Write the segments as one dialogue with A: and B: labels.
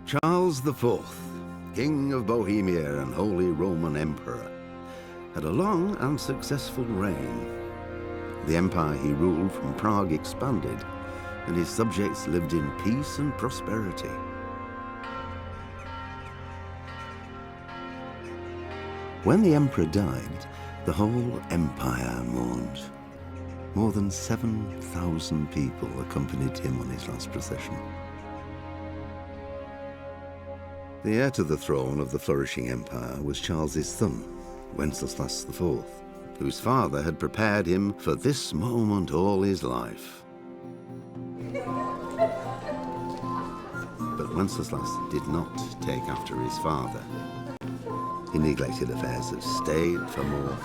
A: Charles IV, King of Bohemia and Holy Roman Emperor, had a long and successful reign. The empire he ruled from Prague expanded, and his subjects lived in peace and prosperity. When the emperor died, the whole empire mourned. More than 7,000 people accompanied him on his last procession. The heir to the throne of the flourishing empire was Charles's son, Wenceslas IV, whose father had prepared him for this moment all his life. But Wenceslas did not take after his father. He neglected affairs of state for more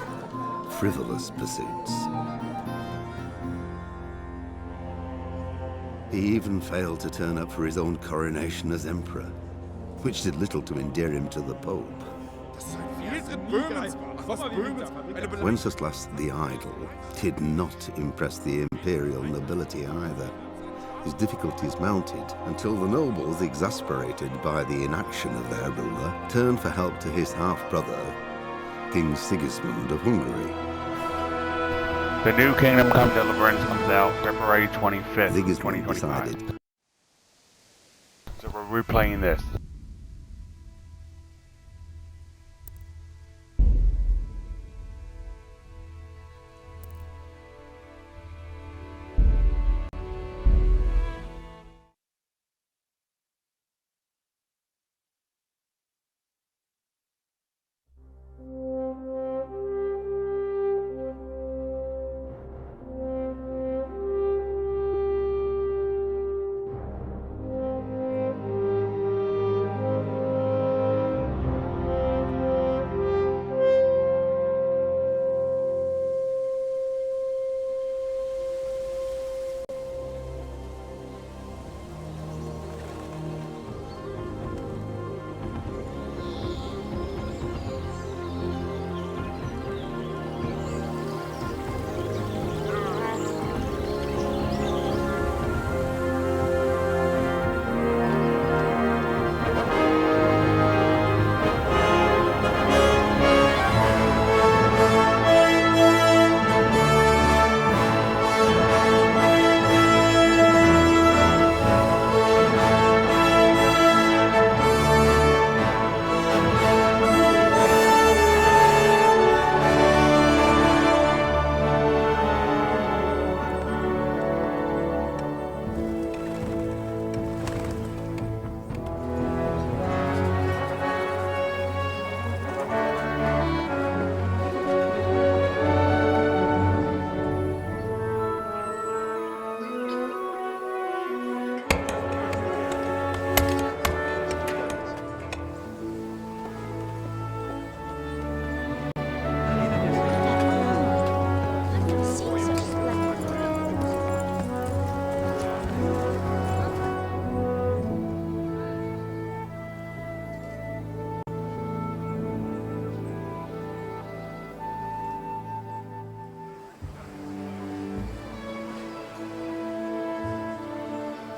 A: frivolous pursuits. He even failed to turn up for his own coronation as emperor, which did little to endear him to the Pope. Wenceslas the Idle did not impress the imperial nobility either. His difficulties mounted until the nobles, exasperated by the inaction of their ruler, turned for help to his half-brother, King Sigismund of Hungary.
B: The new Kingdom Come Deliverance comes out February 25th,
A: Sigismund
B: 2025.
A: decided.
B: So we're replaying this.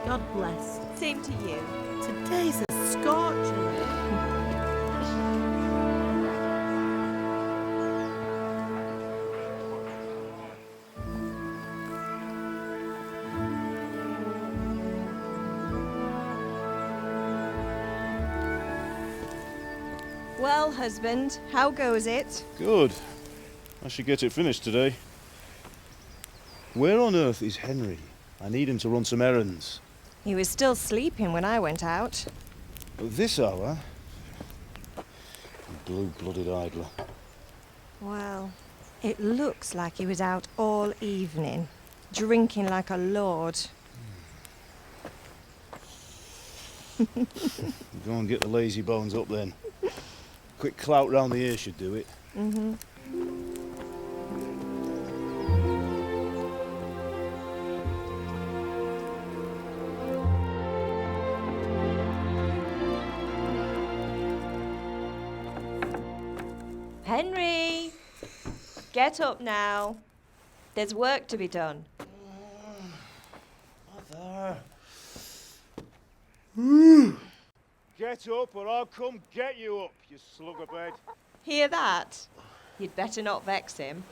C: God bless. Same to you. Today's a scorcher.
D: Well, husband, how goes it?
E: Good. I should get it finished today. Where on earth is Henry? I need him to run some errands.
D: He was still sleeping when I went out.
E: At this hour? Blue-blooded idler.
D: Well, it looks like he was out all evening, drinking like a lord.
E: Go and get the lazy bones up then. Quick clout round the ear should do it.
D: Mm-hmm. Henry! Get up now. There's work to be done.
E: Mother. Get up or I'll come get you up, you slugabed.
D: Hear that? You'd better not vex him.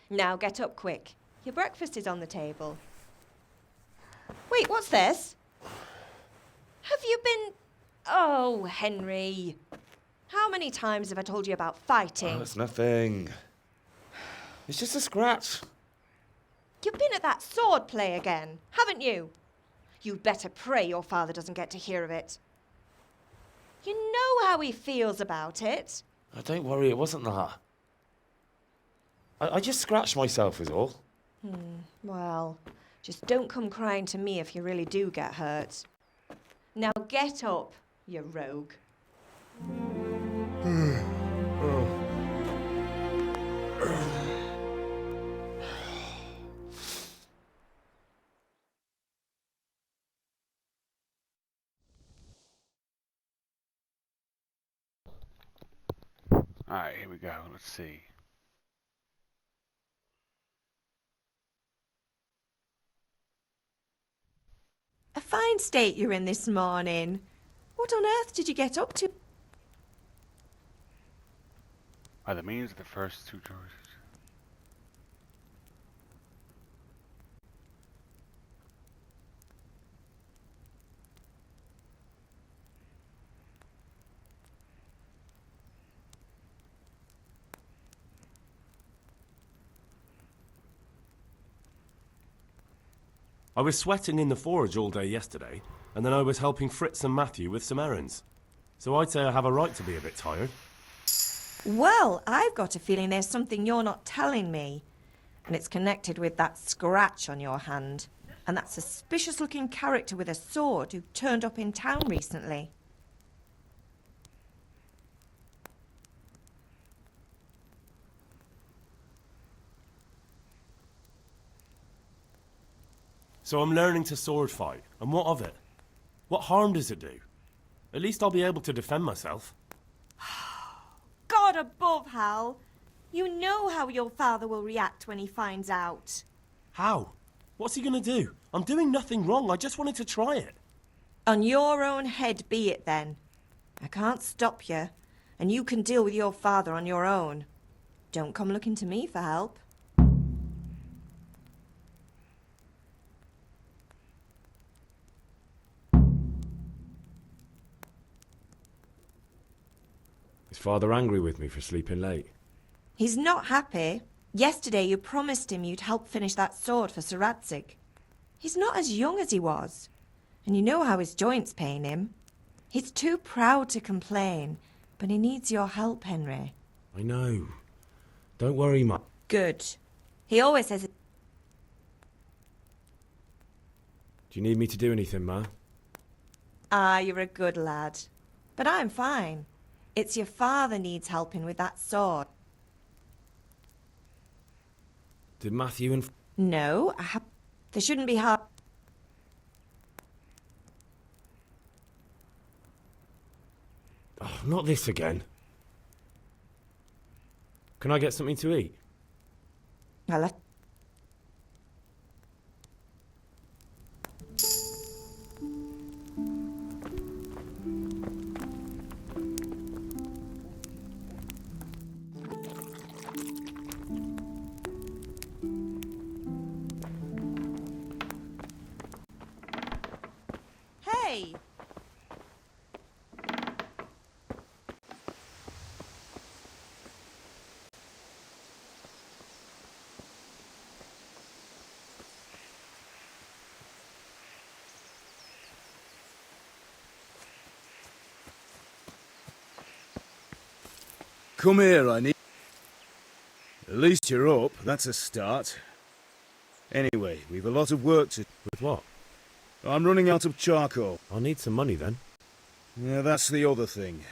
D: Now get up quick. Your breakfast is on the table. Wait, what's this? Have you been... Oh, Henry. How many times have I told you about fighting?
F: Oh, it's nothing. It's just a scratch.
D: You've been at that sword play again, haven't you? You'd better pray your father doesn't get to hear of it. You know how he feels about it.
F: Oh, don't worry, it wasn't that. I just scratched myself is all.
D: Well, just don't come crying to me if you really do get hurt. Now get up, you rogue.
B: Alright, here we go. Let's see.
D: A fine state you're in this morning. What on earth did you get up to?
B: Are the means of the first two choices?
G: I was sweating in the forge all day yesterday, and then I was helping Fritz and Matthew with some errands. So I'd say I have a right to be a bit tired.
D: Well, I've got a feeling there's something you're not telling me. And it's connected with that scratch on your hand. And that suspicious-looking character with a sword who turned up in town recently.
G: So I'm learning to sword fight, and what of it? What harm does it do? At least I'll be able to defend myself.
D: God above, Hal! You know how your father will react when he finds out.
G: How? What's he gonna do? I'm doing nothing wrong, I just wanted to try it.
D: On your own head be it then. I can't stop you, and you can deal with your father on your own. Don't come looking to me for help.
G: Is Father angry with me for sleeping late?
D: He's not happy. Yesterday you promised him you'd help finish that sword for Sir Radzig. He's not as young as he was, and you know how his joints pain him. He's too proud to complain, but he needs your help, Henry.
G: I know. Don't worry, Ma.
D: Good. He always says...
G: Do you need me to do anything, Ma?
D: Ah, you're a good lad. But I'm fine. It's your father needs helping with that sword.
G: Did Matthew and...
D: No, there shouldn't be hard...
G: Oh, not this again. Can I get something to eat?
D: Well, hey!
E: Come here, I need... At least you're up, that's a start. Anyway, we've a lot of work to...
G: With what?
E: I'm running out of charcoal.
G: I'll need some money then.
E: Yeah, that's the other thing.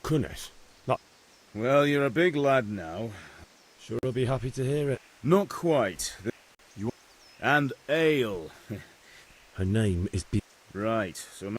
G: Goodness. Not...
E: Well, you're a big lad now.
G: Sure I'll be happy to hear it.
E: Not quite.
G: You...
E: And ale.
G: Her name is B...
E: Right, so...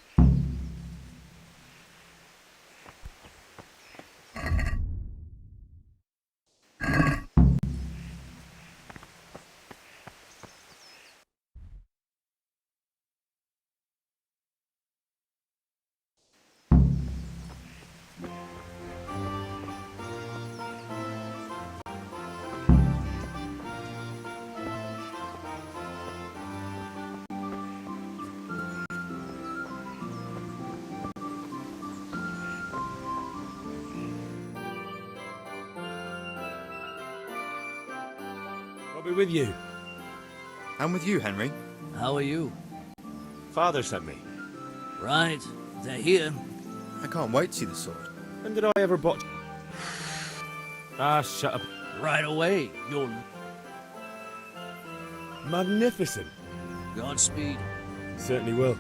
G: God be with you.
H: And with you, Henry.
I: How are you?
G: Father sent me.
I: Right, they're here.
H: I can't wait to see the sword.
G: When did I ever botch? Ah, shut up.
I: Right away, you're...
G: Magnificent.
I: Godspeed.
G: Certainly will.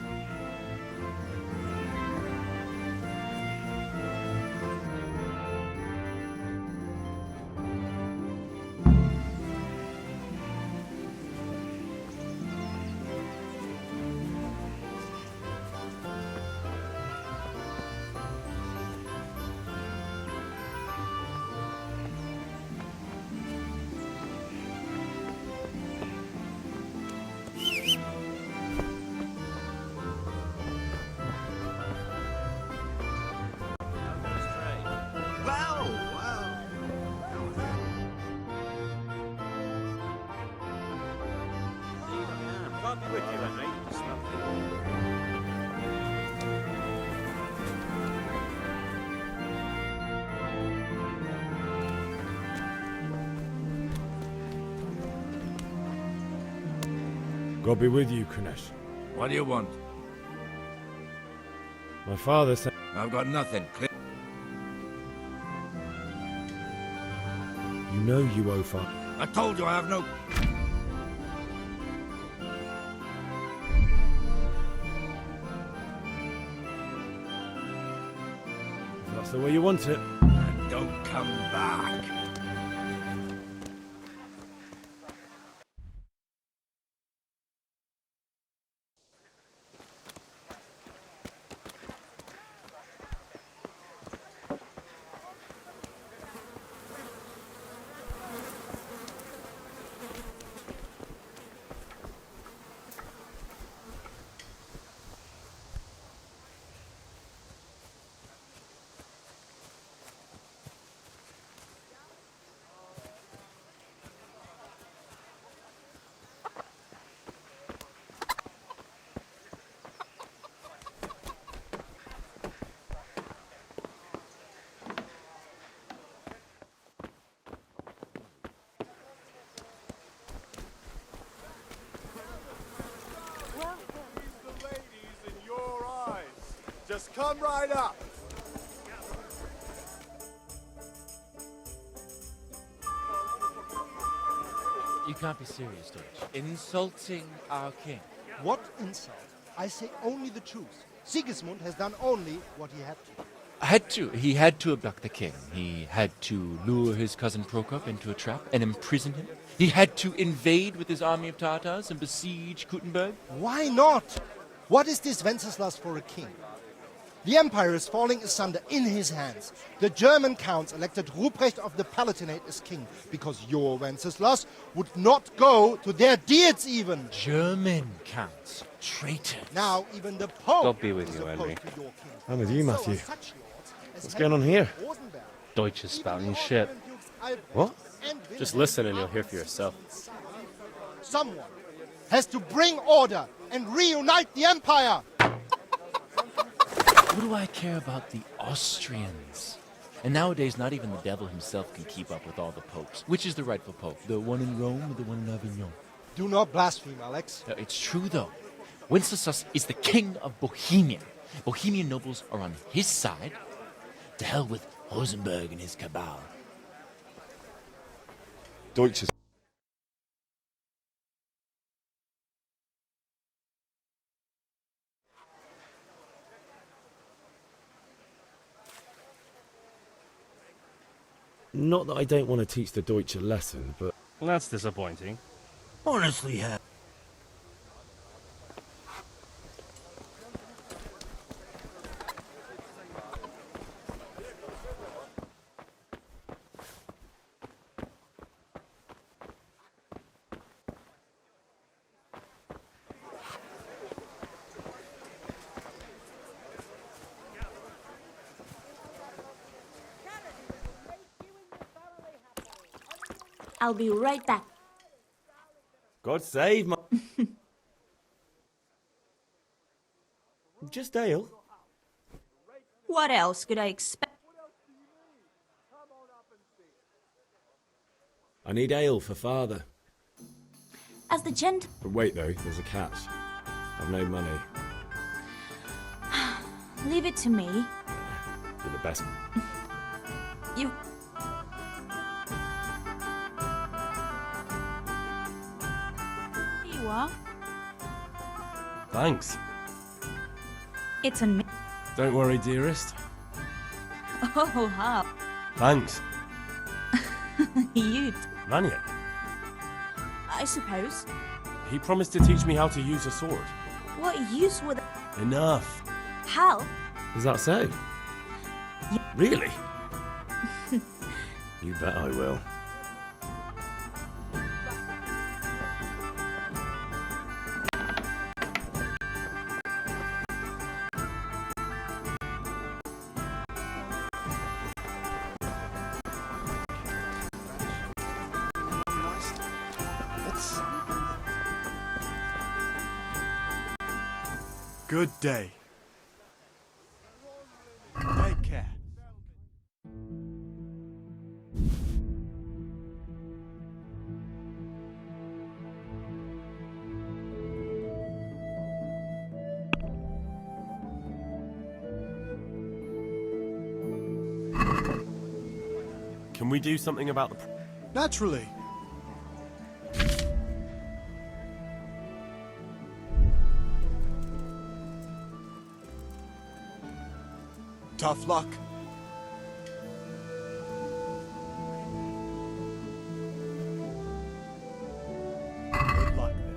G: God be with you, Kunesh.
J: What do you want?
G: My father said...
J: I've got nothing.
G: You know you owe father.
J: I told you I have no...
G: If that's the way you want it.
J: And don't come back.
E: Just come right up.
K: You can't be serious, Deutsch. Insulting our king.
L: What insult? I say only the truth. Sigismund has done only what he had to.
K: He had to abduct the king. He had to lure his cousin Prokop into a trap and imprison him. He had to invade with his army of Tatars and besiege Kuttenberg.
L: Why not? What is this Wenceslas for a king? The empire is falling asunder in his hands. The German counts elected Ruprecht of the Palatinate as king because your Wenceslas would not go to their deeds even.
K: German counts. Traitors.
L: Now even the Pope
G: God be with
L: is
G: you,
L: opposed
G: Henry.
L: to your king.
G: I'm with you, Matthew.
L: So are such lords as
G: What's going on here?
L: Rosenberg,
G: Deutsch is spouting shit. What? Just listen and you'll hear for yourself.
L: Someone has to bring order and reunite the empire.
K: What do I care about the Austrians? And nowadays, not even the devil himself can keep up with all the popes. Which is the rightful pope? The one in Rome or the one in Avignon?
L: Do not blaspheme, Alex.
K: It's true, though. Wenceslas is the king of Bohemia. Bohemian nobles are on his side. To hell with Rosenberg and his cabal.
G: Deutsch is... Not that I don't want to teach the Deutsch a lesson, but...
M: Well, that's disappointing.
I: Honestly, Herr.
N: I'll be right back.
G: God save my... Just ale.
N: What else could I expect?
G: I need ale for father.
N: As the gent...
G: But wait though, there's a catch. I've no money.
N: Leave it to me.
G: You're the best.
N: You... Here you are.
G: Thanks.
N: It's on me.
G: Don't worry, dearest.
N: Oh, how?
G: Thanks.
N: You...
G: Vanya,
N: I suppose.
G: he promised to teach me how to use a sword.
N: What use would...
G: Enough.
N: How?
G: Is that so? Really? You bet I will.
E: Good day. Take care.
G: Can we do something about the...
E: Naturally. Tough luck. Good luck then.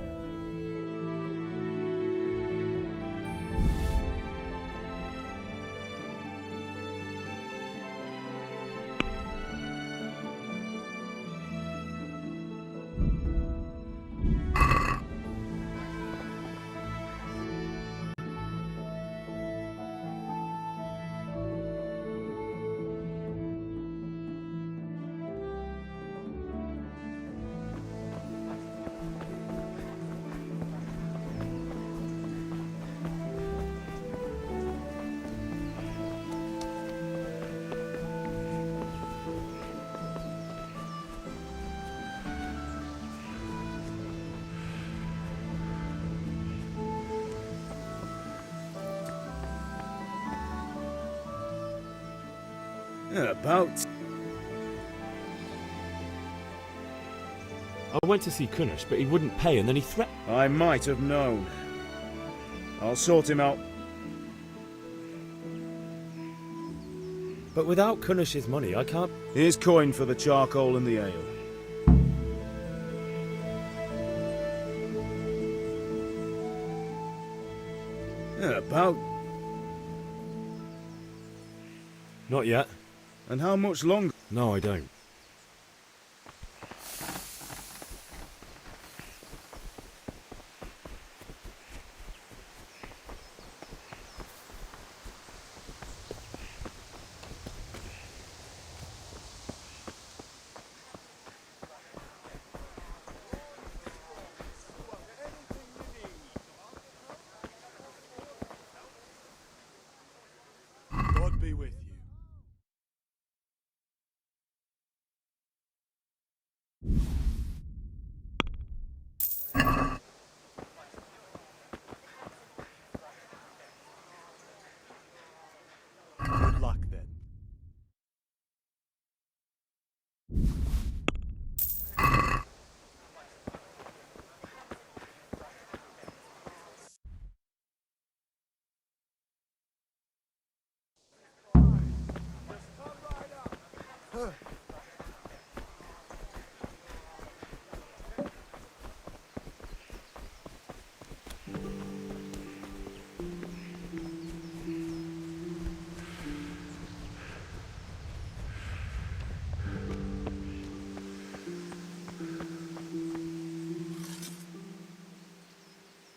E: About.
G: I went to see Kunish, but he wouldn't pay, and then he threatened...
E: I might have known. I'll sort him out.
G: But without Kunish's money, I can't...
E: Here's coin for the charcoal and the ale. About.
G: Not yet.
E: And how much longer?
G: No, I don't.
E: God be with you. Good luck then.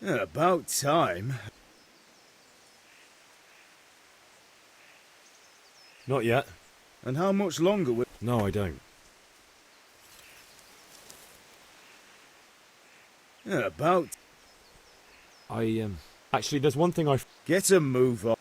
E: About time.
G: Not yet.
E: And how much longer will...
G: No, I don't.
E: About...
G: Actually, there's one thing I...
E: Get a move on.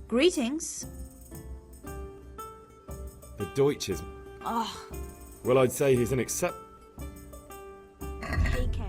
N: Greetings.
G: The Deutsches.
N: Oh,
G: Well, I'd say he's an accept.
N: take care.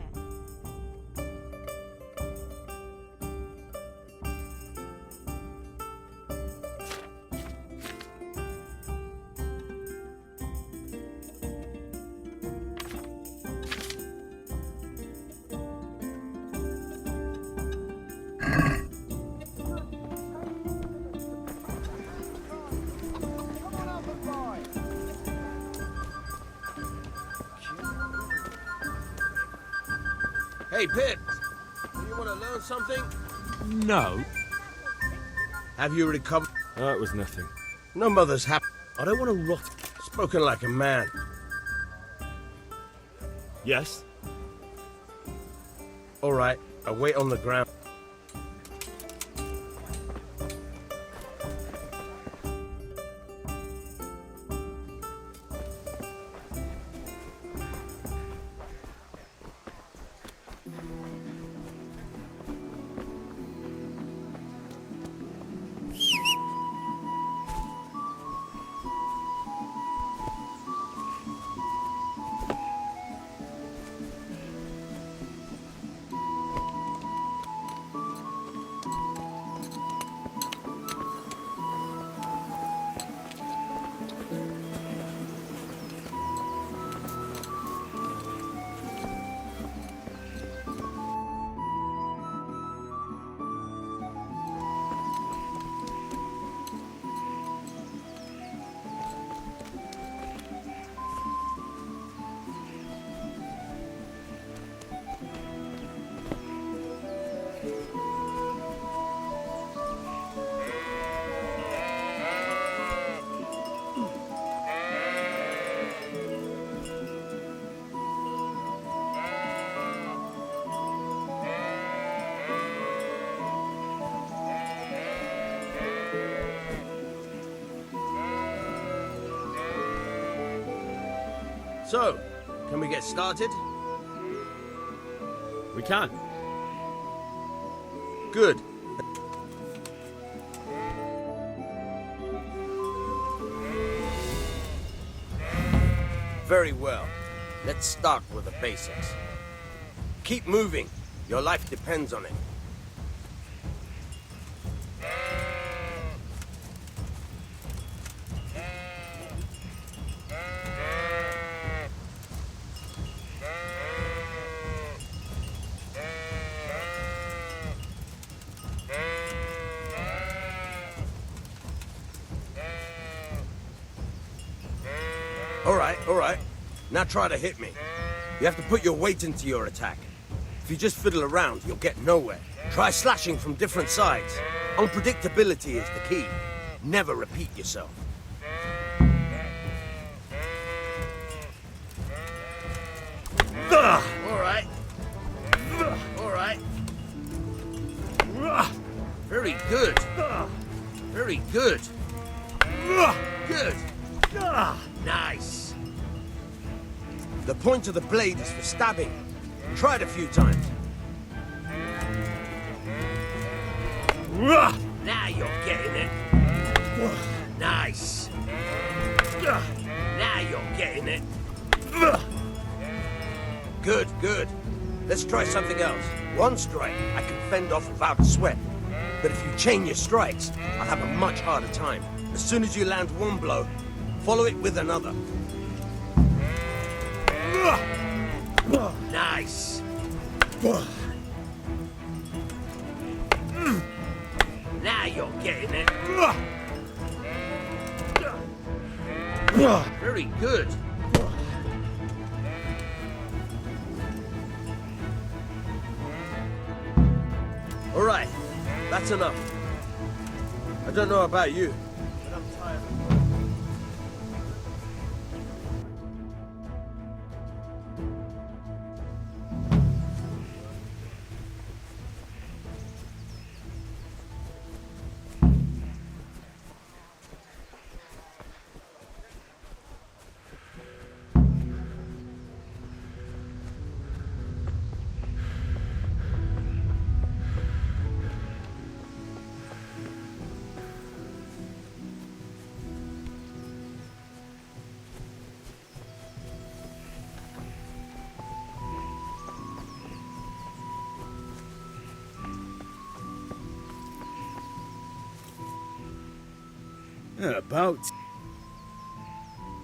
M: Hey, Pitt. Do you want to learn something?
G: No.
M: Have you recovered?
G: That was nothing.
M: No mother's happy. I don't want to rot. Spoken like a man.
G: Yes.
M: All right. I'll wait on the ground. So, can we get started?
G: We can.
M: Good. Very well. Let's start with the basics. Keep moving. Your life depends on it. All right. Now try to hit me. You have to put your weight into your attack. If you just fiddle around, you'll get nowhere. Try slashing from different sides. Unpredictability is the key. Never repeat yourself. All right. Very good. Very good. Good. Nice. The point of the blade is for stabbing. Try it a few times. Now you're getting it. Nice. Now you're getting it. Good, good. Let's try something else. One strike I can fend off without sweat. But if you chain your strikes, I'll have a much harder time. As soon as you land one blow, follow it with another. Nice. Now you're getting it. Very good. All right, that's enough. I don't know about you, but I'm tired.
J: About.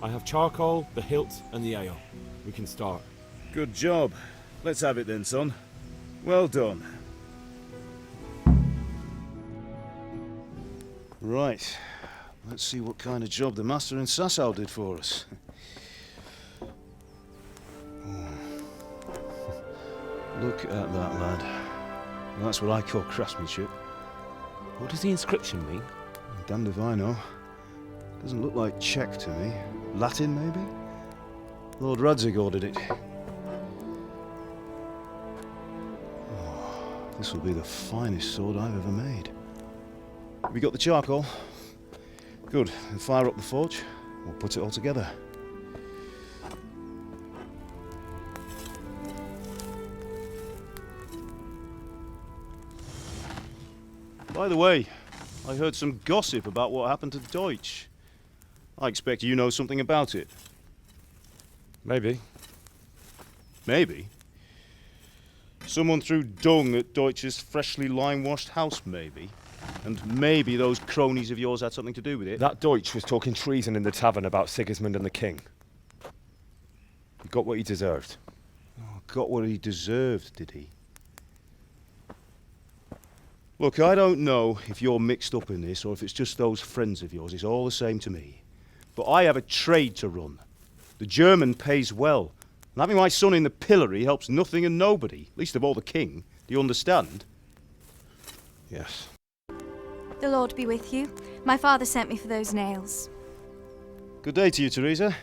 G: I have charcoal, the hilt, and the ale. We can start.
E: Good job. Let's have it then, son. Well done. Right. Let's see what kind of job the master in Sasau did for us. Look at that, lad. That's what I call craftsmanship.
G: What does the inscription mean?
E: Damned if I know. Doesn't look like Czech to me. Latin, maybe? Lord Radzig ordered it. Oh, this will be the finest sword I've ever made. Have you got the charcoal? Good. Then fire up the forge. We'll put it all together. By the way, I heard some gossip about what happened to Deutsch. I expect you know something about it.
G: Maybe.
E: Maybe? Someone threw dung at Deutsch's freshly lime-washed house, maybe? And maybe those cronies of yours had something to do with it?
F: That Deutsch was talking treason in the tavern about Sigismund and the king. He got what he deserved.
E: Oh, got what he deserved, did he? Look, I don't know if you're mixed up in this or if it's just those friends of yours. It's all the same to me. But I have a trade to run. The German pays well. And having my son in the pillory helps nothing and nobody, least of all the king. Do you understand? Yes.
O: The Lord be with you. My father sent me for those nails.
E: Good day to you, Teresa.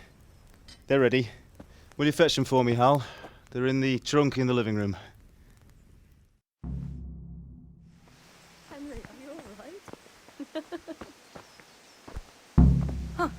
E: They're ready. Will you fetch them for me, Hal? They're in the trunk in the living room.
C: Henry, are you alright?
O: Huh.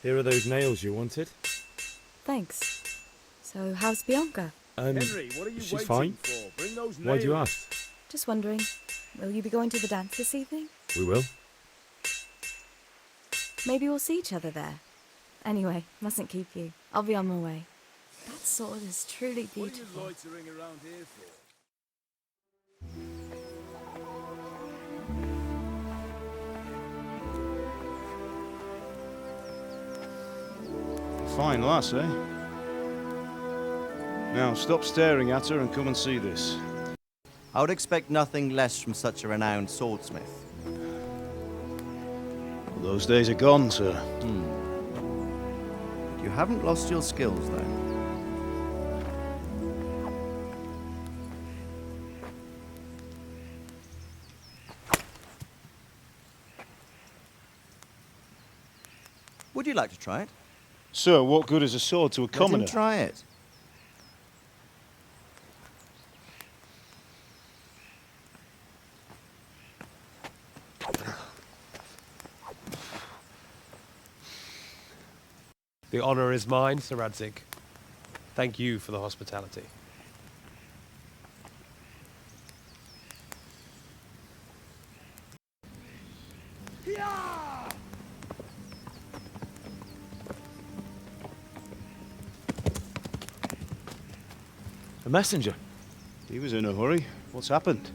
G: Here are those nails you wanted.
O: Thanks. So, how's Bianca?
J: Henry, what are you
G: she's
J: waiting
G: fine.
J: for? Bring those
G: Why do you
J: nails.
G: ask?
O: Just wondering, will you be going to the dance this evening?
G: We will.
O: Maybe we'll see each other there. Anyway, mustn't keep you. I'll be on my way. That sword is truly
J: What are
O: beautiful.
J: you loitering around here for?
E: Fine lass, eh? Now, stop staring at her and come and see this.
P: I would expect nothing less from such a renowned swordsmith.
E: Well, those days are gone, sir.
P: You haven't lost your skills, though. Would you like to try it?
E: Sir, what good is a sword to a commoner?
P: Let him try it.
Q: The honor is mine, Sir Radzig. Thank you for the hospitality.
E: A messenger. He was in a hurry. What's happened?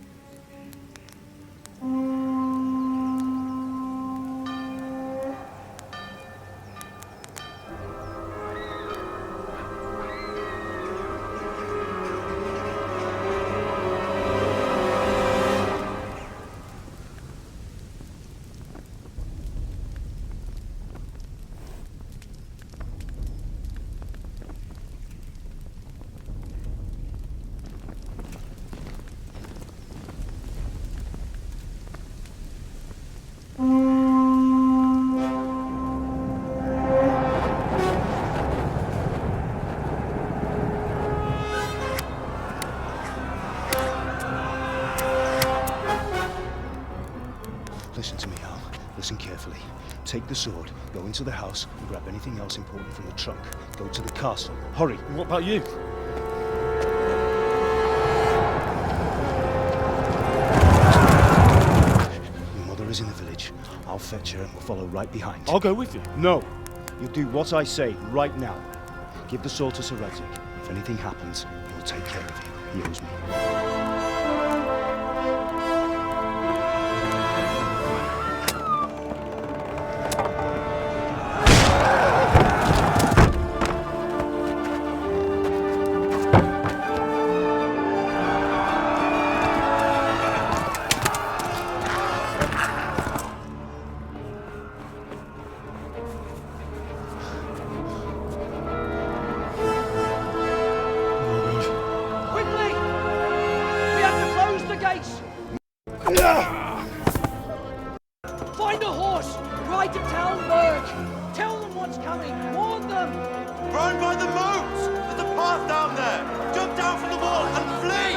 E: the sword, go into the house, and grab anything else important from the trunk. Go to the castle. Hurry.
G: What about you?
E: Your mother is in the village. I'll fetch her and we'll follow right behind.
G: I'll go with you.
E: No. You'll do what I say right now. Give the sword to Sir Radzig. If anything happens, he'll take care of you. He owes me.
I: Find a horse! Ride to Talmberg! Tell them what's coming! Warn them!
R: Run by the moats! There's a path down there! Jump down from the wall and flee!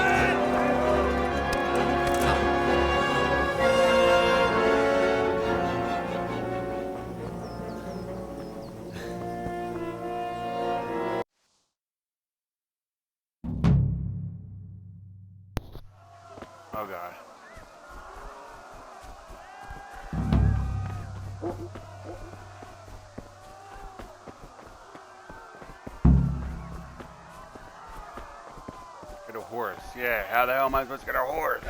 B: Oh god. Get a horse. Yeah, how the hell am I supposed to get a horse?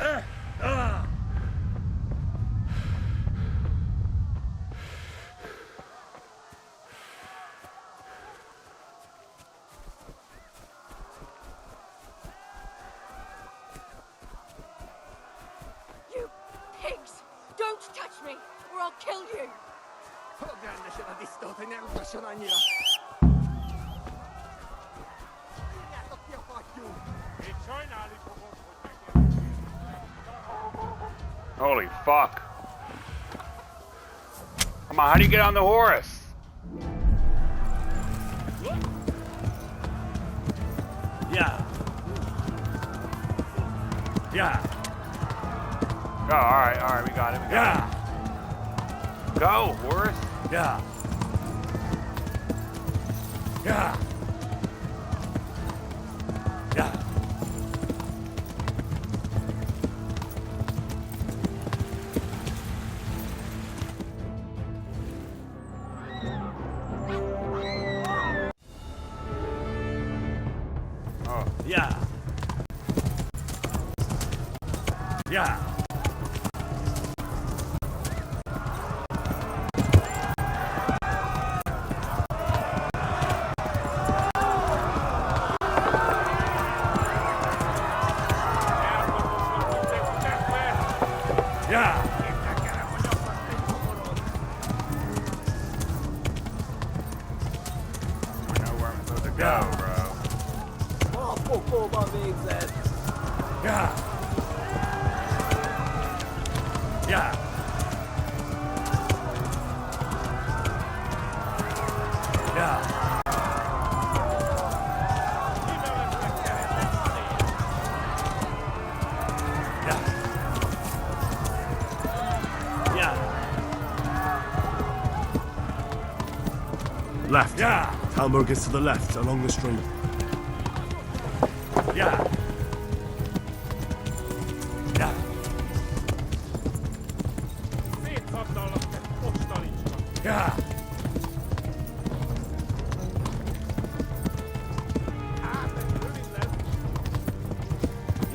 S: You pigs! Don't touch me, or I'll kill you!
B: Holy fuck. Come on, how do you get on the horse?
G: Yeah. Yeah.
B: Oh, alright, we got it, Go, horse.
G: Yeah. Yeah. Yeah.
B: Oh.
G: Yeah. Yeah. Left. Yeah. Talmberg is to the left, along the stream. Yeah. Yeah. Yeah.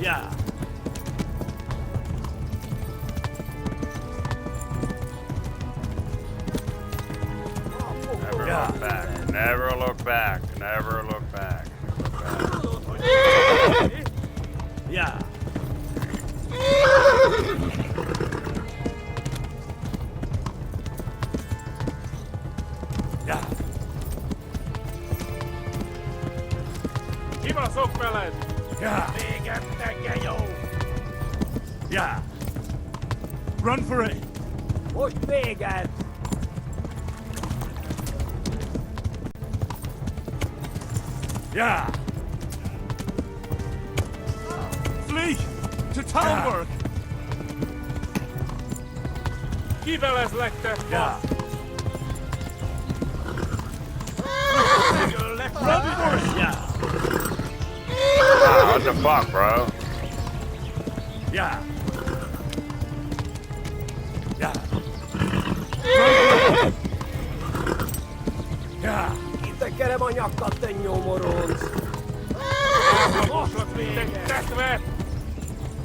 G: Yeah.
B: Never look back. Never look back.
G: Yeah. Yeah.
R: Give us up, fellas.
G: Yeah. Yeah. Run for it.
R: What's big at?
G: Yeah. Flee to Talmberg.
R: Give us like that.
G: Yeah.
B: What the fuck, bro?
J: Yeah. Yeah. Yeah.
I: Itse kerema jakkatte nyomorons.
J: Tehtävä!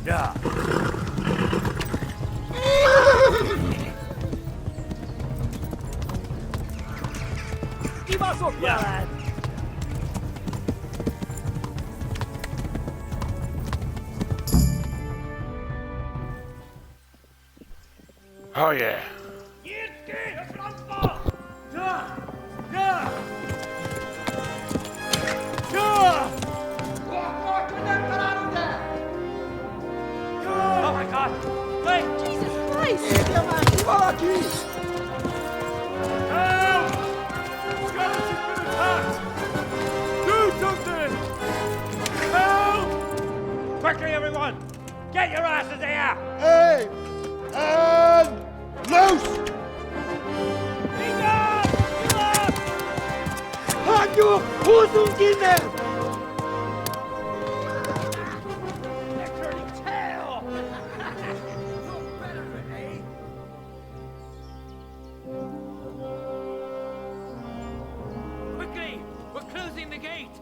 J: Yeah.
I: Kiva sokkelään!
B: Oh yeah.
I: Oh my god! Wait!
C: Jesus Christ!
I: Valaki!
J: Help! Skeleton's been attacked! Do something! Help! Quickly, everyone! Get your asses here!
R: Hey! And loose!
I: Hanju! Huzun gine! They're turning tail! Quickly! We're closing the gate!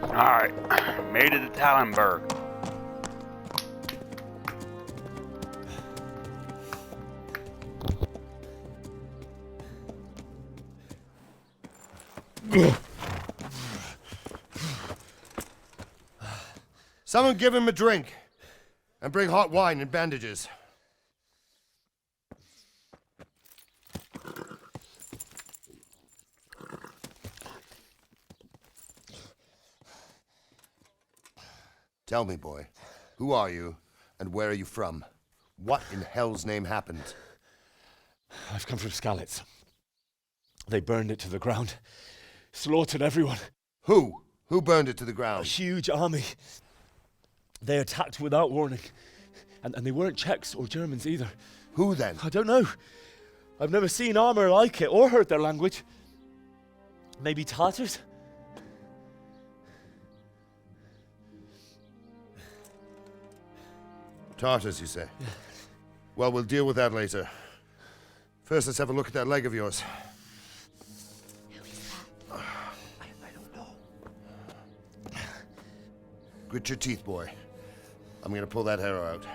B: Alright. Made it to Tallenberg.
R: Someone give him a drink. And bring hot wine and bandages. Tell me, boy, who are you and where are you from? What in hell's name happened?
E: I've come from Skalitz. They burned it to the ground. Slaughtered everyone.
R: Who? Who burned it to the ground?
E: A huge army. They attacked without warning. And they weren't Czechs or Germans either.
R: Who then?
E: I don't know. I've never seen armor like it or heard their language. Maybe Tatars?
R: Tartars, you say? Yeah. Well, we'll deal with that later. First, let's have a look at that leg of yours.
C: Who is that?
I: I don't know.
R: Grit your teeth, boy. I'm gonna pull that arrow out.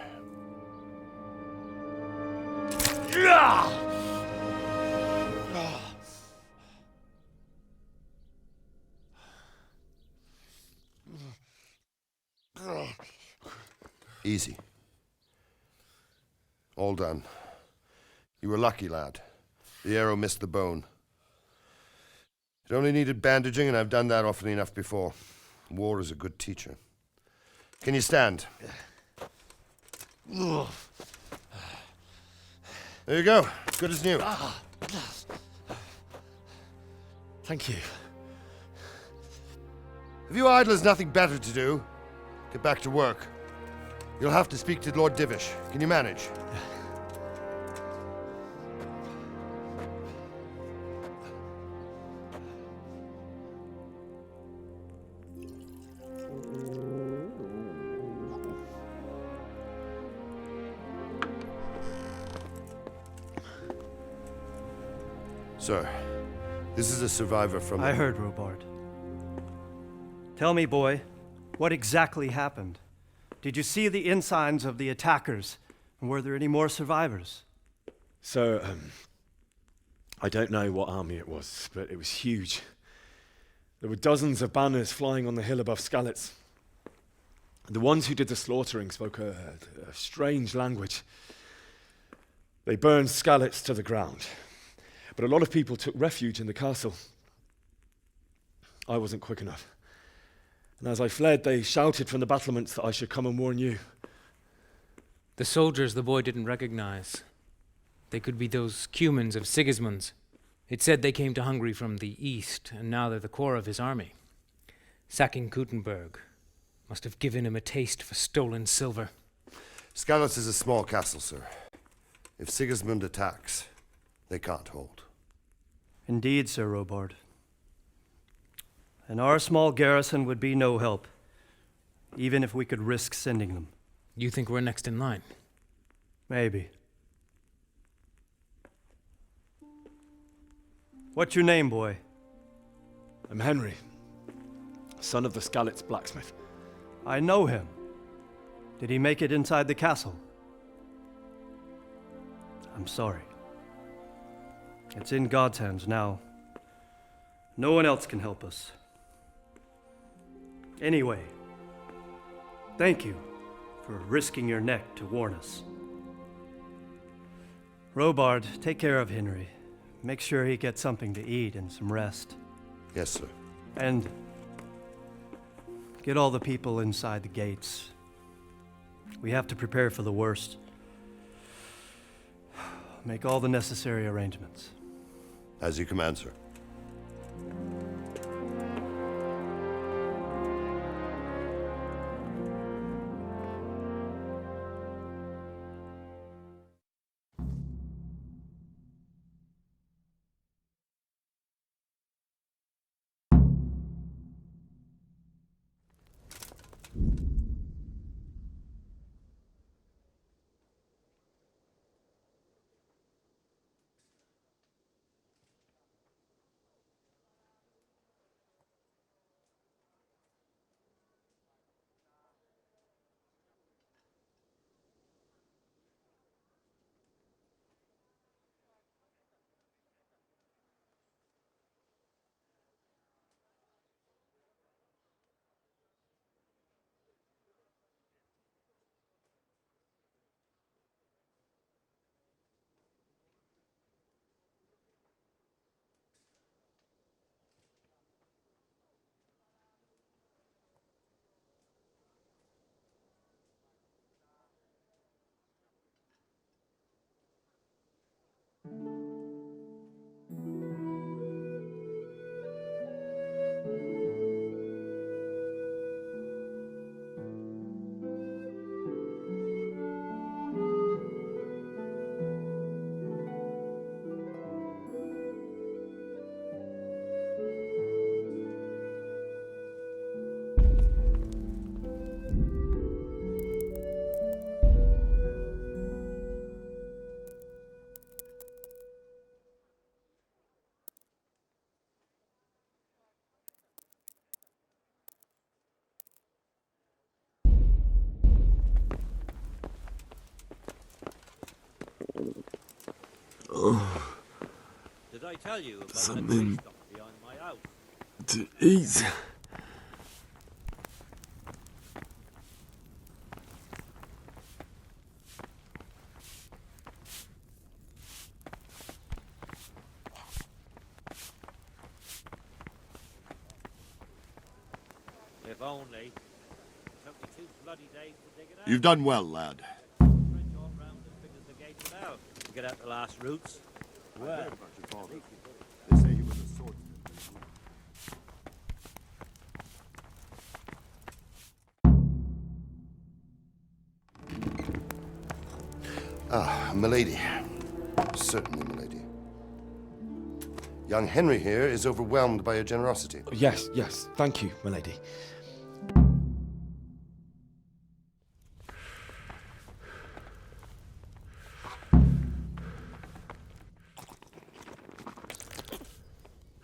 R: Easy. All done. You were lucky, lad. The arrow missed the bone. It only needed bandaging, and I've done that often enough before. War is a good teacher. Can you stand? There you go. Good as new.
E: Thank you.
R: Have you idlers nothing better to do? Get back to work. You'll have to speak to Lord Divish. Can you manage? Sir, this is a survivor from...
T: I heard, Robard. Tell me, boy, what exactly happened? Did you see the ensigns of the attackers? And were there any more survivors?
E: So, I don't know what army it was, but it was huge. There were dozens of banners flying on the hill above Skalitz. The ones who did the slaughtering spoke a strange language. They burned Skalitz to the ground. But a lot of people took refuge in the castle. I wasn't quick enough. And as I fled, they shouted from the battlements that I should come and warn you.
U: The soldiers the boy didn't recognize. They could be those Cumans of Sigismund's. It said they came to Hungary from the east, and now they're the core of his army. Sacking Kuttenberg must have given him a taste for stolen silver.
R: Skalitz is a small castle, sir. If Sigismund attacks, they can't hold.
T: Indeed, Sir Robard. And our small garrison would be no help, even if we could risk sending them.
U: You think we're next in line?
T: Maybe. What's your name, boy?
Q: I'm Henry, son of the Skalitz blacksmith.
T: I know him. Did he make it inside the castle? I'm sorry. It's in God's hands now. No one else can help us. Anyway, thank you for risking your neck to warn us. Robard, take care of Henry. Make sure he gets something to eat and some rest.
R: Yes, sir.
T: And get all the people inside the gates. We have to prepare for the worst. Make all the necessary arrangements.
R: As you command, sir.
A: Did I tell you about
G: something
A: that behind my house?
G: to eat?
A: If only. It took me 2 bloody days to dig it out.
R: You've done well, lad.
A: Trench all round as big as the gate without. To get out the last roots. Well,
R: They say he was a swordsman. Ah, milady. Certainly, milady. Young Henry here is overwhelmed by your generosity.
Q: Yes, yes. Thank you, milady.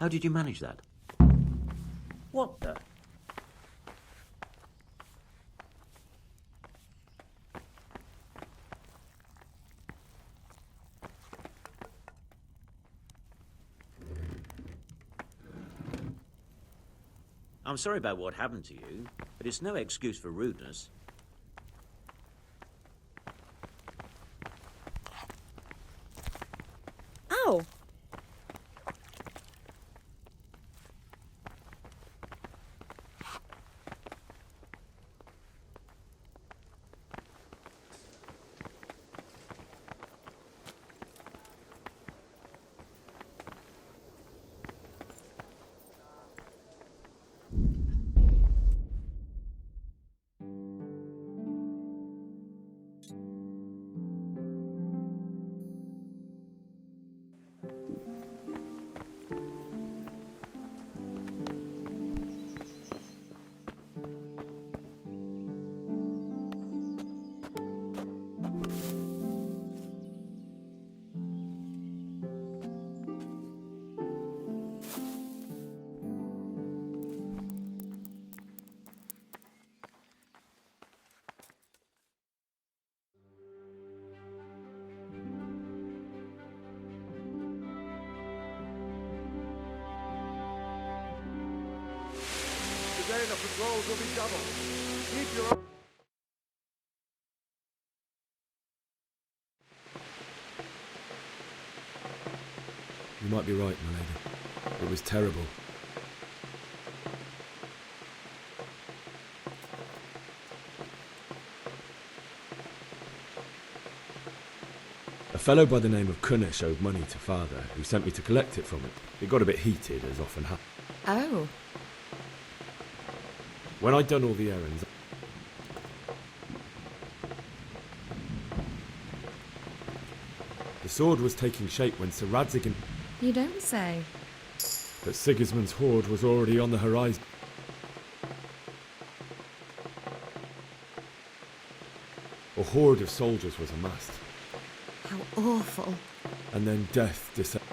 A: how did you manage that? What the? I'm sorry about what happened to you, but it's no excuse for rudeness.
O: Ow!
R: of patrols will be doubled. Keep your...
G: You might be right, my lady. It was terrible. A fellow by the name of Kunnish owed money to father, who sent me to collect it from him. It got a bit heated, as often happens.
O: Oh.
G: When I'd done all the errands, the sword was taking shape when Sir Radzig and...
O: You don't say.
G: But Sigismund's horde was already on the horizon. A horde of soldiers was amassed.
O: How awful.
G: And then death descended.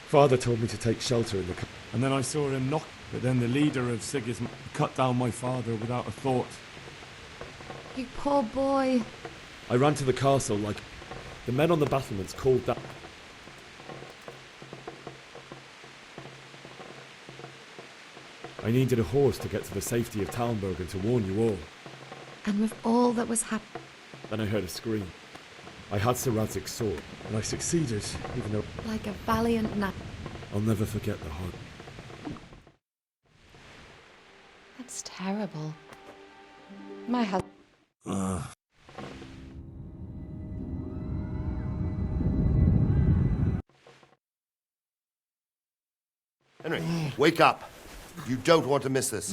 G: Father told me to take shelter in the... And then I saw him knock... But then the leader of Sigismund cut down my father without a thought.
O: You poor boy.
G: I ran to the castle like... The men on the battlements called that... I needed a horse to get to the safety of Talmberg and to warn you all.
O: And with all that was happening...
G: Then I heard a scream. I had Sir Radzig's sword, and I succeeded, even though...
O: Like a valiant knight.
G: I'll never forget the heart.
O: That's terrible. My husband...
R: Henry, wake up. You don't want to miss this.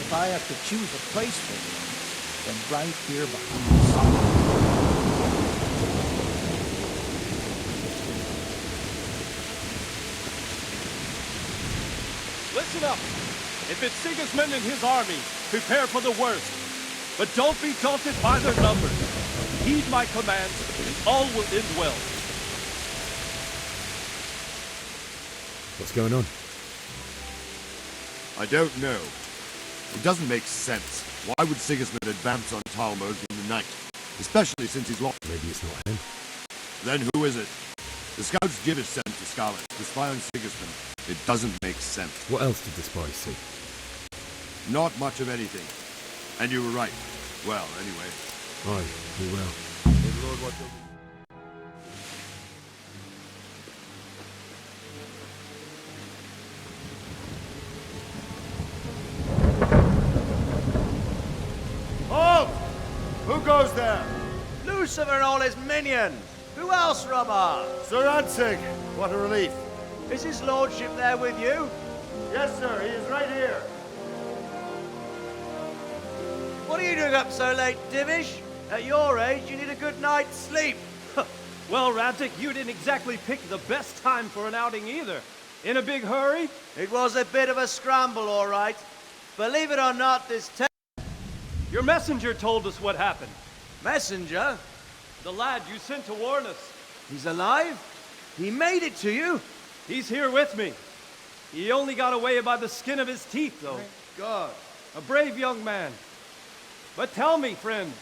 I: If I have to choose a place for you, then right here behind the sun.
J: Listen up! If it's Sigismund and his army, prepare for the worst. But don't be daunted by their numbers. Heed my commands, and all will end well.
D: What's going on?
R: I don't know. It doesn't make sense. Why would Sigismund advance on Talmud in the night? Especially since he's lost.
D: Maybe it's not him.
R: Then who is it? The scouts Gibbet sent to Scarlet to spy on Sigismund. It doesn't make sense.
D: What else did the spies see?
R: Not much of anything. And you were right. Well, anyway.
D: Aye, we will.
R: May the Lord watch over you.
E: Halt! Who goes there?
P: Lucifer and all his minions. Who else, Robber?
E: Sir Ansig. What a relief.
P: Is his lordship there with you?
E: Yes, sir. He is right here.
P: What are you doing up so late, Divish? At your age, you need a good night's sleep.
I: Well, Radzik, you didn't exactly pick the best time for an outing either. In a big hurry?
P: It was a bit of a scramble, all right. Believe it or not, this
I: Your messenger told us what happened.
P: messenger,
I: The lad you sent to warn us.
P: he's alive? He made it to you?
I: He's here with me. He only got away by the skin of his teeth, though.
P: Thank God.
I: A brave young man. But tell me, friend,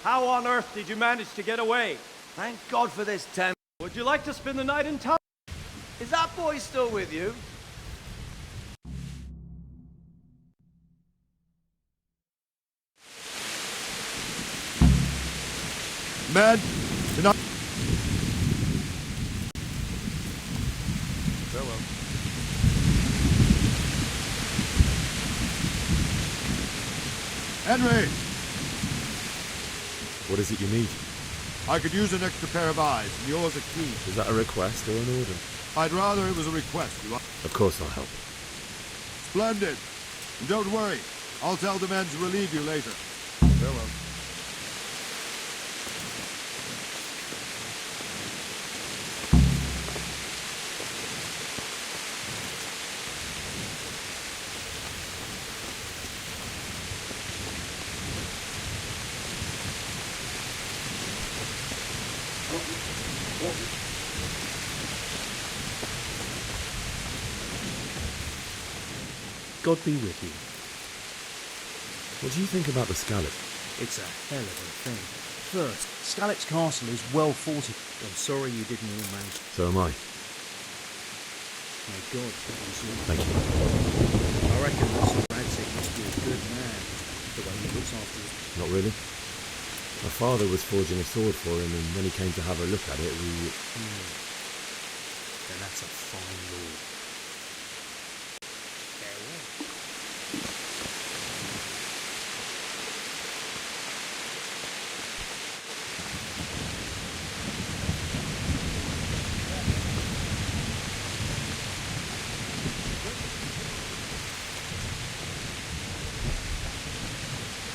I: how on earth did you manage to get away?
P: Thank God for this, Tem.
I: Would you like to spend the night in town?
P: Is that boy still with you?
R: Men, tonight.
J: Farewell.
R: Henry!
D: What is it you need?
R: I could use an extra pair of eyes, and yours are keen.
D: Is that a request or an order?
R: I'd rather it was a request.
D: Of course I'll help.
R: Splendid. And don't worry. I'll tell the men to relieve you later.
J: Farewell.
D: God be with you. What do you think about the Scallop?
V: It's a hell of a thing. First, Scallop's castle is well fortified. I'm sorry you didn't all manage.
D: So am I.
V: May God help you soon.
D: Thank you.
V: I reckon Mr. Radzik must be a good man, the way he looks after his...
D: Not really. My father was forging a sword for him, and when he came to have a look at it,
V: Then that's a fine lord. Farewell.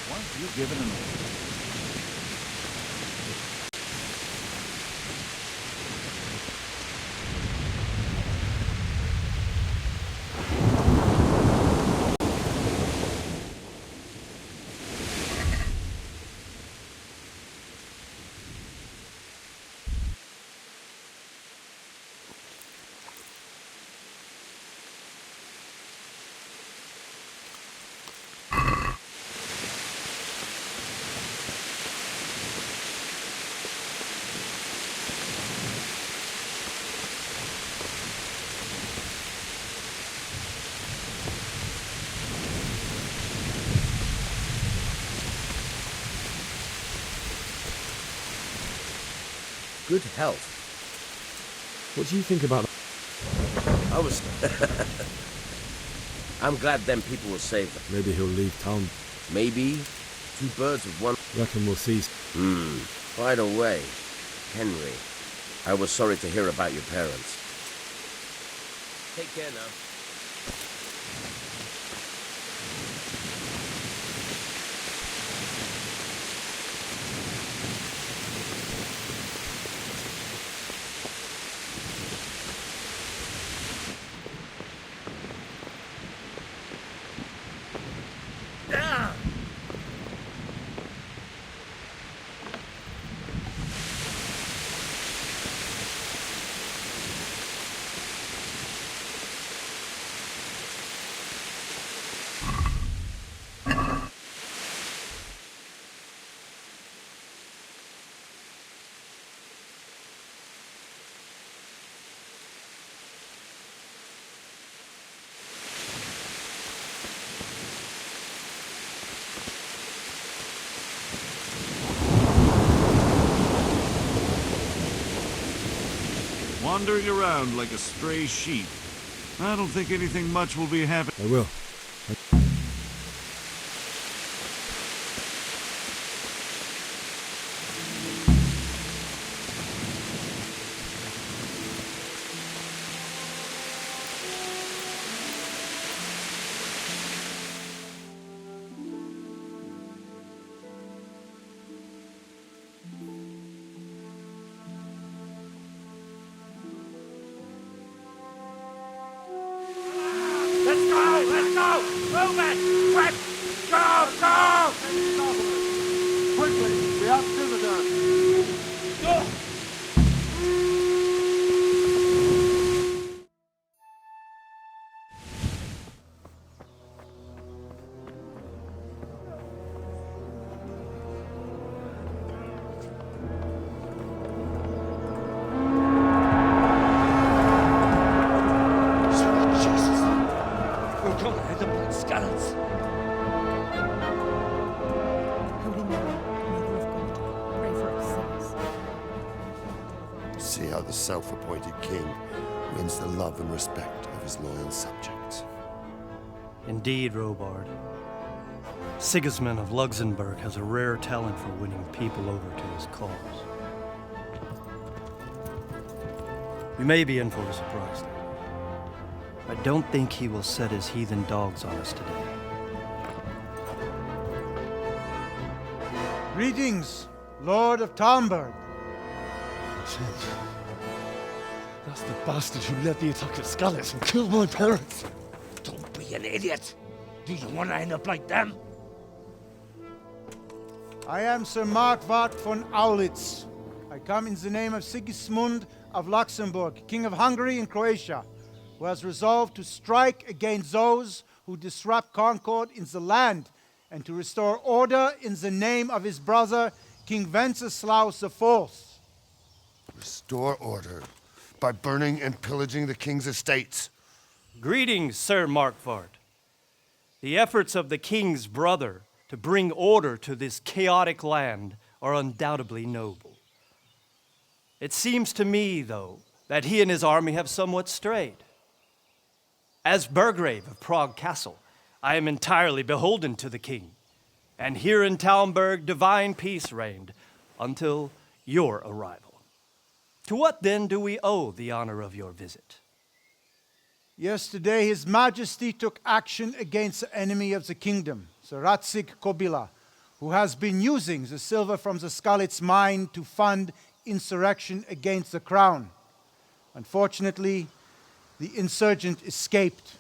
W: Once you've given an order,
M: Good health.
D: what do you think about...
M: I was... I'm glad them people were saved.
D: Maybe he'll leave town.
M: Maybe. Two birds with one...
D: Reckon we'll see...
M: By the way, Henry, I was sorry to hear about your parents. Take care now.
W: wandering around like a stray sheep. I don't think anything much will be happening.
D: I will.
J: Let's go! Let's go! Move it! Quick! Go! Go! Quickly! We have visitors! Go!
R: See how the self-appointed king wins the love and respect of his loyal subjects.
T: Indeed, Robard. Sigismund of Luxembourg has a rare talent for winning people over to his cause. We may be in for a surprise, though. I don't think he will set his heathen dogs on us today.
H: Greetings, Lord of Talmberg.
K: That's the bastard who led the attack at Skalitz and killed my parents.
L: Don't be an idiot. Do you want to end up like them?
H: I am Sir Markwart von Aulitz. I come in the name of Sigismund of Luxembourg, King of Hungary and Croatia, who has resolved to strike against those who disrupt concord in the land and to restore order in the name of his brother, King Wenceslaus IV.
R: Restore order by burning and pillaging the king's estates.
T: Greetings, Sir Markwart. The efforts of the king's brother to bring order to this chaotic land are undoubtedly noble. It seems to me, though, that he and his army have somewhat strayed. As Burgrave of Prague Castle, I am entirely beholden to the king, and here in Talmberg divine peace reigned until your arrival. To what then do we owe the honor of your visit?
H: Yesterday, His Majesty took action against the enemy of the kingdom, Sir Radzig Kobyla, who has been using the silver from the Skalitz mine to fund insurrection against the crown. Unfortunately, the insurgent escaped.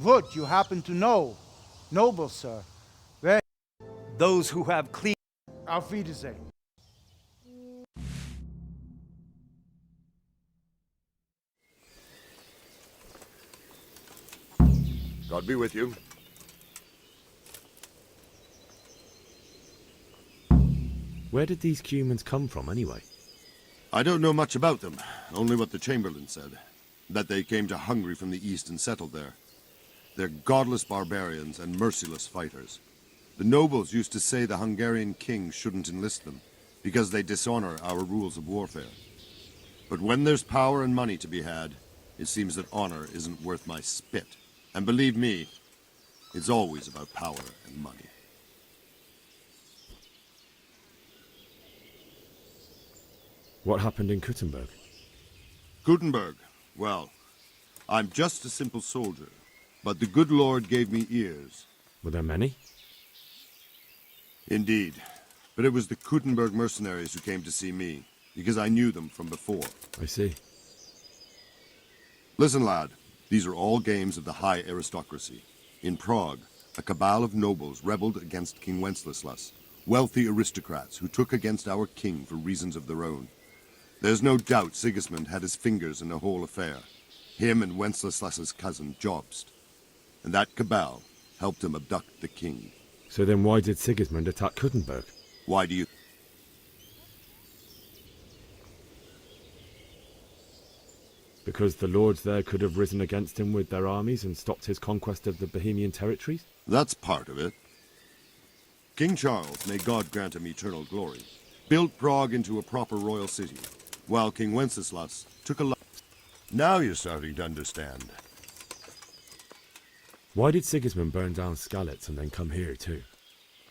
H: Would you happen to know, noble sir, where
T: those who have clean...
H: Auf Wiedersehen.
R: God be with you.
D: Where did these humans come from, anyway?
R: I don't know much about them, only what the Chamberlain said. That they came to Hungary from the east and settled there. They're godless barbarians and merciless fighters. The nobles used to say the Hungarian king shouldn't enlist them, because they dishonor our rules of warfare. But when there's power and money to be had, it seems that honor isn't worth my spit. And believe me, it's always about power and money.
D: What happened in Kuttenberg?
R: Kuttenberg? Well, I'm just a simple soldier, but the good Lord gave me ears.
D: Were there many?
R: Indeed, but it was the Kuttenberg mercenaries who came to see me, because I knew them from before.
D: I see.
R: Listen, lad. These are all games of the high aristocracy. In Prague, a cabal of nobles rebelled against King Wenceslas, wealthy aristocrats who took against our king for reasons of their own. There's no doubt Sigismund had his fingers in the whole affair. Him and Wenceslas's cousin, Jobst. And that cabal helped him abduct the king.
D: So then why did Sigismund attack Kuttenberg?
R: Why do you...
D: Because the lords there could have risen against him with their armies and stopped his conquest of the Bohemian territories?
R: That's part of it. King Charles, may God grant him eternal glory, built Prague into a proper royal city, while King Wenceslas took a... Now you're starting to understand.
D: Why did Sigismund burn down Skalitz and then come here too?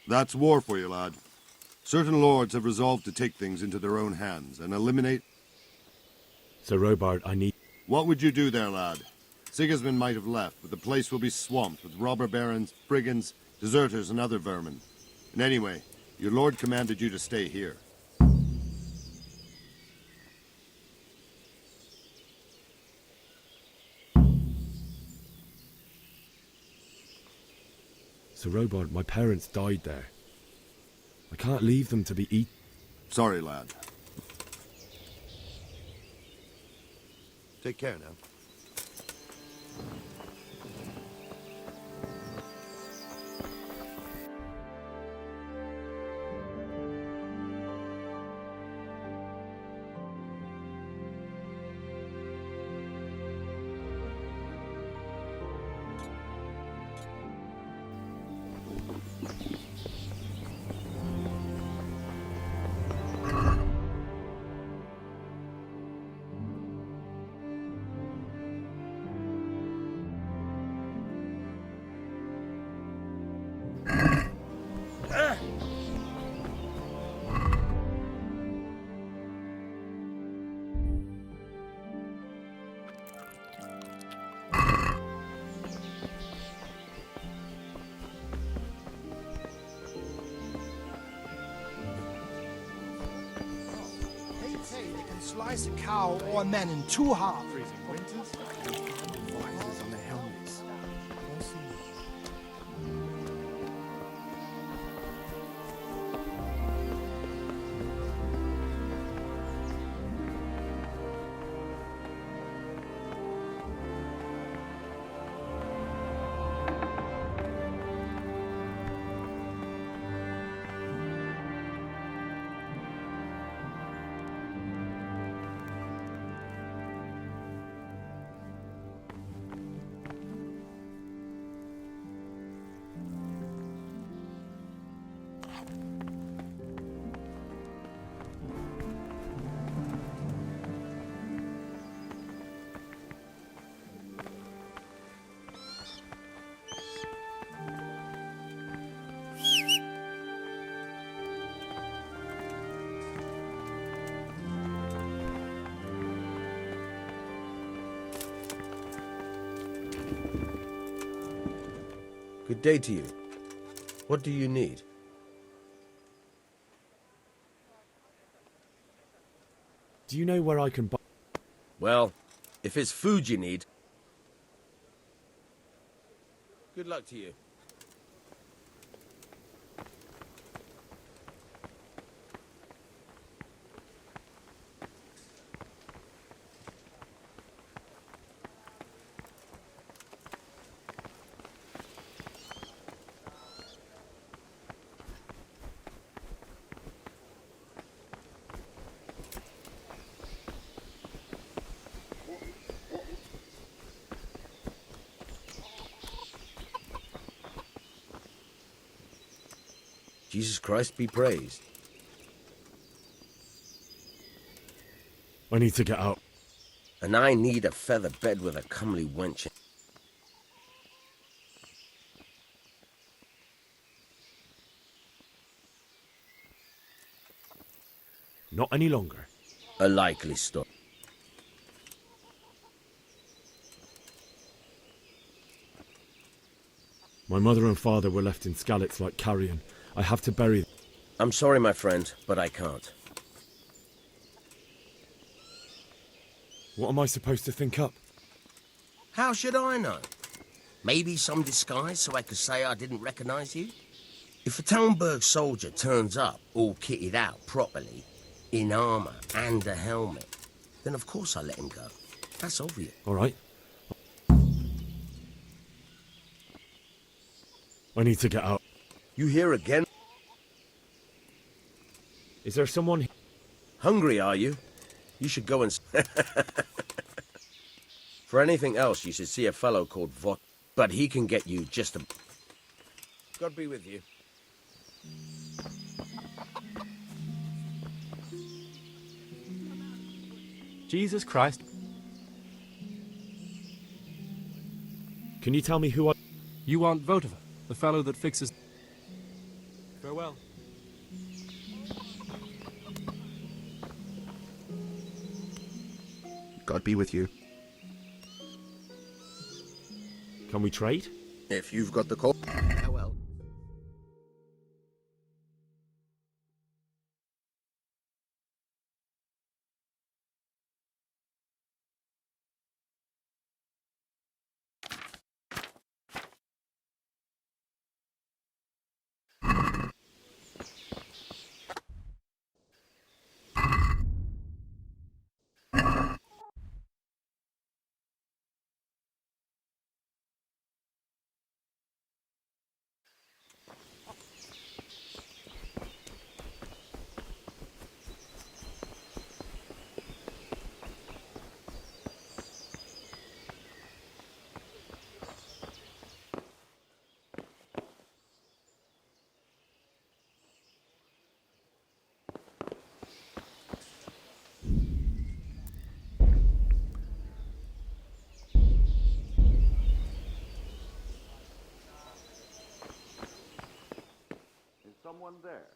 R: That's war for you, lad. Certain lords have resolved to take things into their own hands and eliminate...
D: Sir Robard, I need...
R: What would you do there, lad? Sigismund might have left, but the place will be swamped with robber barons, brigands, deserters, and other vermin. And anyway, your lord commanded you to stay here.
D: Sir Robard, my parents died there. I can't leave them to be eaten.
R: Sorry, lad. Take care now.
L: Slice a cow or a man in two halves. Freezing winters and visors on the helmets.
M: Good day to you. What do you need?
D: Do you know where I can buy...
M: Well, if it's food you need... Good luck to you. Jesus Christ be praised.
D: I need to get out.
M: And I need a feather bed with a comely wench.
D: Not any longer.
M: A likely story.
D: My mother and father were left in Skalitz like carrion. I have to bury them.
M: I'm sorry, my friend, but I can't.
D: What am I supposed to think up?
M: How should I know? Maybe some disguise so I could say I didn't recognize you? If a Talmberg soldier turns up, all kitted out properly, in armor and a helmet, then of course I let him go. That's obvious.
D: All right. I need to get out.
M: You here again?
D: Is there someone here?
M: Hungry, are you? You should go and... For anything else, you should see a fellow called Vot. But he can get you just a... God be with you.
F: Jesus Christ.
D: Can you tell me who I...
J: You aren't Votova, the fellow that fixes... Farewell.
F: God be with you.
D: Can we trade?
F: If you've got the call. Farewell.
N: Someone there.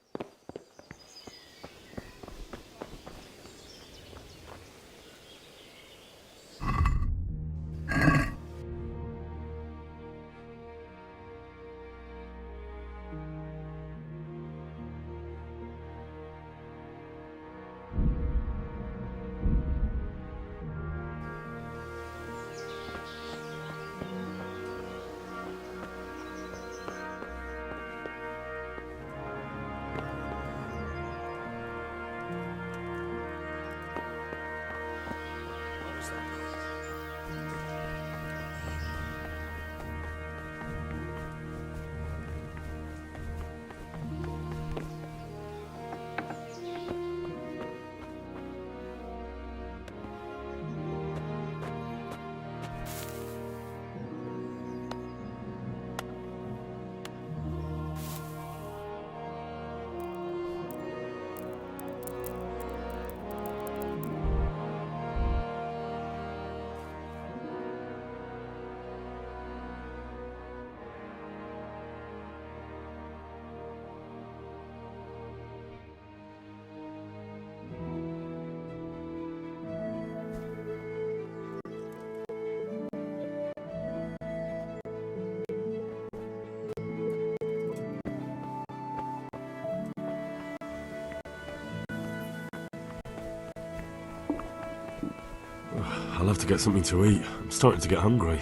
G: I'll have to get something to eat. I'm starting to get hungry.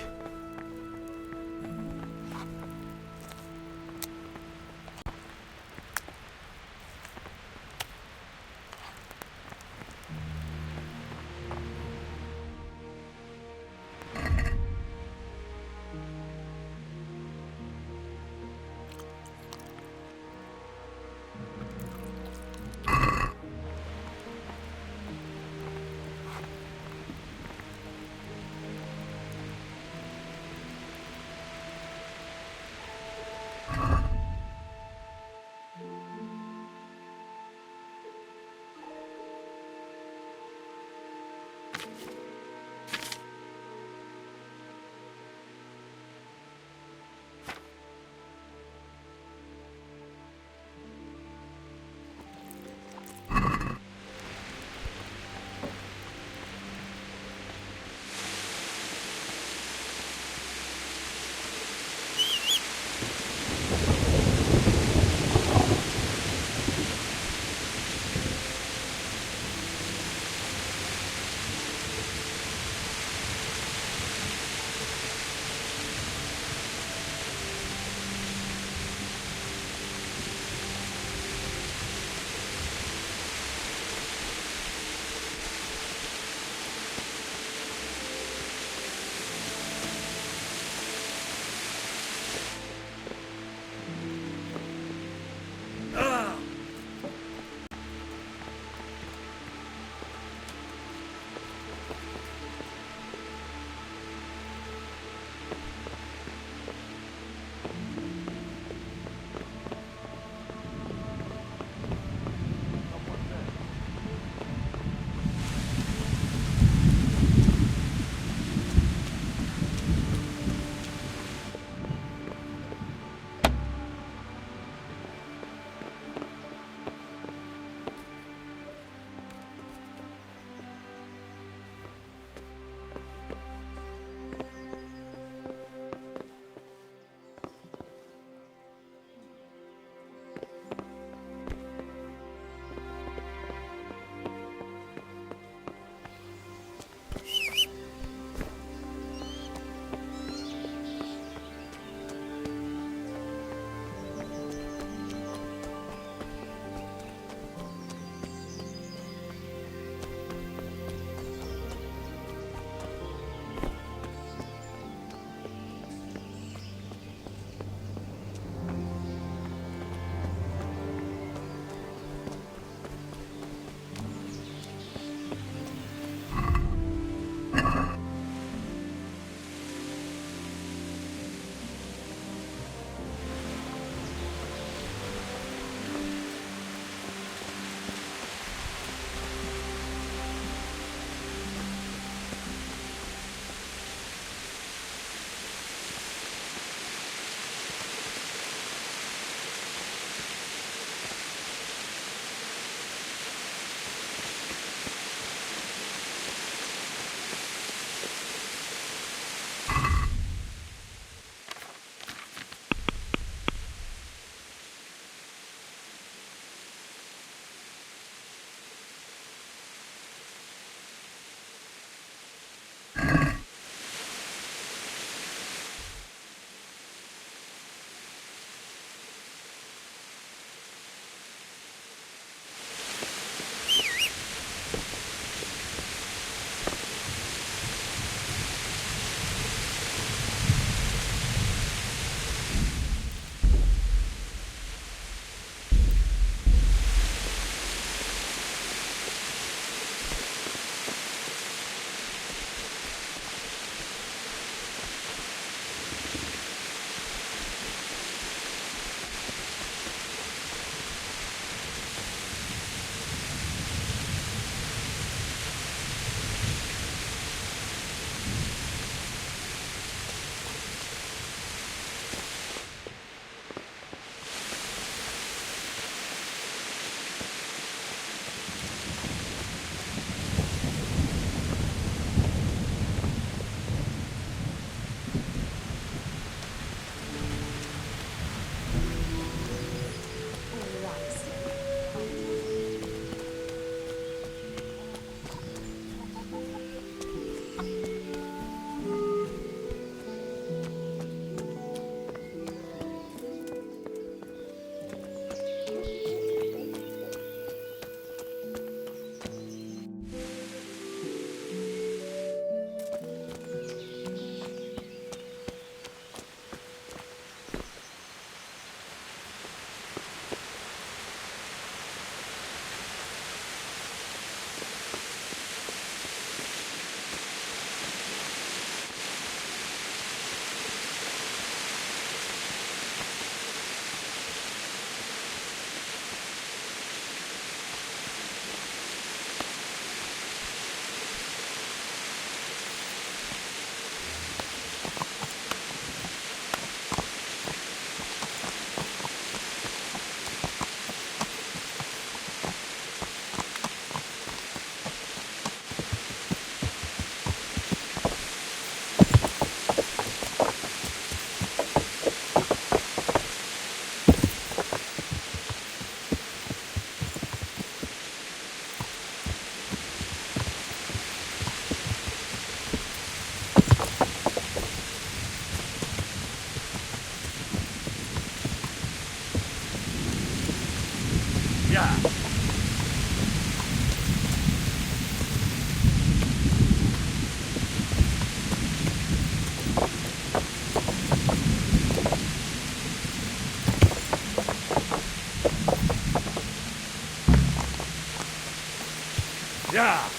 J: Yeah.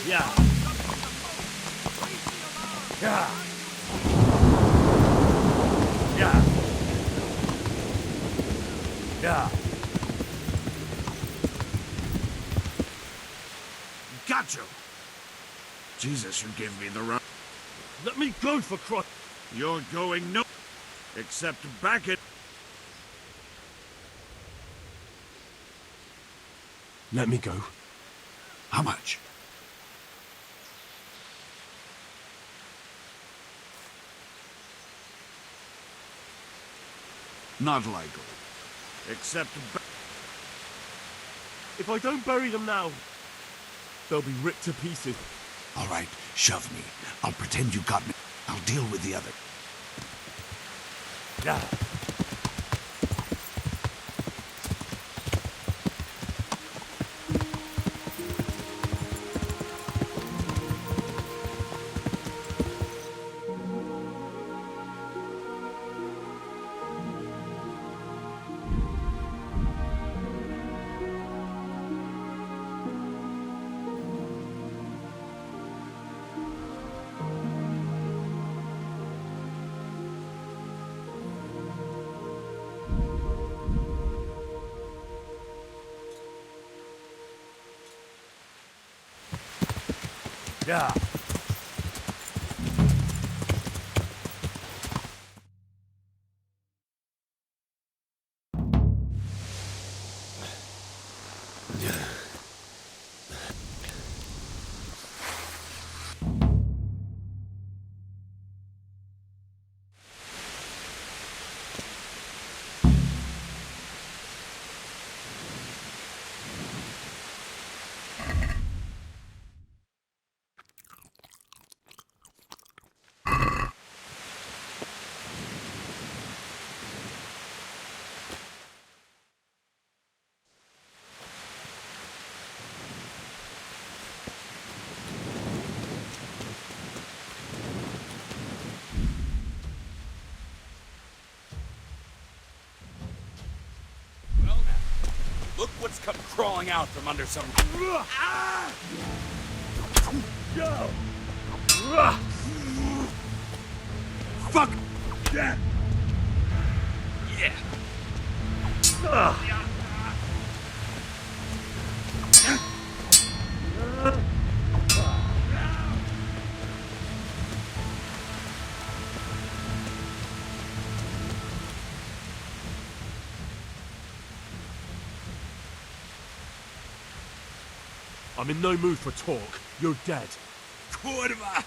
J: Yeah. Yeah. Yeah. Yeah.
W: Got you. Jesus, you gave me the run.
J: Let me go for Christ.
W: You're going no... except back it.
G: Let me go.
W: How much? Not likely. Except
J: If I don't bury them now, they'll be ripped to pieces.
W: all right, shove me. I'll pretend you got me. I'll deal with the other.
J: Yeah. Yeah.
W: Look what's come crawling out from under some... Fuck that! Yeah.
J: I'm in no mood for talk. You're dead.
W: Kurva!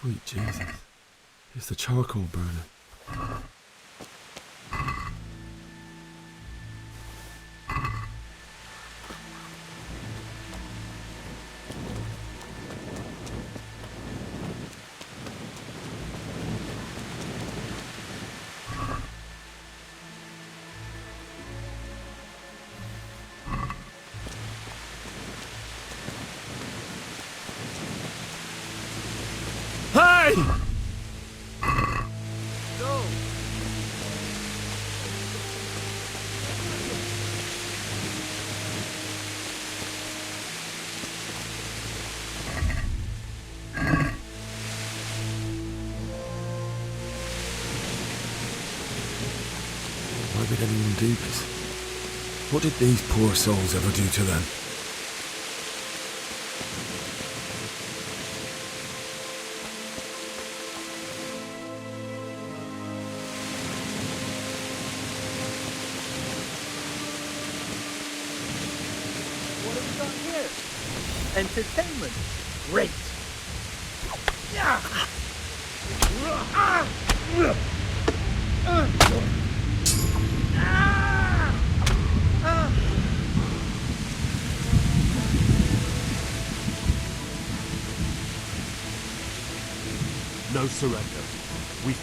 D: Sweet Jesus. It's the charcoal burner. Hey!
P: Go.
D: Why would anyone do this? What did these poor souls ever do to them?
P: What have we got here? Entertainment. Great. Yeah.
G: No surrender. We...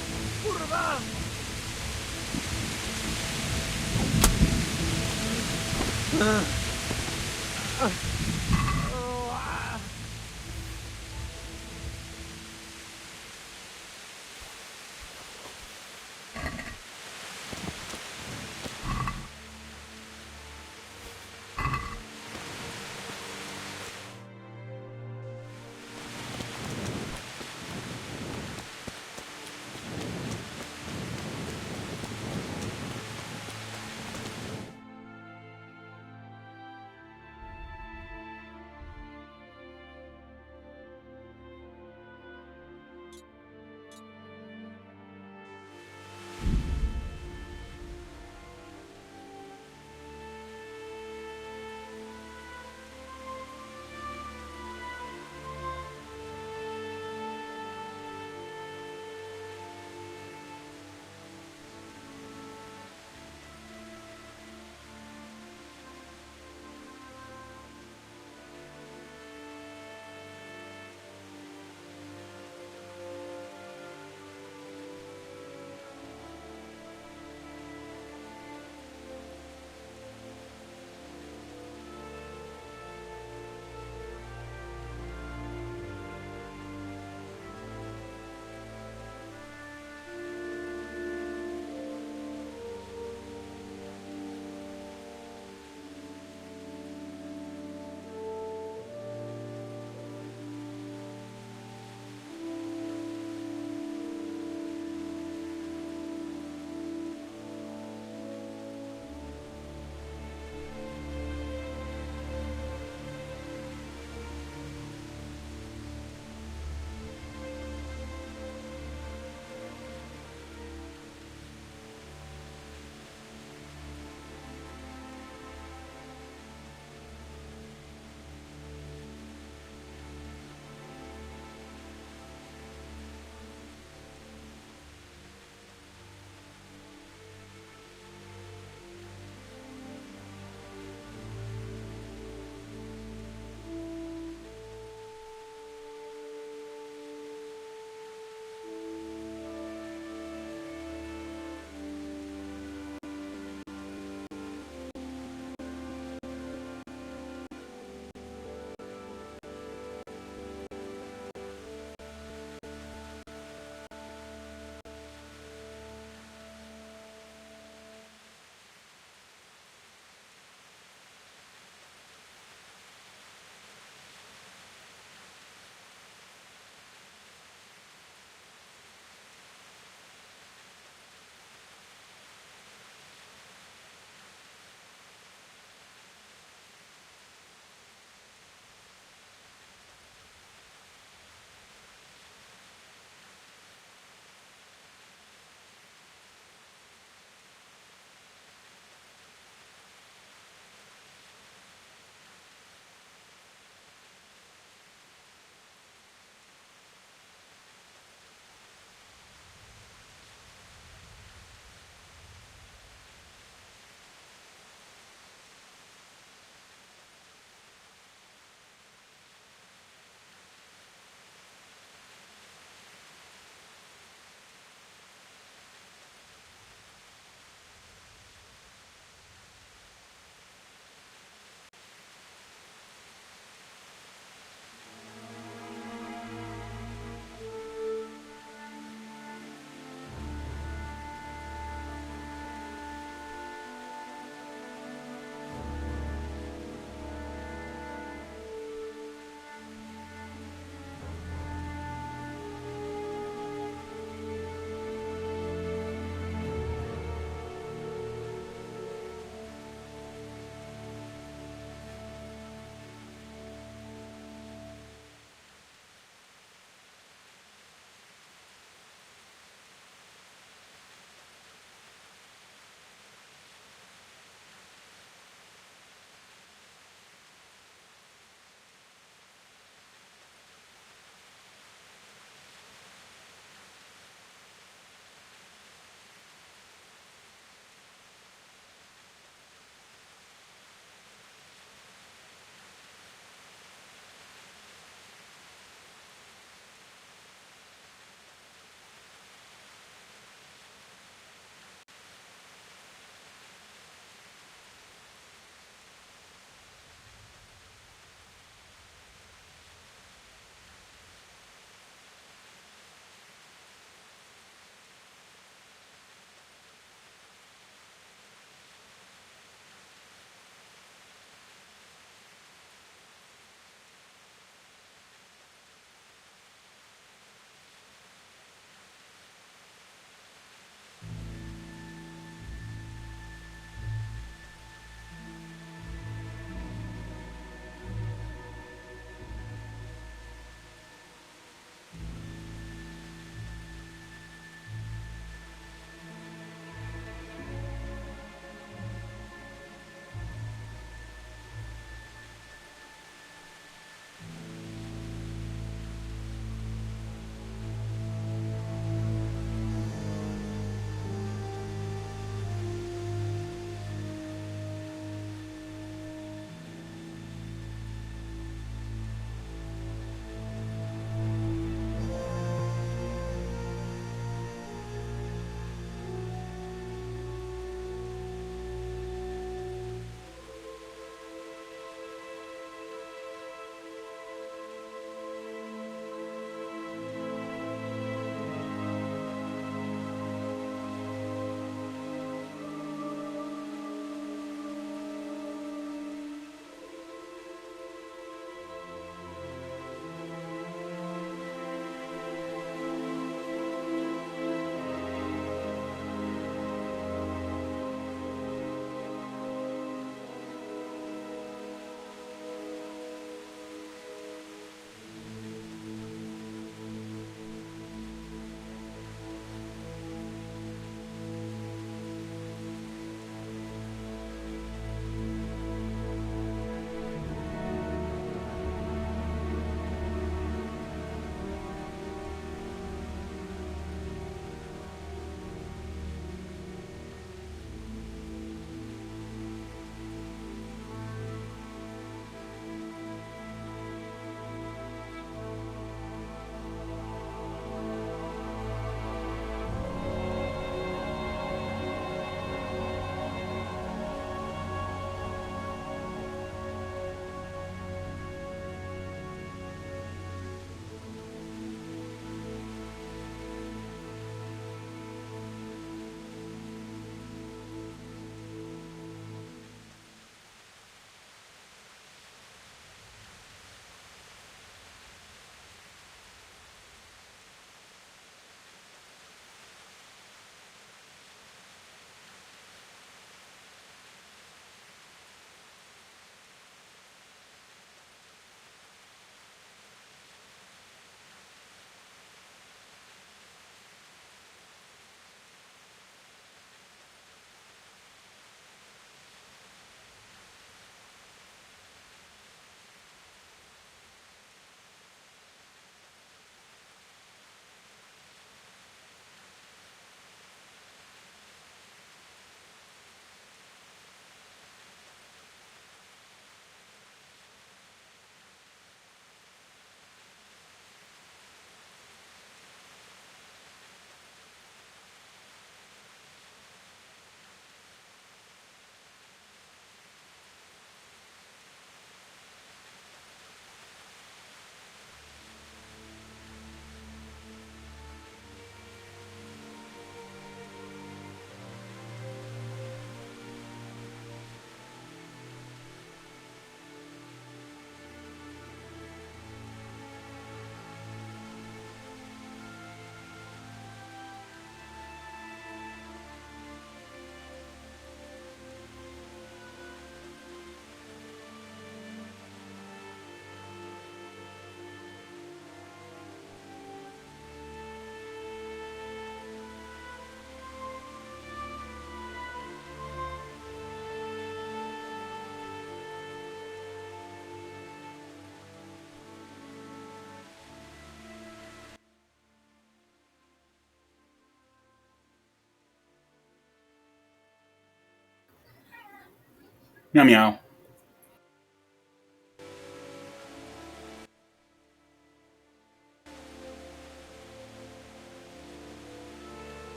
B: Meow meow.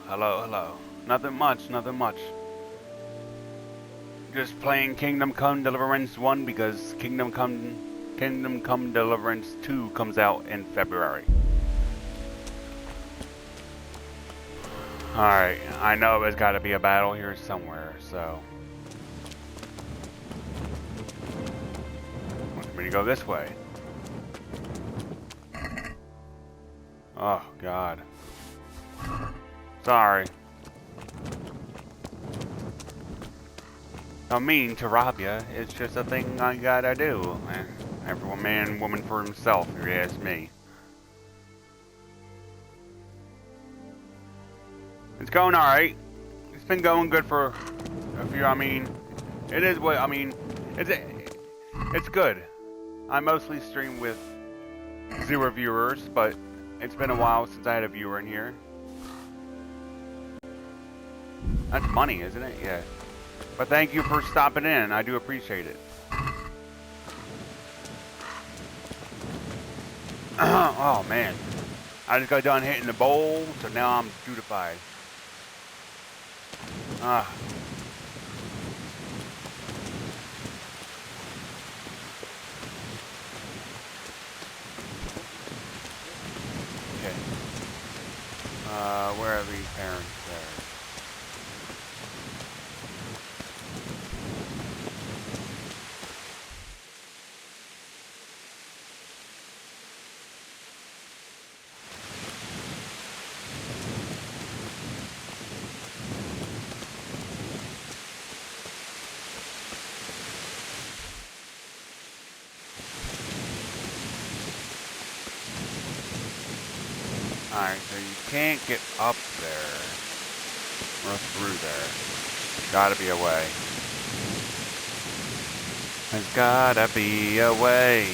N: Hello. Nothing much. Just playing Kingdom Come Deliverance 1 because Kingdom Come Deliverance 2 comes out in February. Alright, I know there's gotta be a battle here somewhere, so... Want me to go this way? Oh, God. Sorry. I mean to rob you. It's just a thing I gotta do. Every man, woman for himself, if you ask me. It's going alright. It's been going good for a few. I mean, it is what I mean. It's good. I mostly stream with 0 viewers, but it's been a while since I had a viewer in here. That's money, isn't it? Yeah. But thank you for stopping in. I do appreciate it. Oh, man. I just got done hitting the bowl, so now I'm beautified. Okay. Where are these parents there? Alright, so you can't get up there. Or through there. Gotta be a way. There's gotta be a way.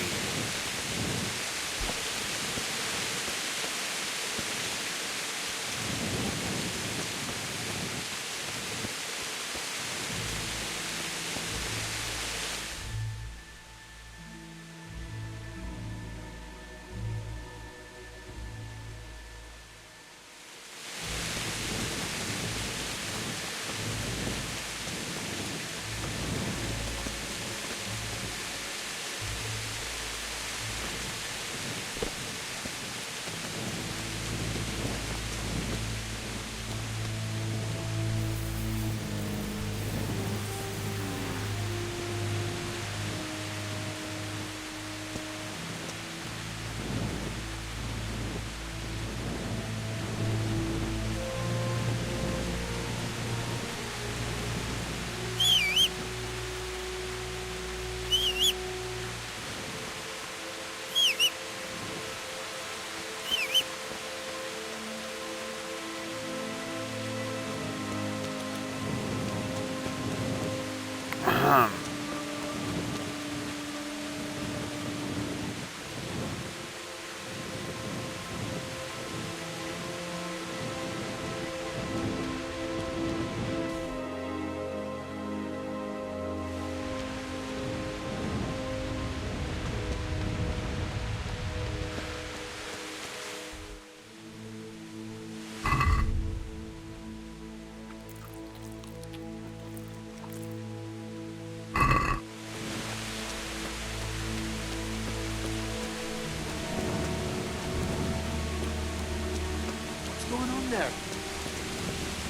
P: There.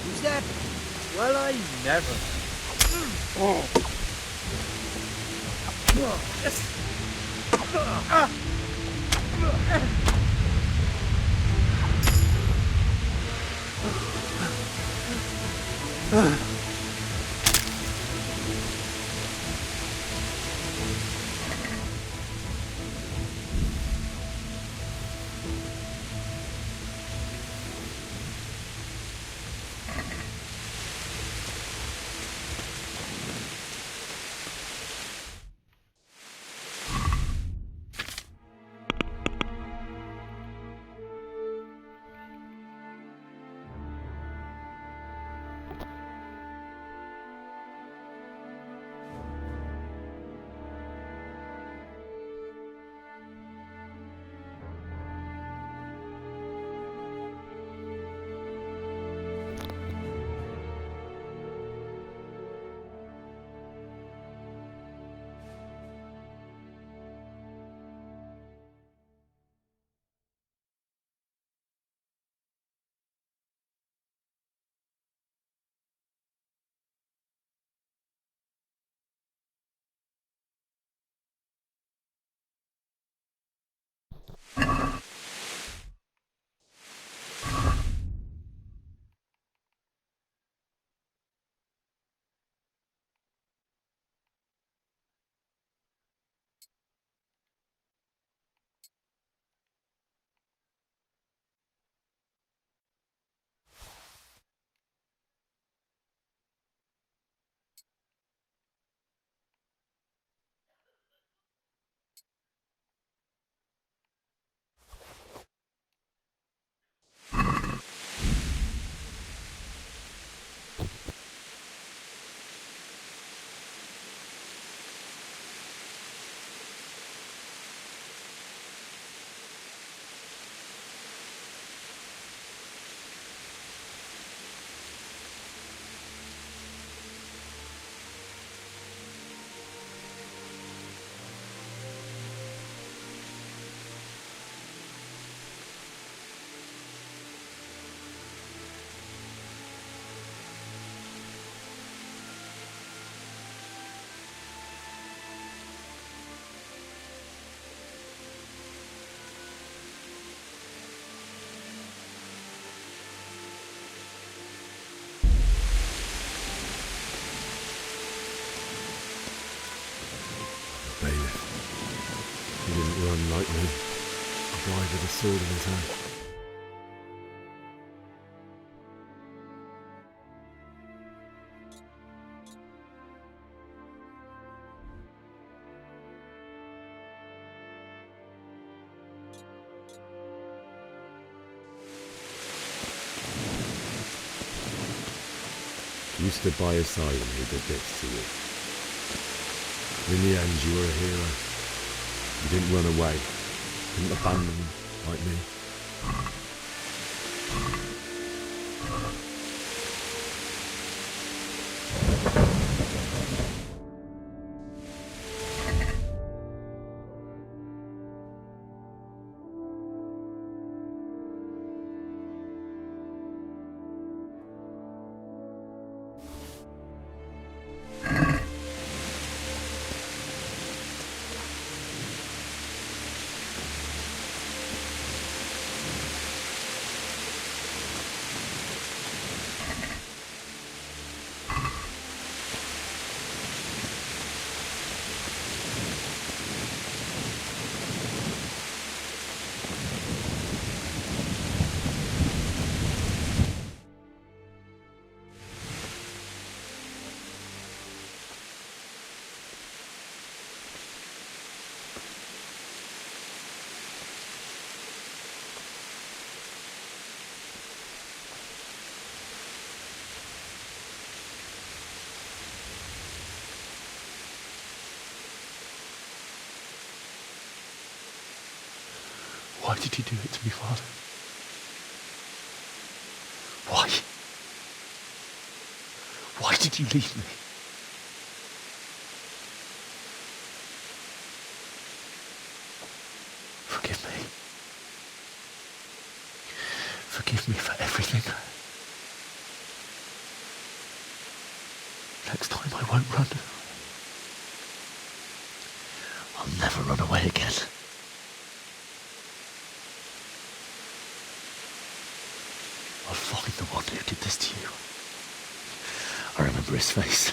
P: Who's that? Well, I never. Oh.
D: run like me. A guy with a sword in his hand. You stood by his side when he did this to you. In the end, you were a hero. You didn't run away. Didn't abandon him like me.
K: Why did you do it to me, Father? Why? Why did you leave me? Forgive me. Forgive me for everything. Next time I won't run. I'll never run away again. I'll find the one who did this to you. I remember his face.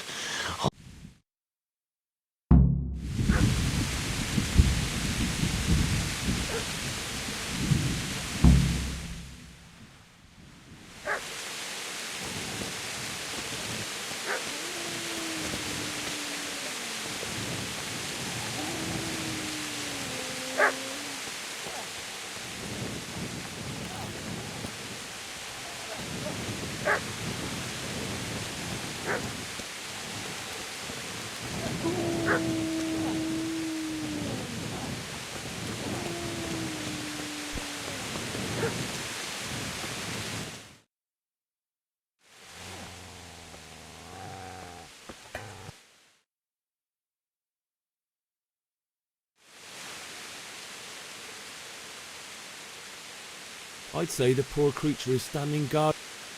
D: I'd say the poor creature is standing guard.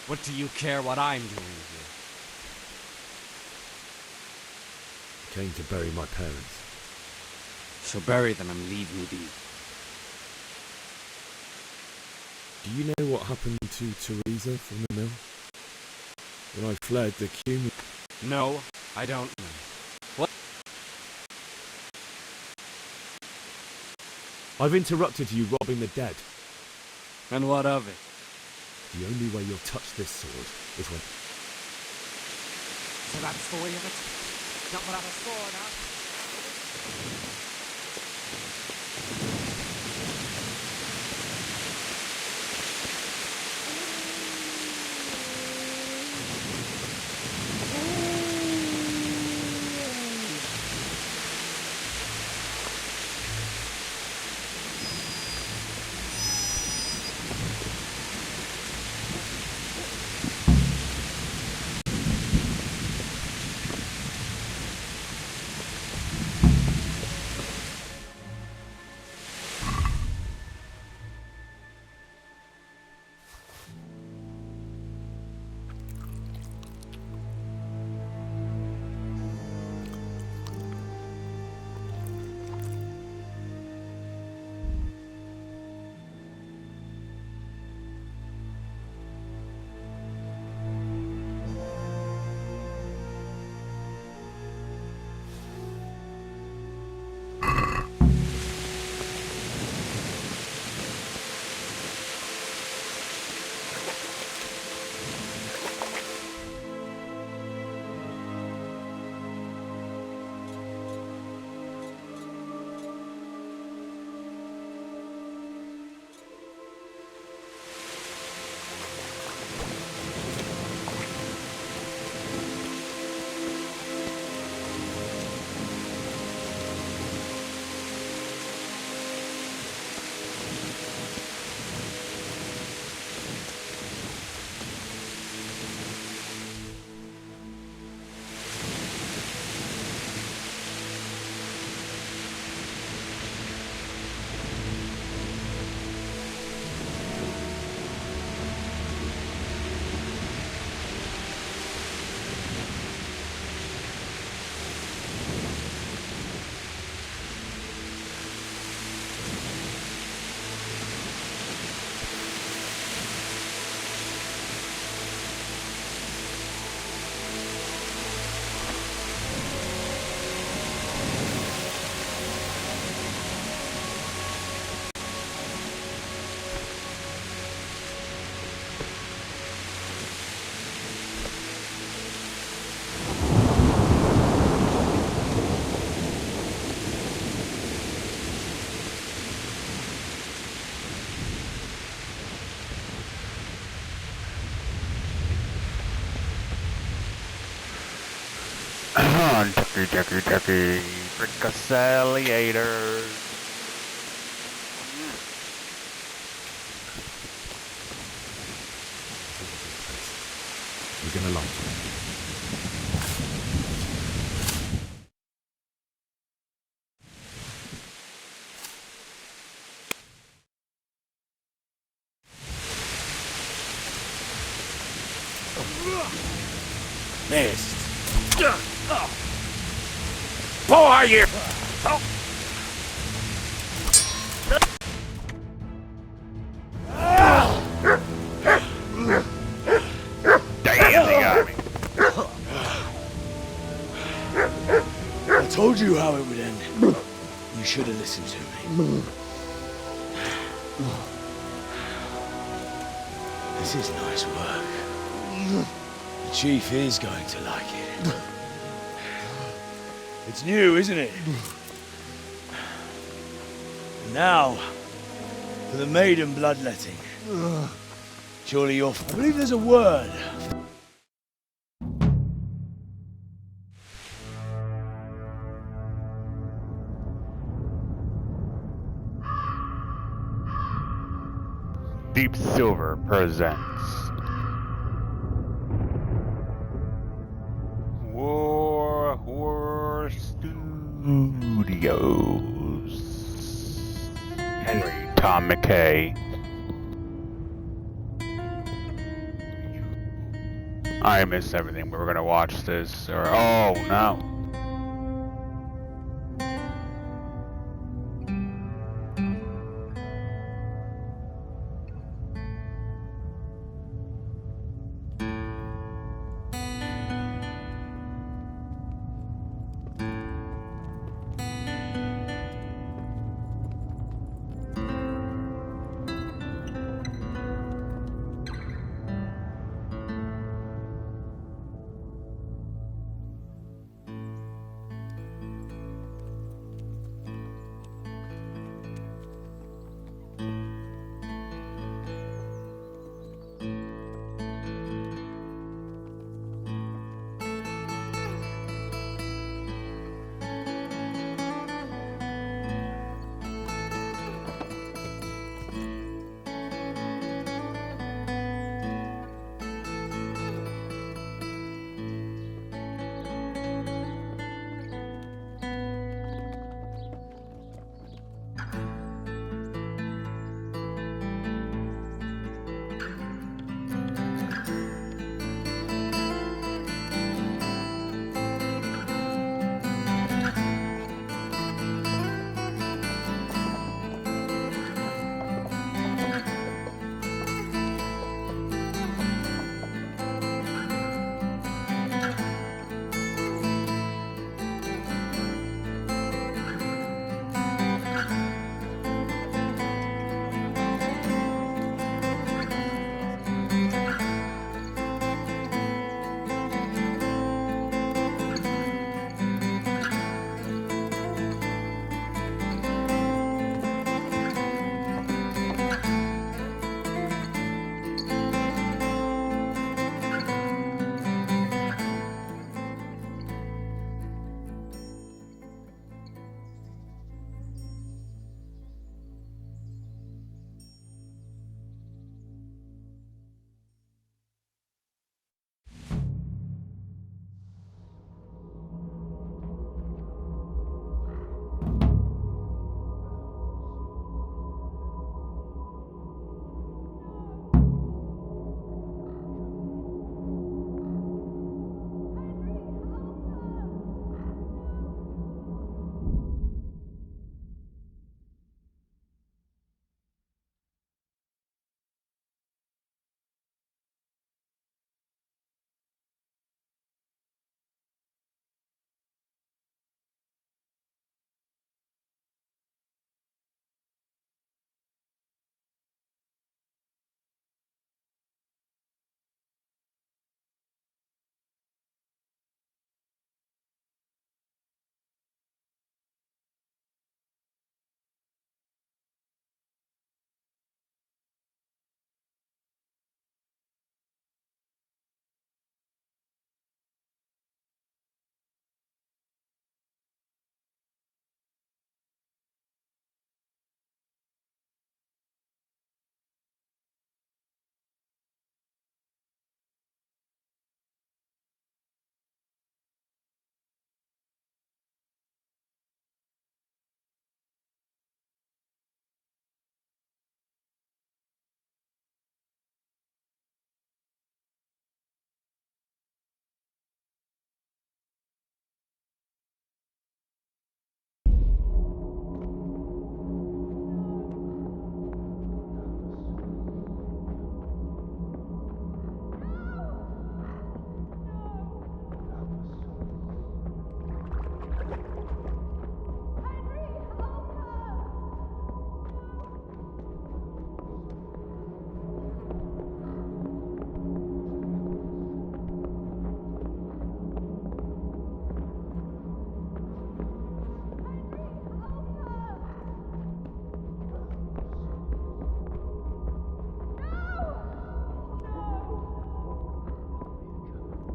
B: What do you care what I'm doing here?
D: Came to bury my parents.
B: So bury them and leave me be.
D: Do you know what happened to Teresa from the mill? When I fled, the Cume...
B: No, I don't know. What?
D: I've interrupted you robbing the dead.
B: And what of it?
D: The only way you'll touch this sword is when...
B: So that's the way of it? Not without a sword, huh?
N: Ducky. Brickacilliators.
D: We're gonna like it.
K: Missed. Boy, you! Oh.
N: Damn, they got me.
K: I told you how it would end. You should have listened to me. This is nice work. The chief is going to like it. It's new, isn't it? And now, for the maiden bloodletting. Surely you're... I believe there's a word.
N: Deep Silver presents War Horror Studios. Henry Tom McKay. I missed everything. We were gonna watch this, or oh no.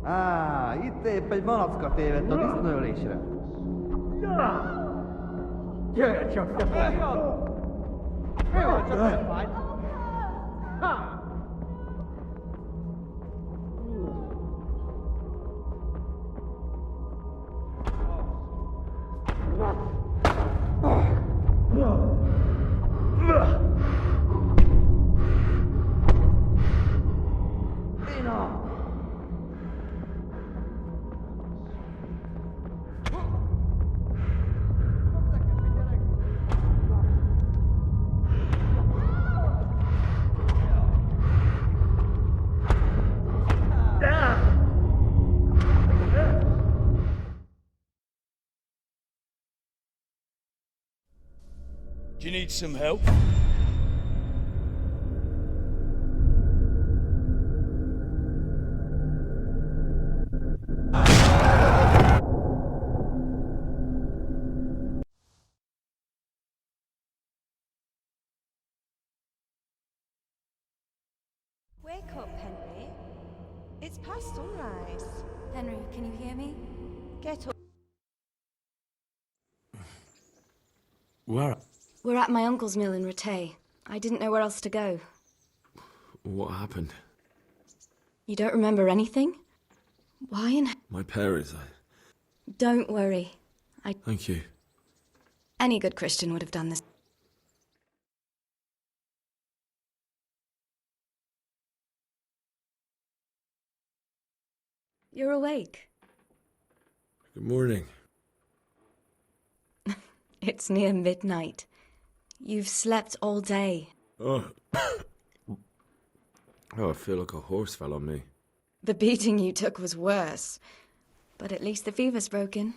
P: Itt épp egy malacka tévedt a disznőlésre. Jöjjön csak, te fogja! Mi van, csak nem vagy?
K: Do you need some help?
O: Wake up, Henry. It's past sunrise. Henry, can you hear me? Get up.
B: Where?
O: We're at my uncle's mill in Rattay. I didn't know where else to go.
B: What happened?
O: You don't remember anything? Why in...
B: My parents,
O: Don't worry.
B: Thank you.
O: Any good Christian would have done this. You're awake.
B: Good morning.
O: It's near midnight. You've slept all day.
B: Oh. I feel like a horse fell on me.
O: The beating you took was worse. But at least the fever's broken.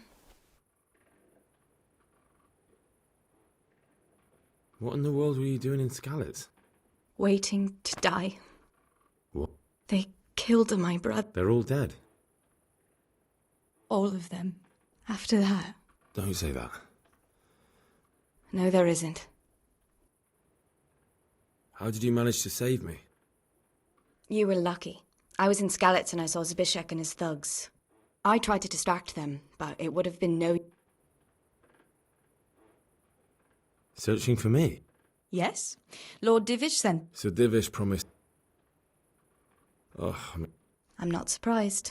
B: What in the world were you doing in Skalitz?
O: Waiting to die.
B: What?
O: They killed my brother.
B: They're all dead.
O: All of them. After that.
B: Don't say that.
O: No, there isn't.
B: How did you manage to save me?
O: You were lucky. I was in Skalitz and I saw Zbyszek and his thugs. I tried to distract them, but it would have been no...
B: Searching for me?
C: Yes. Lord Divish sent...
B: So Divish promised... Oh,
O: I'm not surprised.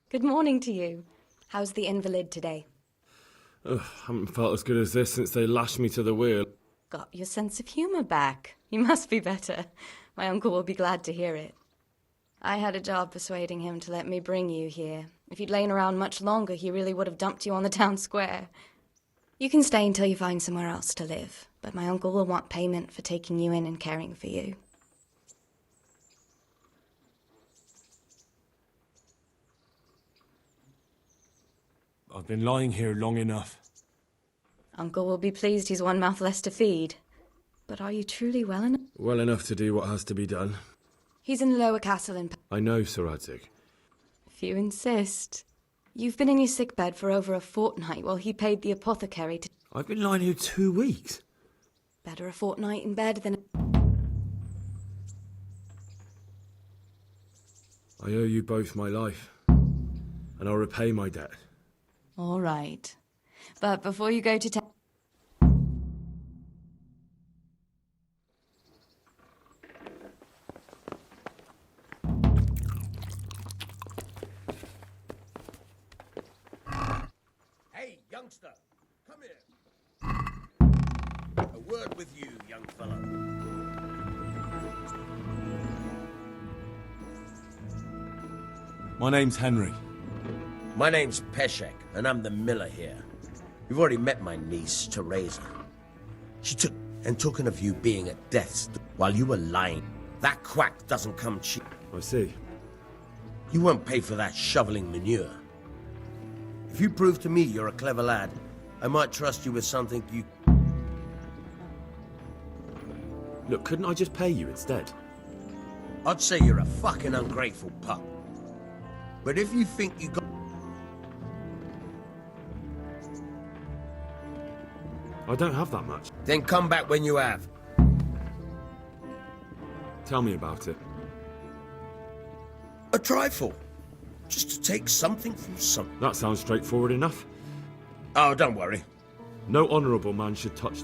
O: Good morning to you. How's the invalid today?
B: Ugh, haven't felt as good as this since they lashed me to the wheel.
O: Got your sense of humour back. You must be better. My uncle will be glad to hear it. I had a job persuading him to let me bring you here. If you'd lain around much longer, he really would have dumped you on the town square. You can stay until you find somewhere else to live, but my uncle will want payment for taking you in and caring for you.
G: I've been lying here long enough.
O: Uncle will be pleased he's one mouth less to feed. But are you truly well enough?
B: Well enough to do what has to be done.
O: He's in the lower castle in...
B: I know, Sir Radzig.
O: If you insist. You've been in your sickbed for over a fortnight while he paid the apothecary to...
B: I've been lying here 2 weeks.
O: Better a fortnight in bed than...
B: I owe you both my life. And I'll repay my debt.
C: All right. But before you go to town...
M: Hey, youngster, come here. A word with you, young fellow.
G: My name's Henry.
M: My name's Peshek, and I'm the miller here. You've already met my niece, Teresa. She took talking of you being at death's door while you were lying. That quack doesn't come cheap.
B: I see.
M: You won't pay for that shoveling manure. If you prove to me you're a clever lad, I might trust you with something you...
B: Look, couldn't I just pay you instead?
M: I'd say you're a fucking ungrateful pup. But if you think you got...
B: I don't have that much.
M: Then come back when you have.
B: Tell me about it.
M: A trifle. Just to take something from some.
B: That sounds straightforward enough.
M: Oh, don't worry.
B: No honourable man should touch...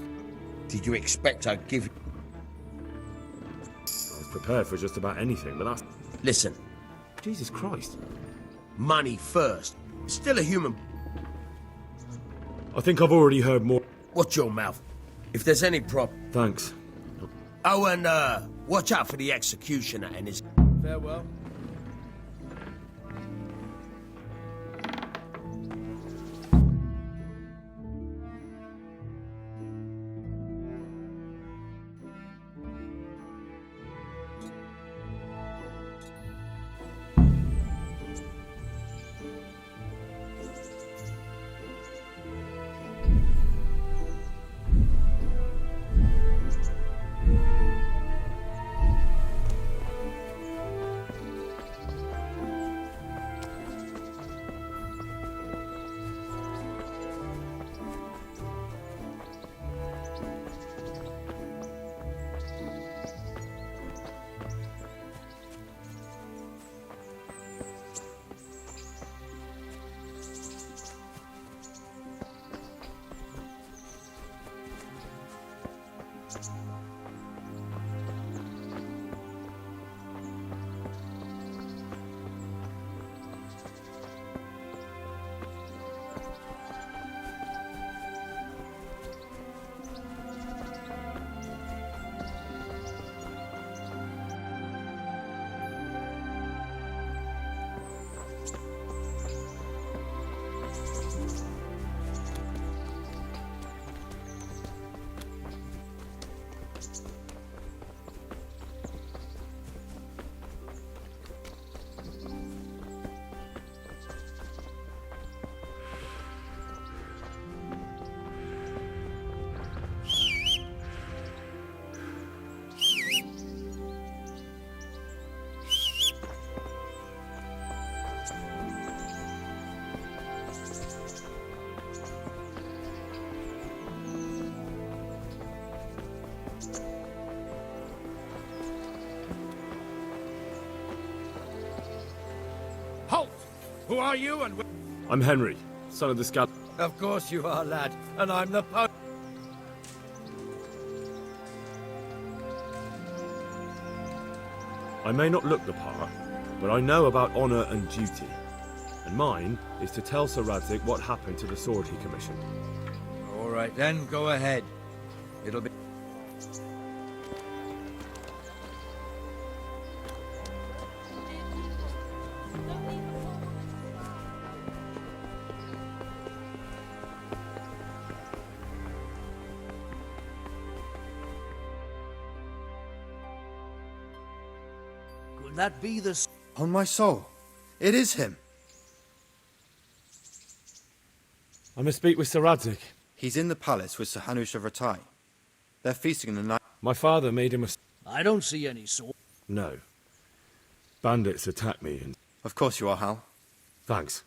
M: Did you expect I'd give...
B: I was prepared for just about anything, but that's...
M: Listen.
B: Jesus Christ.
M: Money first. Still a human...
B: I think I've already heard more...
M: Watch your mouth. If there's any problem...
B: Thanks.
M: Oh, and, watch out for the executioner and his...
P: Farewell.
J: Halt! Who are you and...
B: I'm Henry, son of the Scal...
P: Of course you are, lad. And I'm the Pope.
B: I may not look the part, but I know about honour and duty. And mine is to tell Sir Radzig what happened to the sword he commissioned.
P: All right, then, go ahead. It'll be...
K: Could that be the...
F: On my soul, it is him.
B: I must speak with Sir Radzig.
F: He's in the palace with Sir Hanush of Rattay. They're feasting the night.
B: My father made him a...
K: I don't see any sword.
B: No. Bandits attacked me and...
F: Of course you are, Hal.
B: Thanks.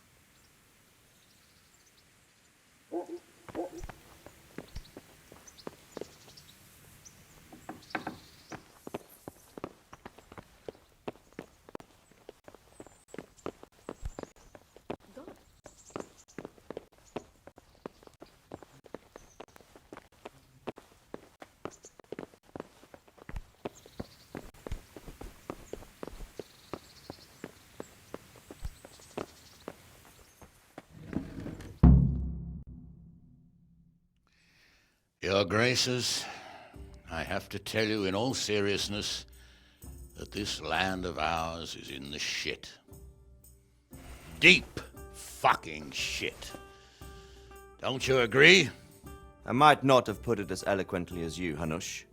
Q: Your Graces, I have to tell you in all seriousness that this land of ours is in the shit. Deep fucking shit. Don't you agree?
S: I might not have put it as eloquently as you, Hanush,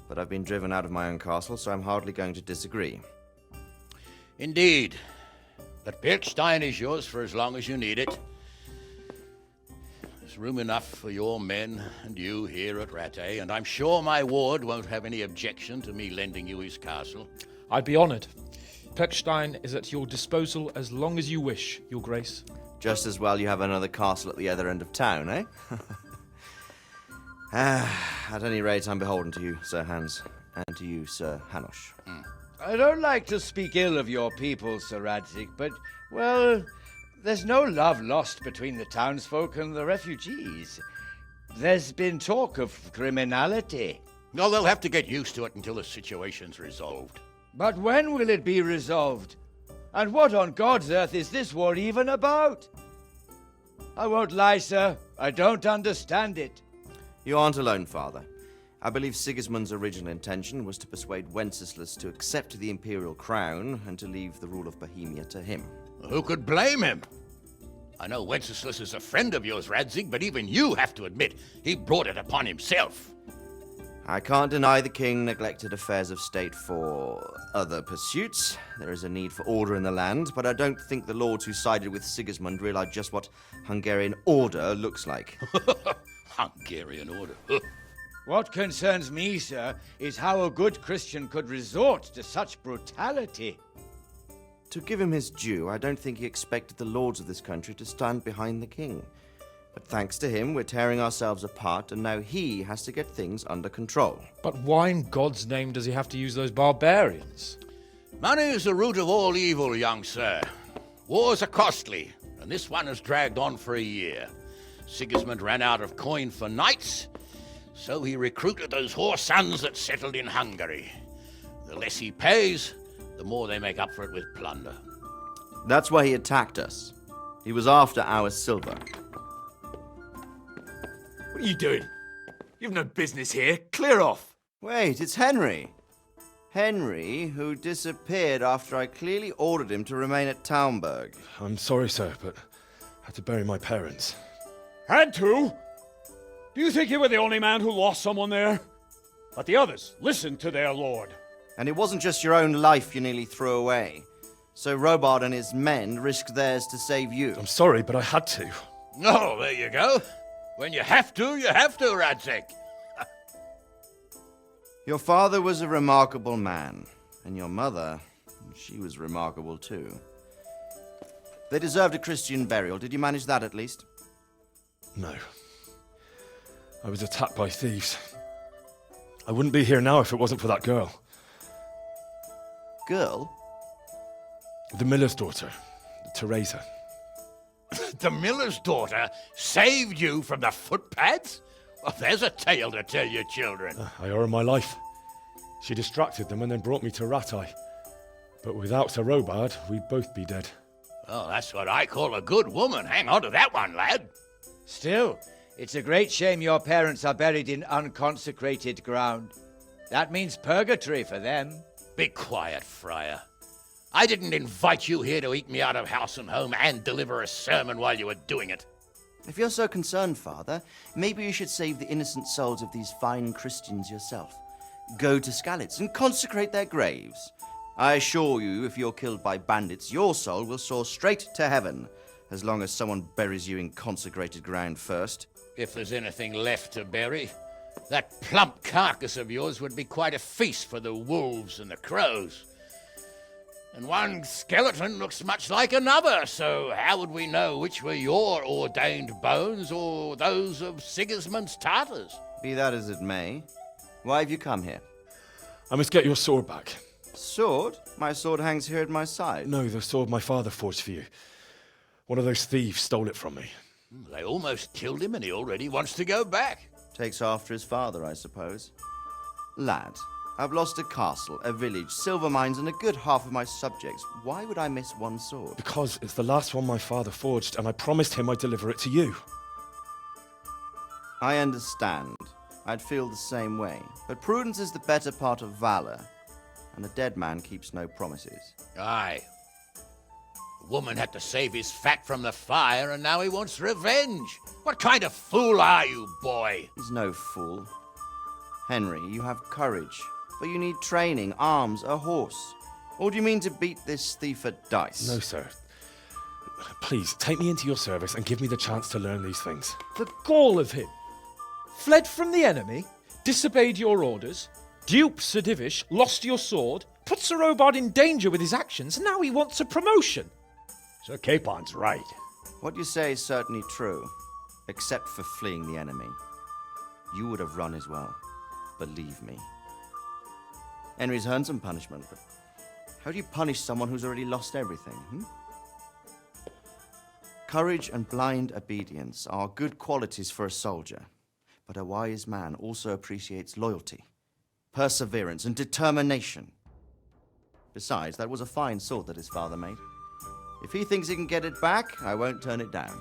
S: but I've been driven out of my own castle, so I'm hardly going to disagree.
Q: Indeed. But Pirkstein is yours for as long as you need it. There's room enough for your men and you here at Rattay, and I'm sure my ward won't have any objection to me lending you his castle.
U: I'd be honoured. Pirkstein is at your disposal as long as you wish, Your Grace.
S: Just as well you have another castle at the other end of town, eh? At any rate, I'm beholden to you, Sir Hans, and to you, Sir Hanush.
K: I don't like to speak ill of your people, Sir Radzig, but, well, there's no love lost between the townsfolk and the refugees. There's been talk of criminality.
Q: No, they'll have to get used to it until the situation's resolved.
K: But when will it be resolved? And what on God's earth is this war even about? I won't lie, sir. I don't understand it.
S: You aren't alone, Father. I believe Sigismund's original intention was to persuade Wenceslas to accept the imperial crown and to leave the rule of Bohemia to him.
Q: Who could blame him? I know Wenceslas is a friend of yours, Radzig, but even you have to admit he brought it upon himself.
S: I can't deny the king neglected affairs of state for other pursuits. There is a need for order in the land, but I don't think the lords who sided with Sigismund realized just what Hungarian order looks like.
Q: Hungarian order?
K: What concerns me, sir, is how a good Christian could resort to such brutality.
S: To give him his due, I don't think he expected the lords of this country to stand behind the king. But thanks to him, we're tearing ourselves apart, and now he has to get things under control.
U: But why in God's name does he have to use those barbarians?
Q: Money is the root of all evil, young sir. Wars are costly, and this one has dragged on for a year. Sigismund ran out of coin for knights, so he recruited those whore sons that settled in Hungary. The less he pays, the more they make up for it with plunder.
S: That's why he attacked us. He was after our silver.
A: What are you doing? You've no business here. Clear off.
S: Wait, it's Henry. Henry, who disappeared after I clearly ordered him to remain at Taumberg.
B: I'm sorry, sir, but I had to bury my parents.
J: Had to? Do you think you were the only man who lost someone there? But the others listened to their lord.
S: And it wasn't just your own life you nearly threw away. So Robard and his men risked theirs to save you.
B: I'm sorry, but I had to.
Q: Oh, there you go. When you have to, Radzig.
S: Your father was a remarkable man, and your mother, she was remarkable too. They deserved a Christian burial. Did you manage that at least?
B: No. I was attacked by thieves. I wouldn't be here now if it wasn't for that girl.
S: Girl?
B: The miller's daughter, Teresa.
Q: The miller's daughter saved you from the footpads? Well, there's a tale to tell your children.
B: I owe her my life. She distracted them and then brought me to Rattay. But without Sir Robard, we'd both be dead.
Q: Oh, that's what I call a good woman. Hang on to that one, lad.
K: Still, it's a great shame your parents are buried in unconsecrated ground. That means purgatory for them.
Q: Be quiet, Friar. I didn't invite you here to eat me out of house and home and deliver a sermon while you were doing it.
S: If you're so concerned, Father, maybe you should save the innocent souls of these fine Christians yourself. Go to Skalitz and consecrate their graves. I assure you, if you're killed by bandits, your soul will soar straight to heaven, as long as someone buries you in consecrated ground first.
Q: If there's anything left to bury, that plump carcass of yours would be quite a feast for the wolves and the crows. And one skeleton looks much like another, so how would we know which were your ordained bones or those of Sigismund's Tartars?
S: Be that as it may, why have you come here?
B: I must get your sword back.
S: Sword? My sword hangs here at my side.
B: No, the sword my father forged for you. One of those thieves stole it from me.
Q: They almost killed him and he already wants to go back.
S: Takes after his father, I suppose. Lad, I've lost a castle, a village, silver mines, and a good half of my subjects. Why would I miss one sword?
B: Because it's the last one my father forged, and I promised him I'd deliver it to you.
S: I understand. I'd feel the same way. But prudence is the better part of valor, and a dead man keeps no promises.
Q: Aye. The woman had to save his fat from the fire, and now he wants revenge. What kind of fool are you, boy?
S: He's no fool. Henry, you have courage, but you need training, arms, a horse. Or do you mean to beat this thief at dice?
B: No, sir. Please, take me into your service and give me the chance to learn these things.
U: The gall of him. Fled from the enemy, disobeyed your orders, duped Sir Divish, lost your sword, put Sir Robard in danger with his actions, and now he wants a promotion.
J: Sir Capon's right.
S: What you say is certainly true, except for fleeing the enemy. you would have run as well. Believe me. Henry's earned some punishment, but how do you punish someone who's already lost everything, Courage and blind obedience are good qualities for a soldier, but a wise man also appreciates loyalty, perseverance, and determination. Besides, that was a fine sword that his father made. If he thinks he can get it back, I won't turn it down.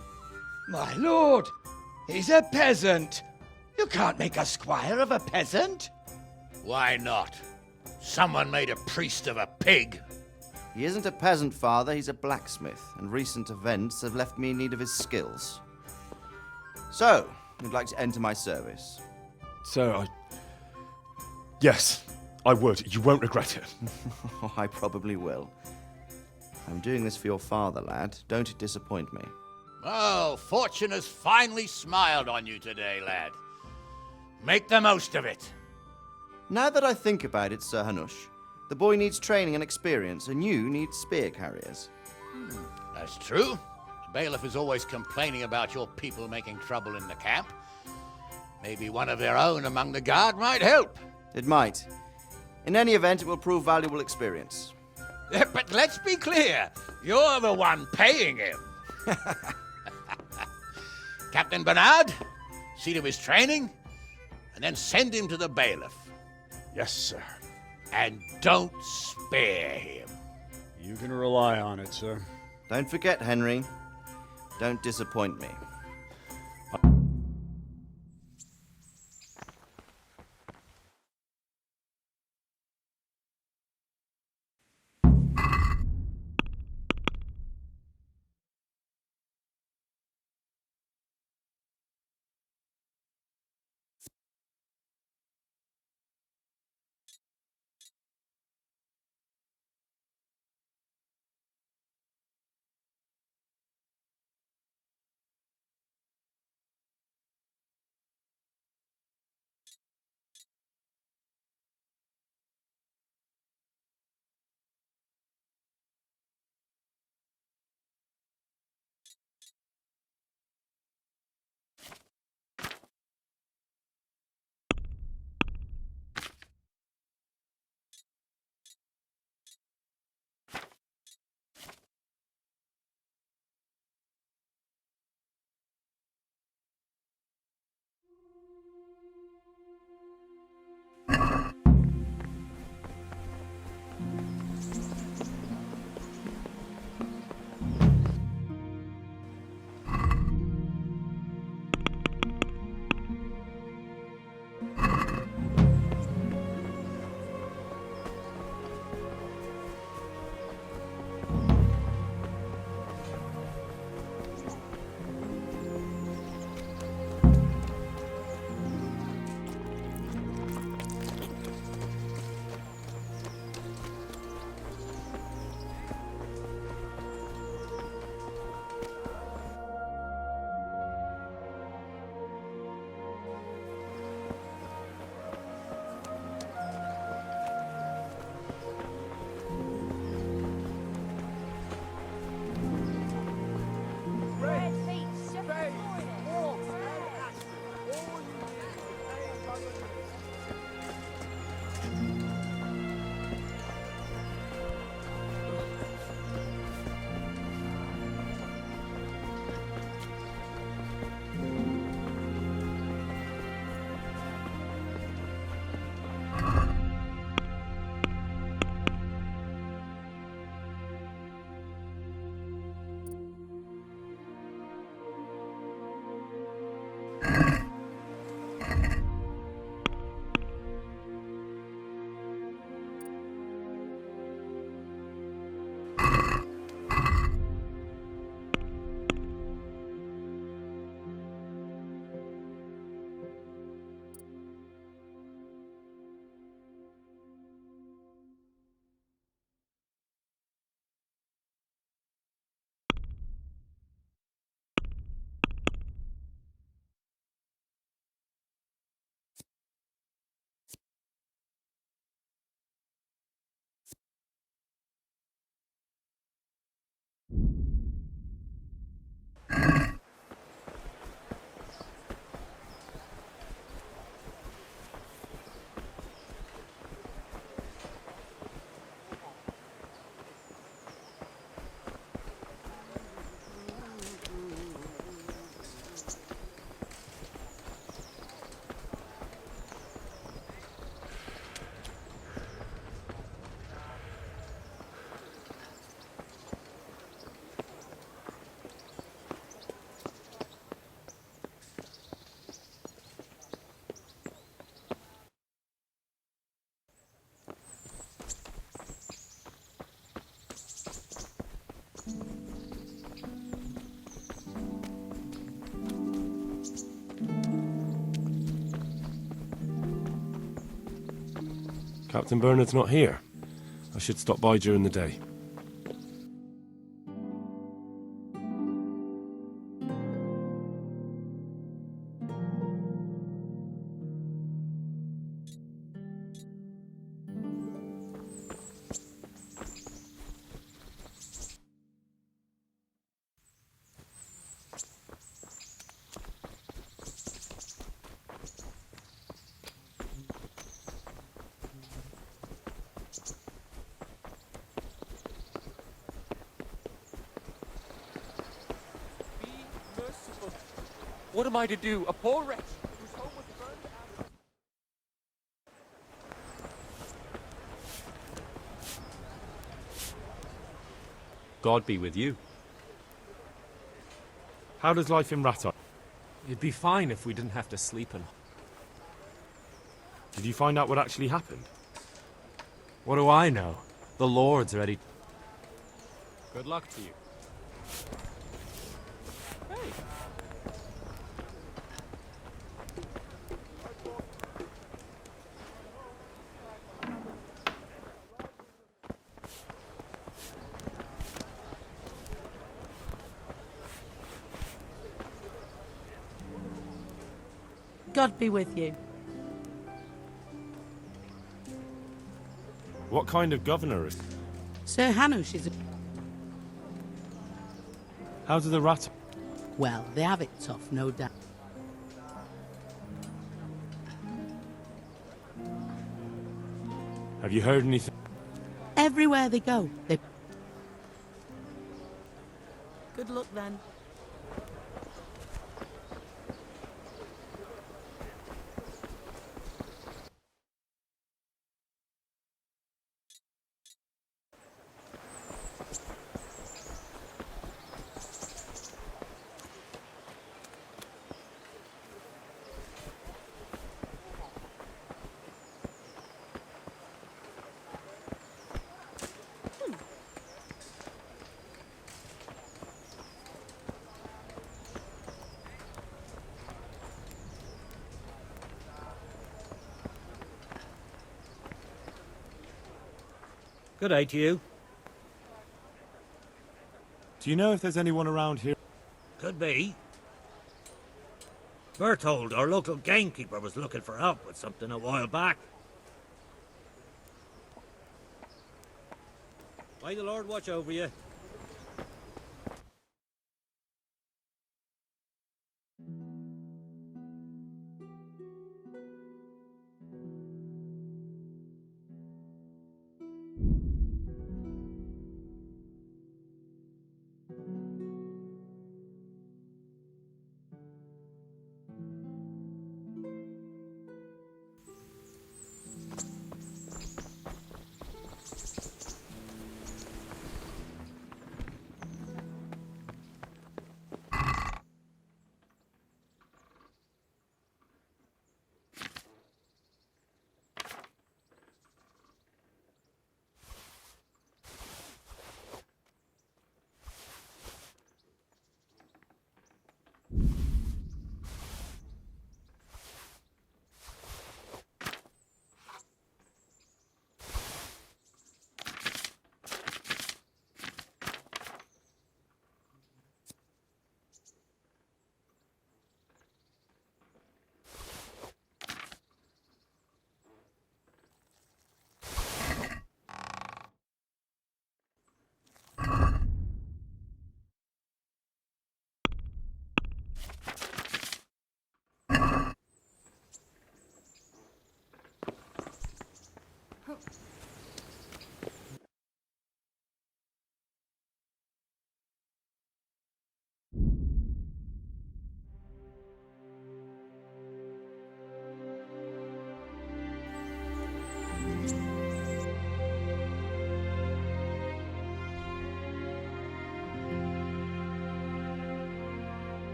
K: My lord, he's a peasant. You can't make a squire of a peasant.
Q: Why not? Someone made a priest of a pig.
S: He isn't a peasant, father, he's a blacksmith, and recent events have left me in need of his skills. So, you'd like to enter my service?
B: Sir, Yes, I would. You won't regret it.
S: I probably will. I'm doing this for your father, lad. Don't disappoint me.
Q: Oh, fortune has finally smiled on you today, lad. Make the most of it.
S: Now that I think about it, Sir Hanush, the boy needs training and experience, and you need spear carriers.
Q: That's true. The bailiff is always complaining about your people making trouble in the camp. Maybe one of their own among the guard might help.
S: It might. In any event, it will prove valuable experience.
Q: But let's be clear. You're the one paying him. Captain Bernard, see to his training, and then send him to the bailiff.
W: Yes, sir.
Q: And don't spare him.
W: You can rely on it, sir.
S: Don't forget, Henry. Don't disappoint me.
G: Captain Bernard's not here. I should stop by during the day.
E: What am I to do? A poor wretch whose home was burned out.
I: God be with you.
B: How does life in Rattay?
I: It'd be fine if we didn't have to sleep in.
B: Did you find out what actually happened?
I: What do I know? The Lord's ready. Good luck to you.
V: God be with you.
B: What kind of governor is...
V: Sir Hanush is a...
B: How do the Rattay...
V: Well, they have it tough, no doubt.
B: Have you heard anything?
V: Everywhere they go, they... Good luck then.
X: Good day to you.
B: Do you know if there's anyone around here?
X: Could be. Berthold, our local gamekeeper, was looking for help with something a while back. May the Lord watch over you.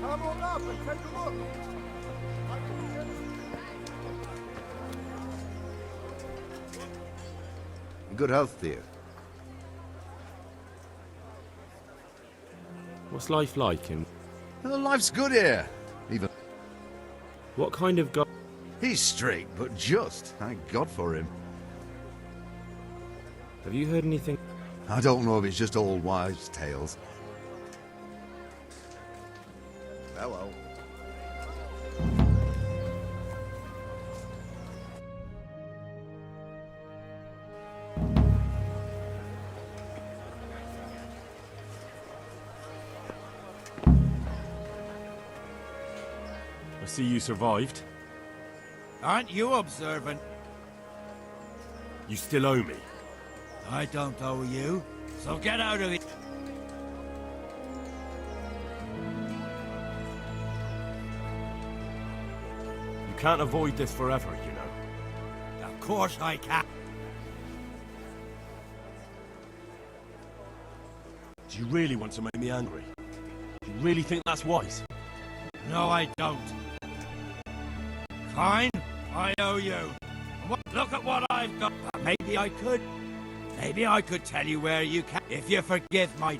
E: Come on up and take a look.
H: Good health, dear.
B: What's life like in...
H: Well, life's good here. Even...
B: What kind of guy...
H: He's strict, but just. Thank God for him.
B: Have you heard anything?
H: I don't know if it's just old wives' tales. Hello.
G: I see you survived.
X: Aren't you observant?
G: You still owe me.
X: I don't owe you, so get out of it.
G: You can't avoid this forever, you know.
X: Of course I can.
G: Do you really want to make me angry? Do you really think that's wise?
X: No, I don't. Fine, I owe you. Look at what I've got. Maybe I could tell you where you can, if you forgive my...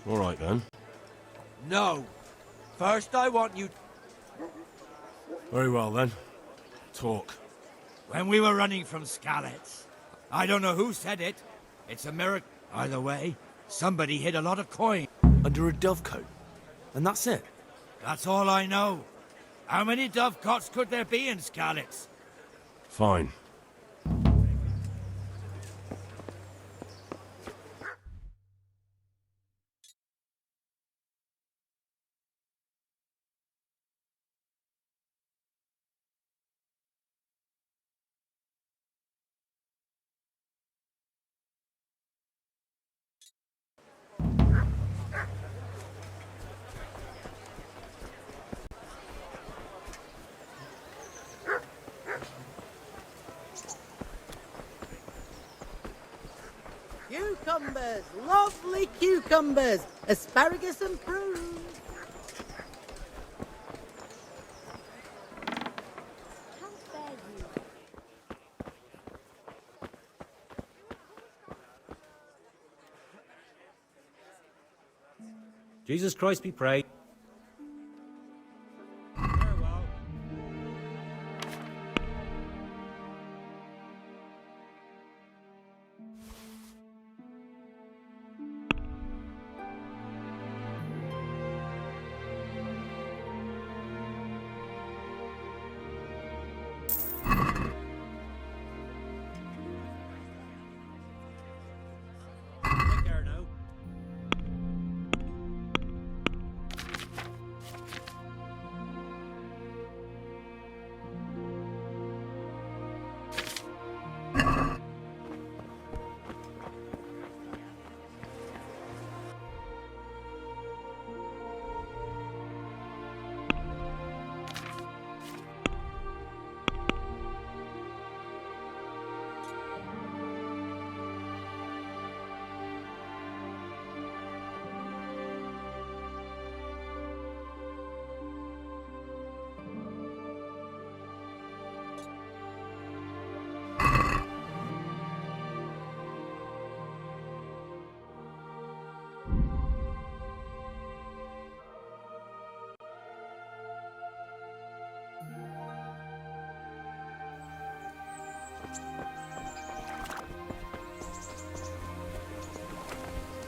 G: All right, then.
X: No. First, I want you...
G: Very well, then. Talk.
X: When we were running from Skalitz, I don't know who said it. It's a miracle. Either way, somebody hid a lot of coin.
B: Under a dovecote? And that's it?
X: That's all I know. How many dovecots could there be in Skalitz?
G: Fine.
V: Cucumbers, lovely cucumbers, asparagus and prunes.
I: Jesus Christ be praised.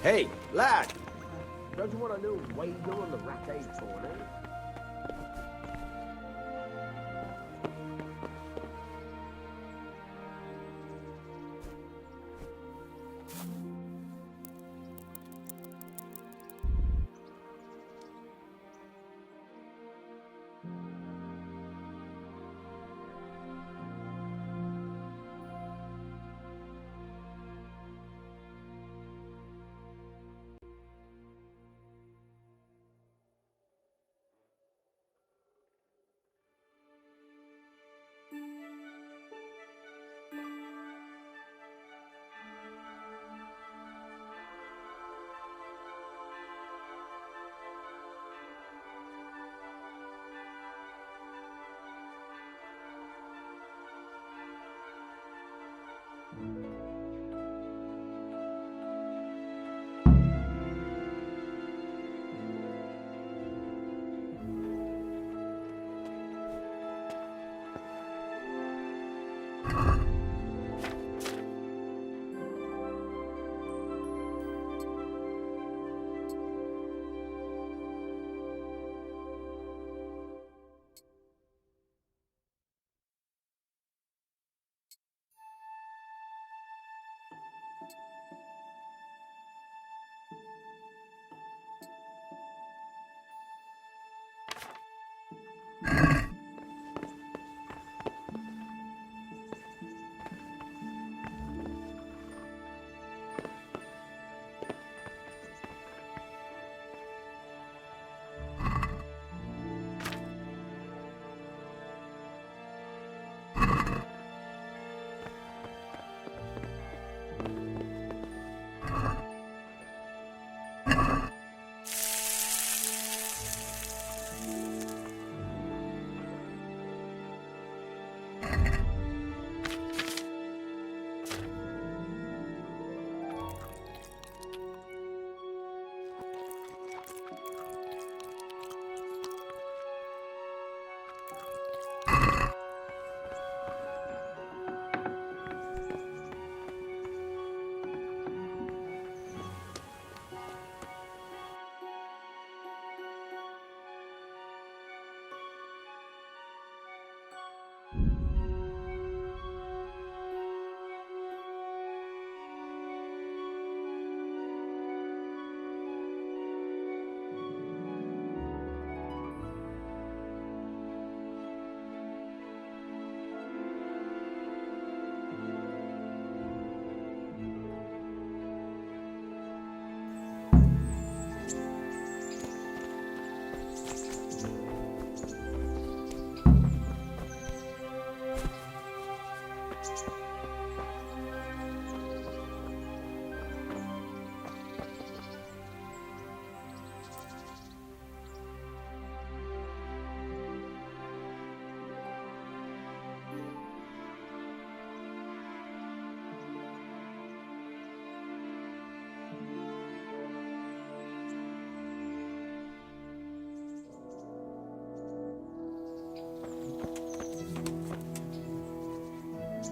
M: Hey, lad! Don't you want a little wager on the Rattay tournament?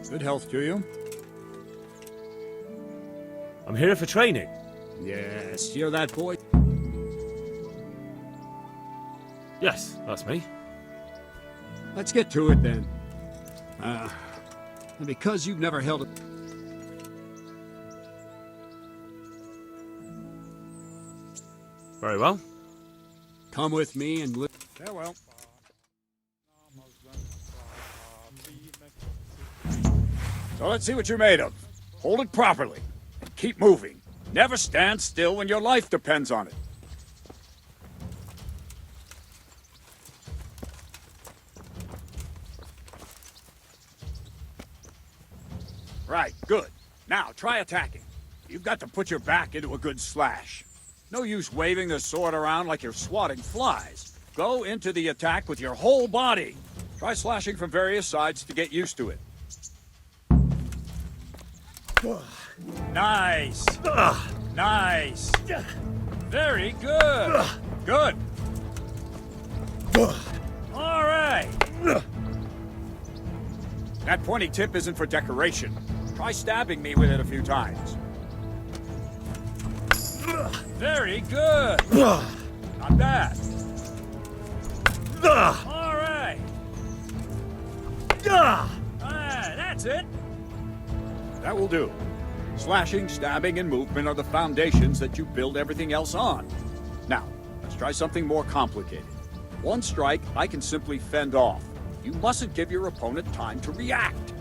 W: Good health to you.
B: I'm here for training.
W: Yes, you're that boy.
B: Yes, that's me.
W: Let's get to it then. And because you've never held a...
B: Very well.
W: Come with me and live. Farewell. So let's see what you're made of. Hold it properly. And keep moving. Never stand still when your life depends on it. Right, good. Now, try attacking. You've got to put your back into a good slash. No use waving the sword around like you're swatting flies. Go into the attack with your whole body. Try slashing from various sides to get used to it. Nice. Nice. Very good. Good. All right. That pointy tip isn't for decoration. Try stabbing me with it a few times. Very good. Not bad. All right. That's it. That will do. Slashing, stabbing, and movement are the foundations that you build everything else on. Now, let's try something more complicated. One strike, I can simply fend off. You mustn't give your opponent time to react.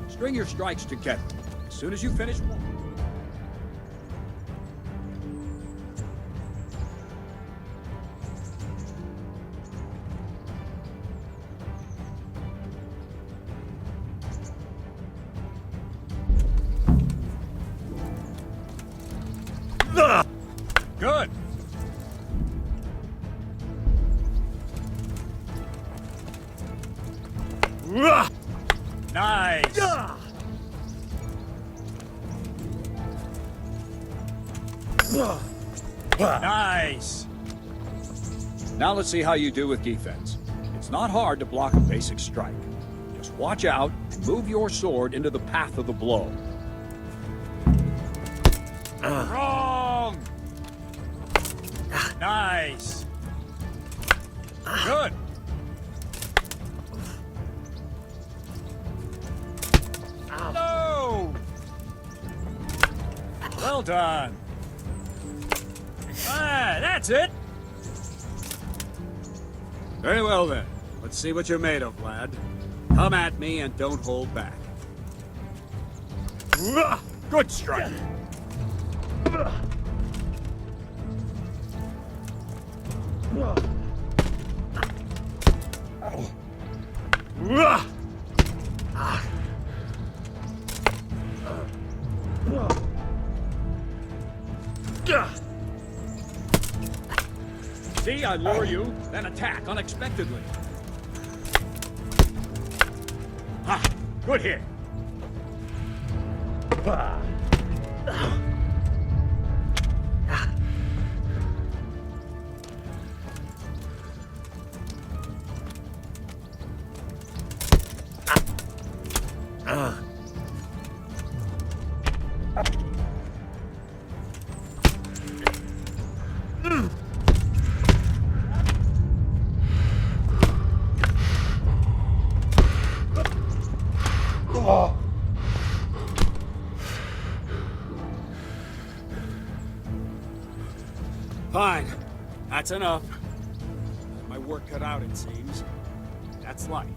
W: String your strikes together. As soon as you finish one... Good. Nice.
I: Nice.
W: Now let's see how you do with defense. It's not hard to block a basic strike. Just watch out and move your sword into the path of the blow.
I: Wrong! Nice. Good. No! Well done. Ah, that's it.
W: Very well then. Let's see what you're made of, lad. Come at me and don't hold back. Good strike. See, I lure you, then attack unexpectedly. Ha! Good hit. Fine. That's enough. My work cut out, it seems. That's life.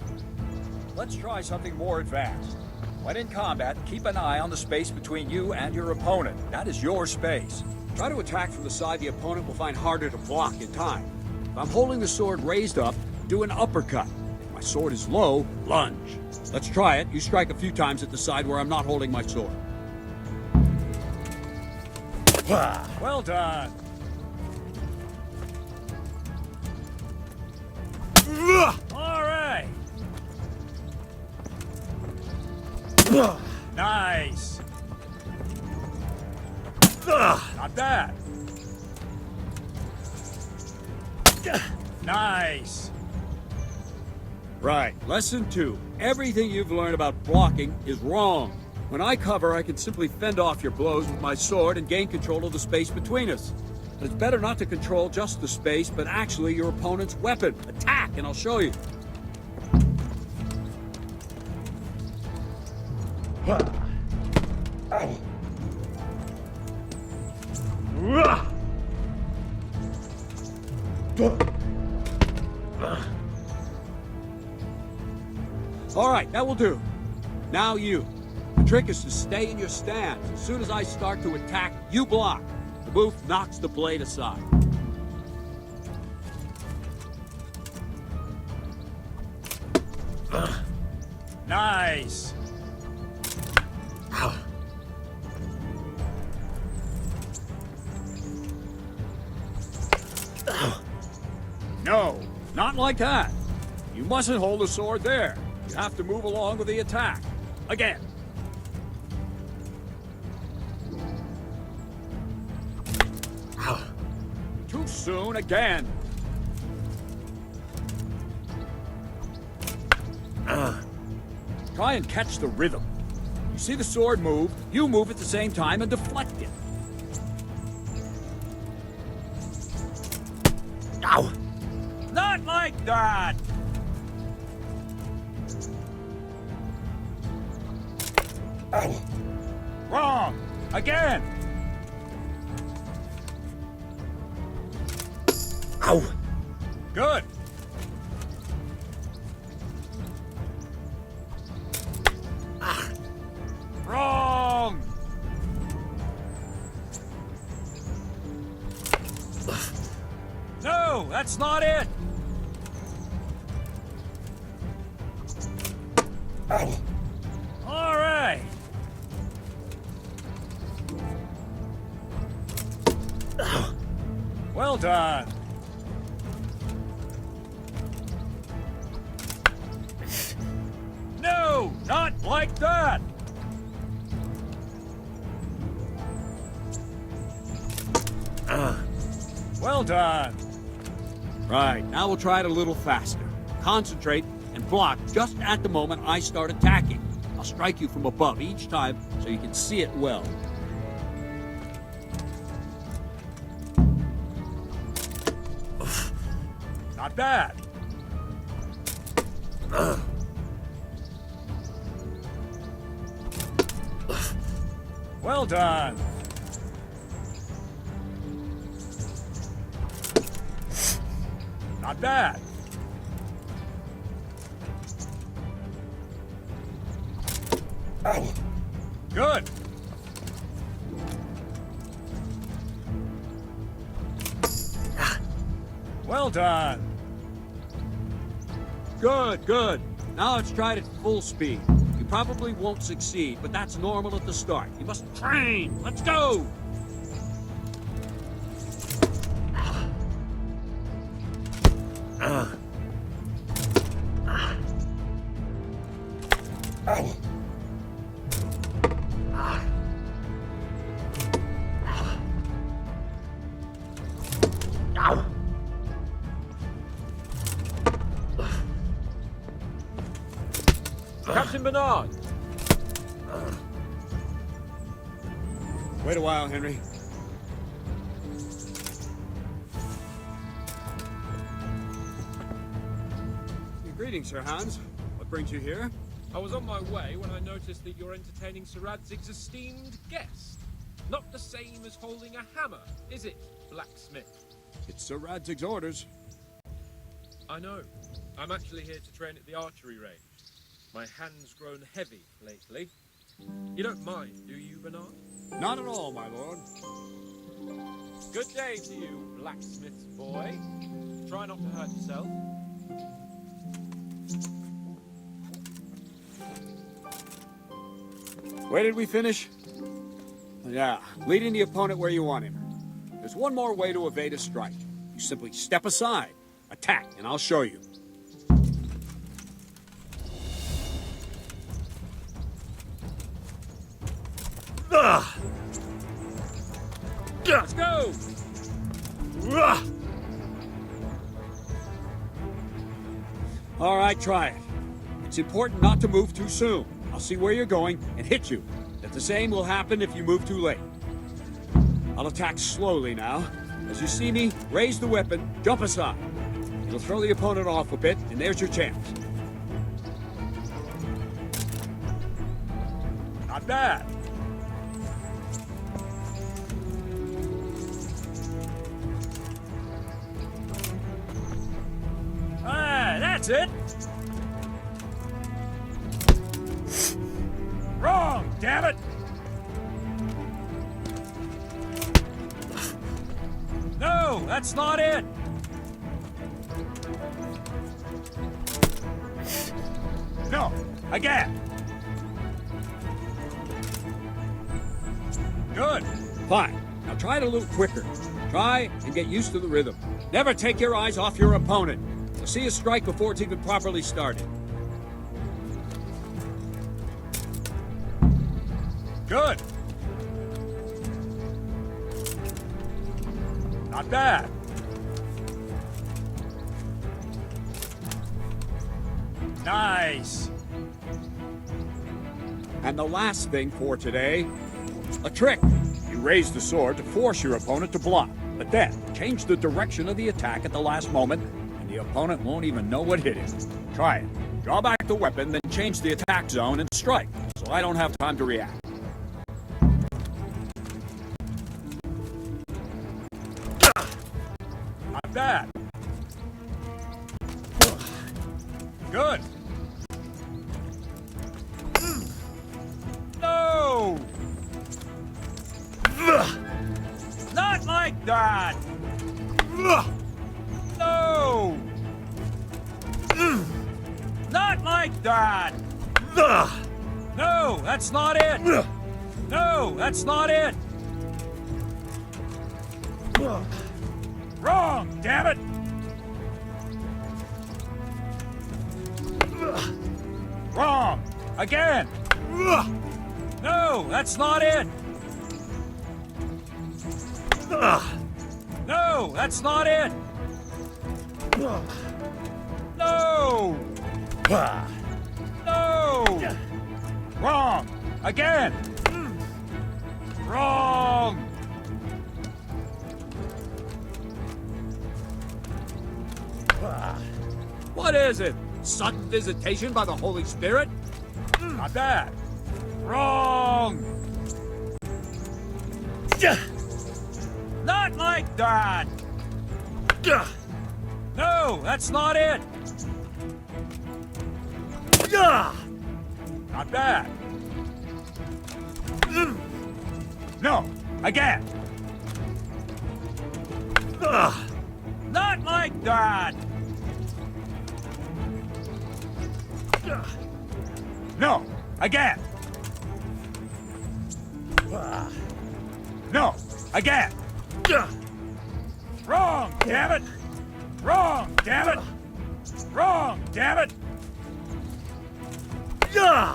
W: Let's try something more advanced. When in combat, keep an eye on the space between you and your opponent. That is your space. Try to attack from the side the opponent will find harder to block in time. If I'm holding the sword raised up, do an uppercut. If my sword is low, lunge. Let's try it. You strike a few times at the side where I'm not holding my sword. Well done.
I: All right. Nice. Not bad. Nice.
W: Right. Lesson 2. Everything you've learned about blocking is wrong. When I cover, I can simply fend off your blows with my sword and gain control of the space between us. But it's better not to control just the space, but actually your opponent's weapon. Attack, and I'll show you. All right, that will do. Now you. The trick is to stay in your stance. As soon as I start to attack, you block. The move knocks the blade aside.
I: Nice.
W: No, not like that. You mustn't hold the sword there. You have to move along with the attack. Again. Too soon again. Try and catch the rhythm. You see the sword move, you move at the same time and deflect it.
I: Ow! Not like that!
W: Ow.
I: Wrong! Again!
W: Ow!
I: Good! Wrong! No, that's not it!
W: Ow!
I: All right! Well done! No, not like that!
W: Well done. Right, now we'll try it a little faster. Concentrate and block just at the moment I start attacking. I'll strike you from above each time so you can see it well. Not bad. Well done. Not bad. Good. Well done. Good, good. Now let's try it at full speed. You probably won't succeed, but that's normal at the start. You must train. Let's go!
U: Captain Bernard!
W: Wait a while, Henry. Greetings, Sir Hans. What brings you here?
U: I was on my way when I noticed that you're entertaining Sir Radzig's esteemed guest. Not the same as holding a hammer, is it, blacksmith?
W: It's Sir Radzig's orders.
U: I know. I'm actually here to train at the archery range. My hand's grown heavy lately. You don't mind, do you, Bernard?
W: Not at all, my lord.
U: Good day to you, blacksmith's boy. Try not to hurt yourself.
W: Where did we finish? Yeah, leading the opponent where you want him. There's one more way to evade a strike. You simply step aside, attack, and I'll show you.
U: Let's go!
W: All right, try it. It's important not to move too soon. I'll see where you're going and hit you. But the same will happen if you move too late. I'll attack slowly now. As you see me, raise the weapon, jump aside. It'll throw the opponent off a bit, and there's your chance. Not bad.
U: Ah, that's it! Wrong, damn it! No, that's not it! No, again!
W: Good. Fine. Now try it a little quicker. Try and get used to the rhythm. Never take your eyes off your opponent. You'll see a strike before it's even properly started. Good. Not bad. Nice. And the last thing for today, a trick. You raise the sword to force your opponent to block, but then change the direction of the attack at the last moment, and the opponent won't even know what hit him. Try it. Draw back the weapon, then change the attack zone and strike, so I don't have time to react. Not bad. Good. No! Not like that! No! Not like that! No, that's not it! No, that's not it! Wrong, damn it! Wrong! Again! No, that's not it!
X: No, that's not it! No! No! Wrong! Again! Wrong!
W: What is it? Sudden visitation by the Holy Spirit?
X: Not that. Wrong! Not like that! No, that's not it! Not bad. No, again. Not like that! No, again. No, again. Wrong, damn it! Wrong, damn it! Wrong, damn it! No!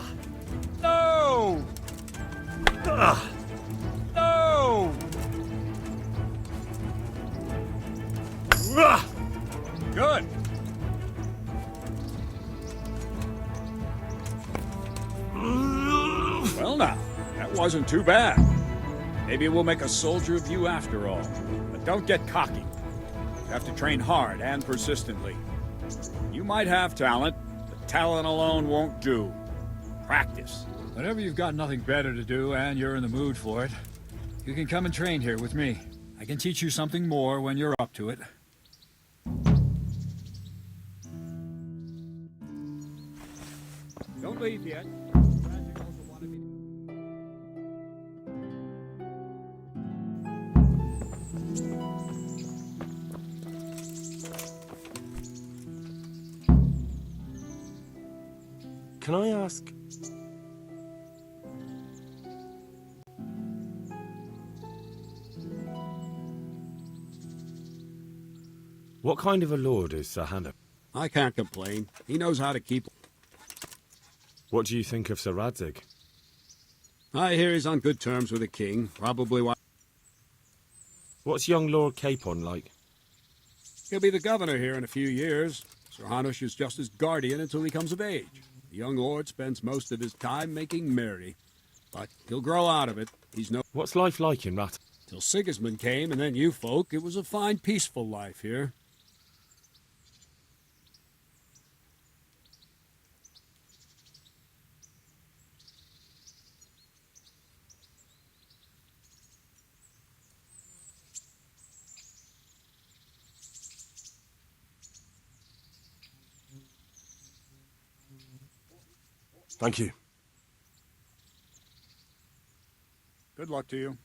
X: No! Good.
W: Well now, that wasn't too bad. Maybe we'll make a soldier of you after all. But don't get cocky. You have to train hard and persistently. You might have talent, but talent alone won't do. Practice. Whenever you've got nothing better to do and you're in the mood for it, you can come and train here with me. I can teach you something more when you're up to it. Don't leave yet.
G: Can I ask...
B: What kind of a lord is Sir Hannah?
W: I can't complain. He knows how to keep...
B: What do you think of Sir Radzig?
W: I hear he's on good terms with the king. Probably why...
B: What's young Lord Capon like?
W: He'll be the governor here in a few years. Sir Hanush is just his guardian until he comes of age. The young lord spends most of his time making merry. But he'll grow out of it. He's no...
B: What's life like in Rat?
W: Till Sigismund came and then you folk, it was a fine, peaceful life here.
G: Thank you.
W: Good luck to you.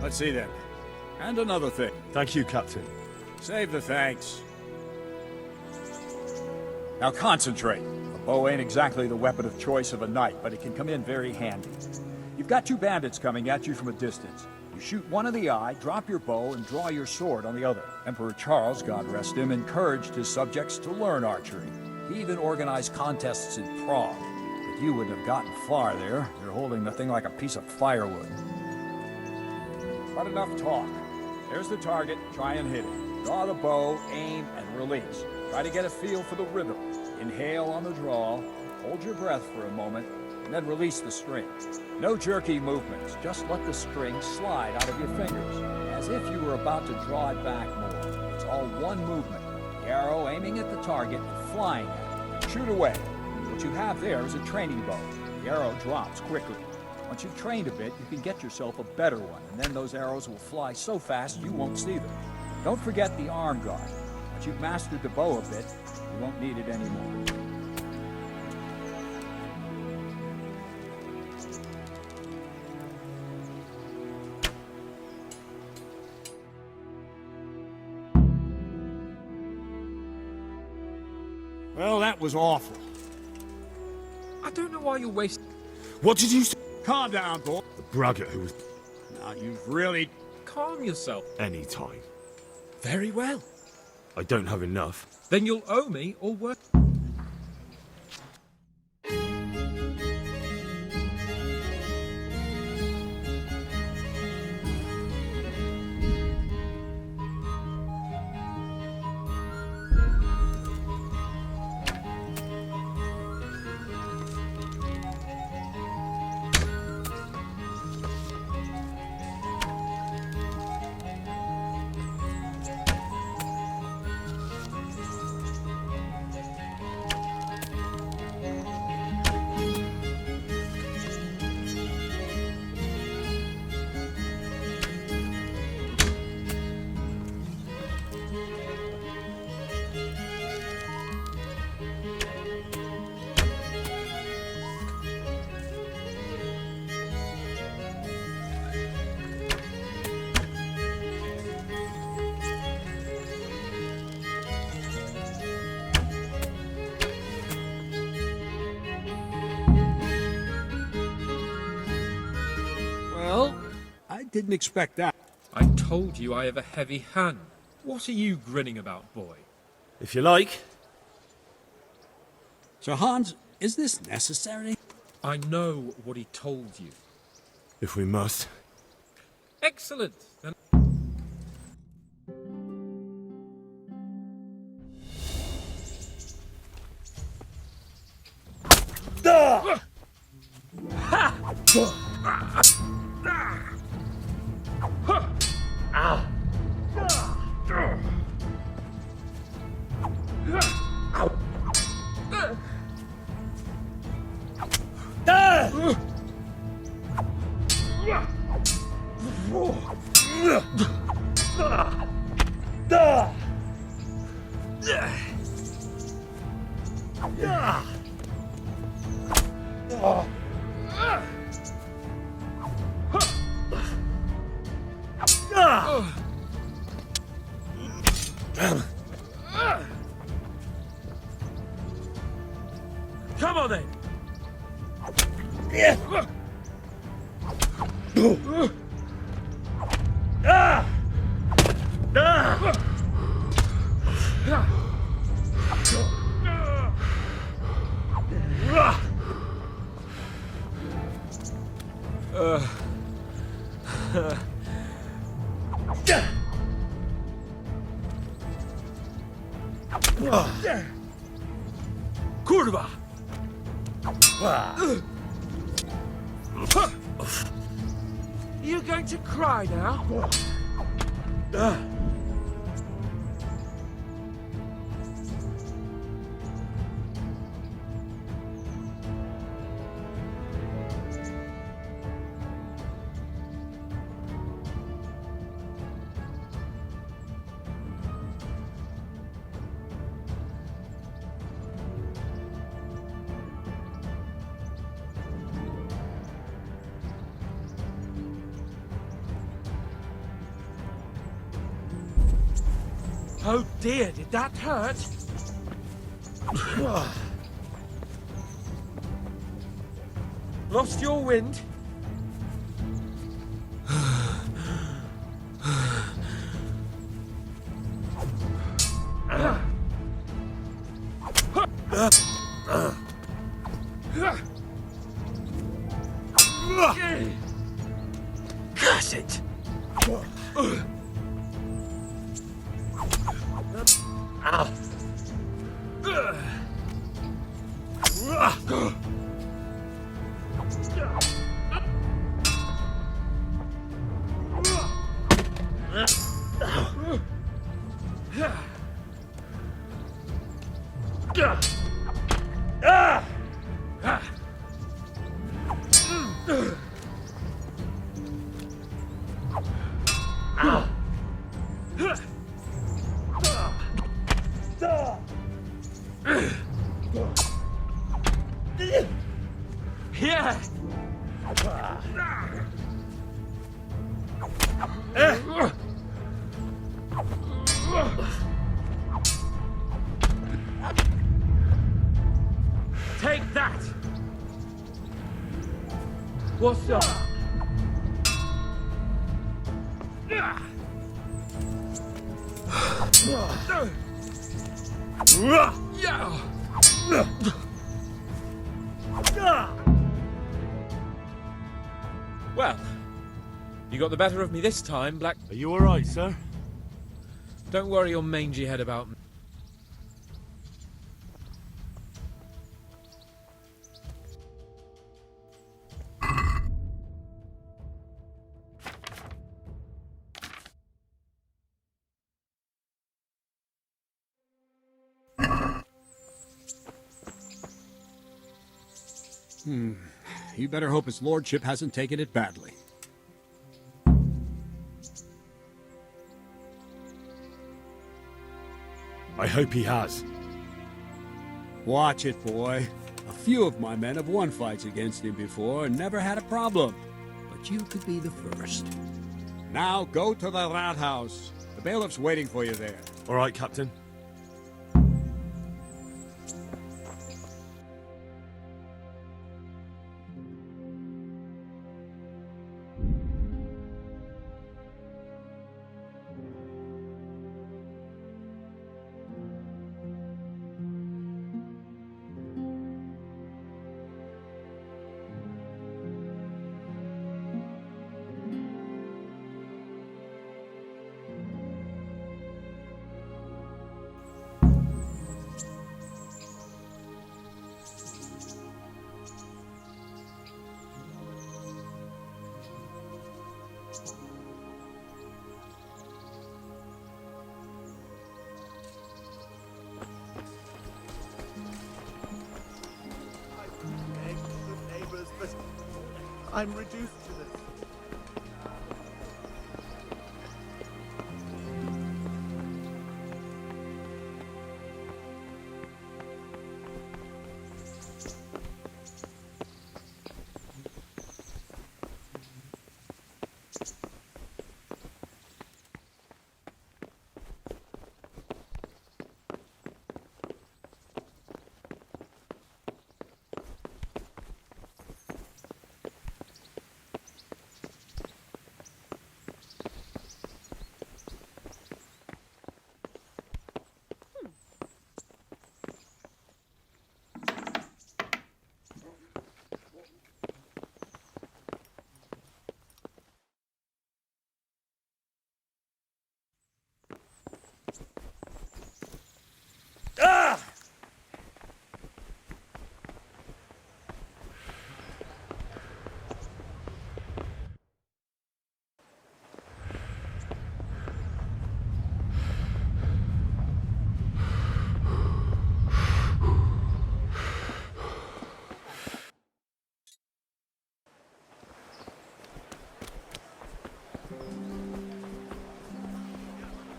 W: Let's see then. And another thing.
G: Thank you, Captain.
W: Save the thanks. Now concentrate. A bow ain't exactly the weapon of choice of a knight, but it can come in very handy. You've got two bandits coming at you from a distance. You shoot one in the eye, drop your bow, and draw your sword on the other. Emperor Charles, God rest him, encouraged his subjects to learn archery. He even organized contests in Prague. But you wouldn't have gotten far there. You're holding the thing like a piece of firewood. But enough talk. There's the target. Try and hit it. Draw the bow, aim, and release. Try to get a feel for the rhythm. Inhale on the draw, Hold your breath for a moment, and then release the string. No jerky movements, just let the string slide out of your fingers, as if you were about to draw it back more. It's all one movement. The arrow aiming at the target and flying at it. Shoot away. What you have there is a training bow. The arrow drops quickly. Once you've trained a bit, you can get yourself a better one, and then those arrows will fly so fast you won't see them. Don't forget the arm guard. Once you've mastered the bow a bit, you won't need it anymore. Well, that was awful.
U: I don't know why you're wasting...
B: What did you say?
W: Calm down, boy.
B: The braggart who was...
W: Now, you've really...
U: Calm yourself.
B: Any time.
U: Very well.
B: I don't have enough.
U: Then you'll owe me or work...
W: Didn't expect that.
U: I told you I have a heavy hand. What are you grinning about, boy?
B: If you like.
W: So, Hans, is this necessary?
U: I know what he told you.
B: If we must.
U: Excellent. Then...
B: Come on then.
A: Kurwa!
U: You going to cry now? Oh dear, did that hurt? Lost your wind?
A: Curse it! Ow.
I: Yeah. Take that. What's up?
U: Well, you got the better of me this time, Black.
G: Are you alright, sir?
U: Don't worry your mangy head about me.
W: You better hope his lordship hasn't taken it badly.
B: I hope he has.
W: Watch it, boy. A few of my men have won fights against him before and never had a problem. But you could be the first. Now go to the rat house. The bailiff's waiting for you there.
B: All right, Captain.
D: I'm reduced to this.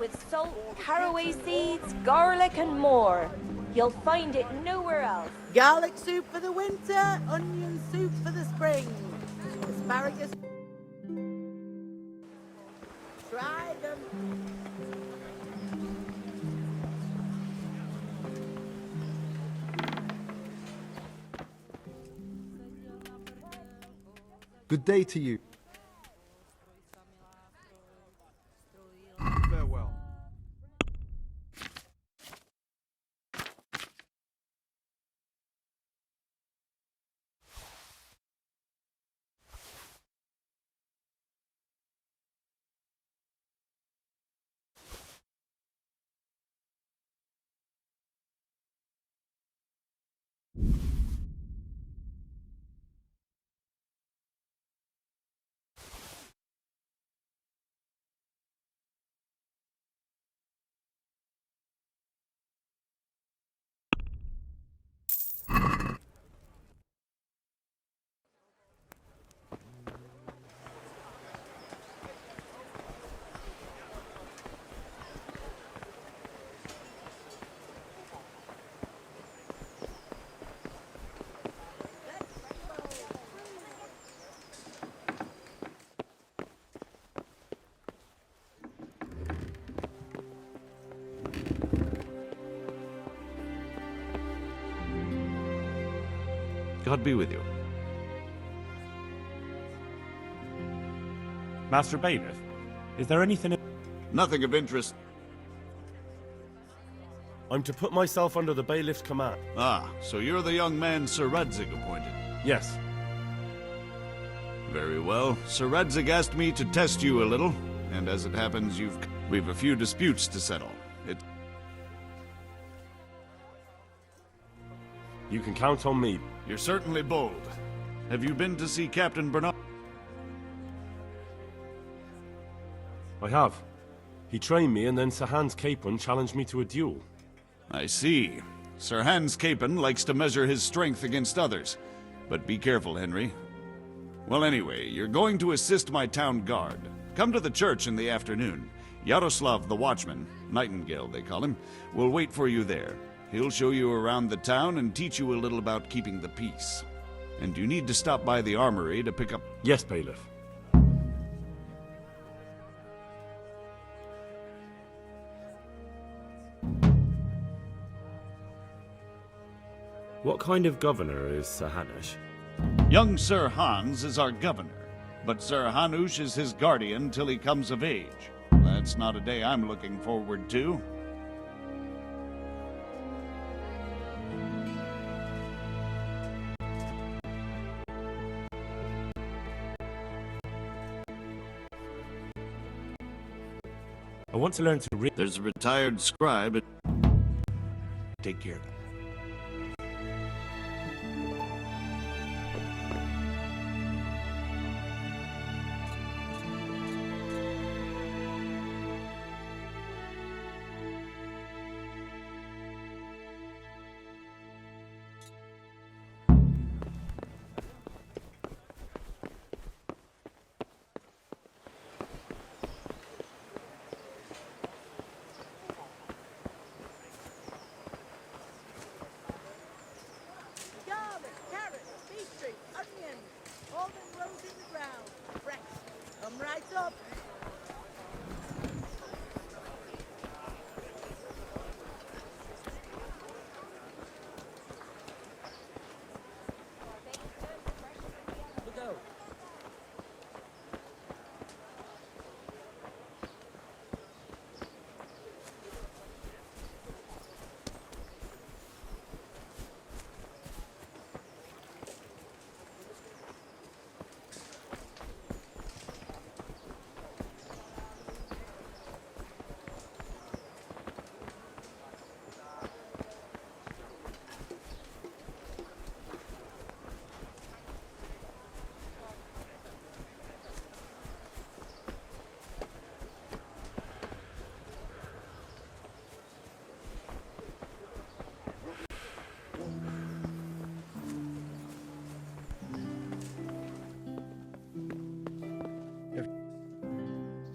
L: With salt, caraway seeds, garlic and more. You'll find it nowhere else.
V: Garlic soup for the winter, onion soup for the spring. Asparagus. Try them.
R: Good day to you.
H: God be with you.
G: Master Bailiff, is there anything...
W: Nothing of interest.
G: I'm to put myself under the bailiff's command.
W: Ah, so you're the young man Sir Radzig appointed.
G: Yes.
W: Very well. Sir Radzig asked me to test you a little, and as it happens, we've a few disputes to settle.
G: You can count on me.
W: You're certainly bold. Have you been to see Captain Bernard?
G: I have. He trained me, and then Sir Hans Capon challenged me to a duel.
W: I see. Sir Hans Capon likes to measure his strength against others. But be careful, Henry. Well, anyway, you're going to assist my town guard. Come to the church in the afternoon. Yaroslav the Watchman, Nightingale they call him, will wait for you there. He'll show you around the town and teach you a little about keeping the peace. And you need to stop by the armory to pick up...
G: Yes, Bailiff.
B: What kind of governor is Sir Hanush?
W: Young Sir Hans is our governor, but Sir Hanush is his guardian till he comes of age. That's not a day I'm looking forward to.
G: I want to learn to read.
W: There's a retired scribe.
H: Take care of it.
V: Garlic, carrots, beetroot, onions, all them grows in the ground. Fresh. Come right up. Look out.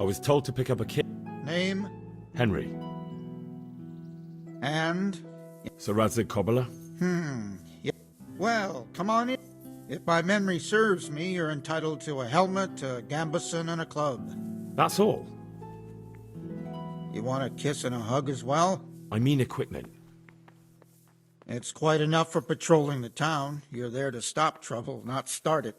B: I was told to pick up a kid.
D: Name
B: Henry.
D: and...
B: Sir Radzig Kobyla?
D: Yeah. Well, come on in. If my memory serves me, you're entitled to a helmet, a gambeson, and a club.
B: That's all.
D: You want a kiss and a hug as well?
B: I mean equipment.
D: It's quite enough for patrolling the town. You're there to stop trouble, not start it.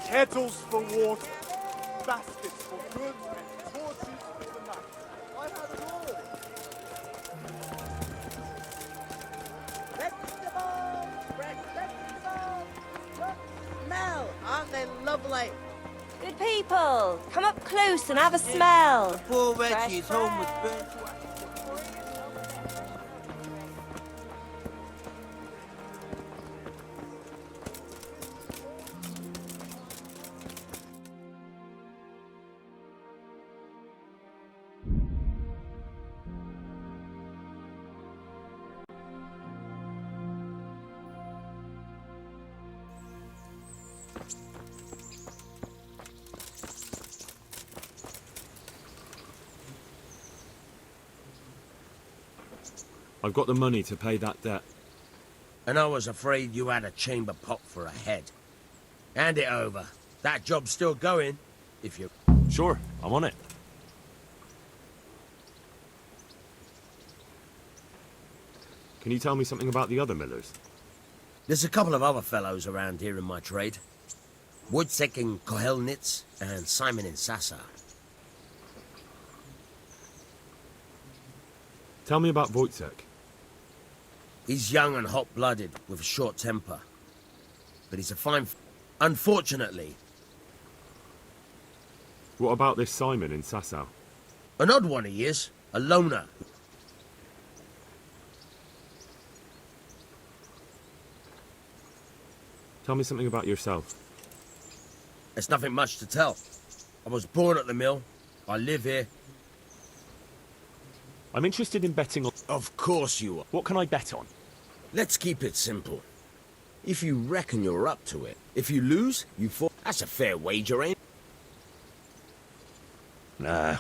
C: kettles for water, baskets for goods, and torches for the night. I have it all.
V: Vegetables! Fresh vegetables! Look, smell! Aren't they lovely?
L: Good people, come up close and have a smell.
S: Poor
L: Fresh
S: Reggie is home with
L: bread.
S: burnt.
B: I've got the money to pay that debt.
M: And I was afraid you had a chamber pot for a head. Hand it over. That job's still going, if you...
G: Sure, I'm on it.
B: Can you tell me something about the other millers?
M: There's a couple of other fellows around here in my trade. Wojciech in Kohelnitz and Simon in Sasa.
B: Tell me about Wojciech.
M: He's young and hot-blooded, with a short temper. But he's a fine... Unfortunately...
B: What about this Simon in Sasau?
M: An odd one he is. A loner.
B: Tell me something about yourself.
M: There's nothing much to tell. I was born at the mill. I live here.
G: I'm interested in betting on...
M: Of course you are.
G: What can I bet on?
M: Let's keep it simple. If you reckon you're up to it. If you lose, you fall. That's a fair wager, ain't it?
G: Nah.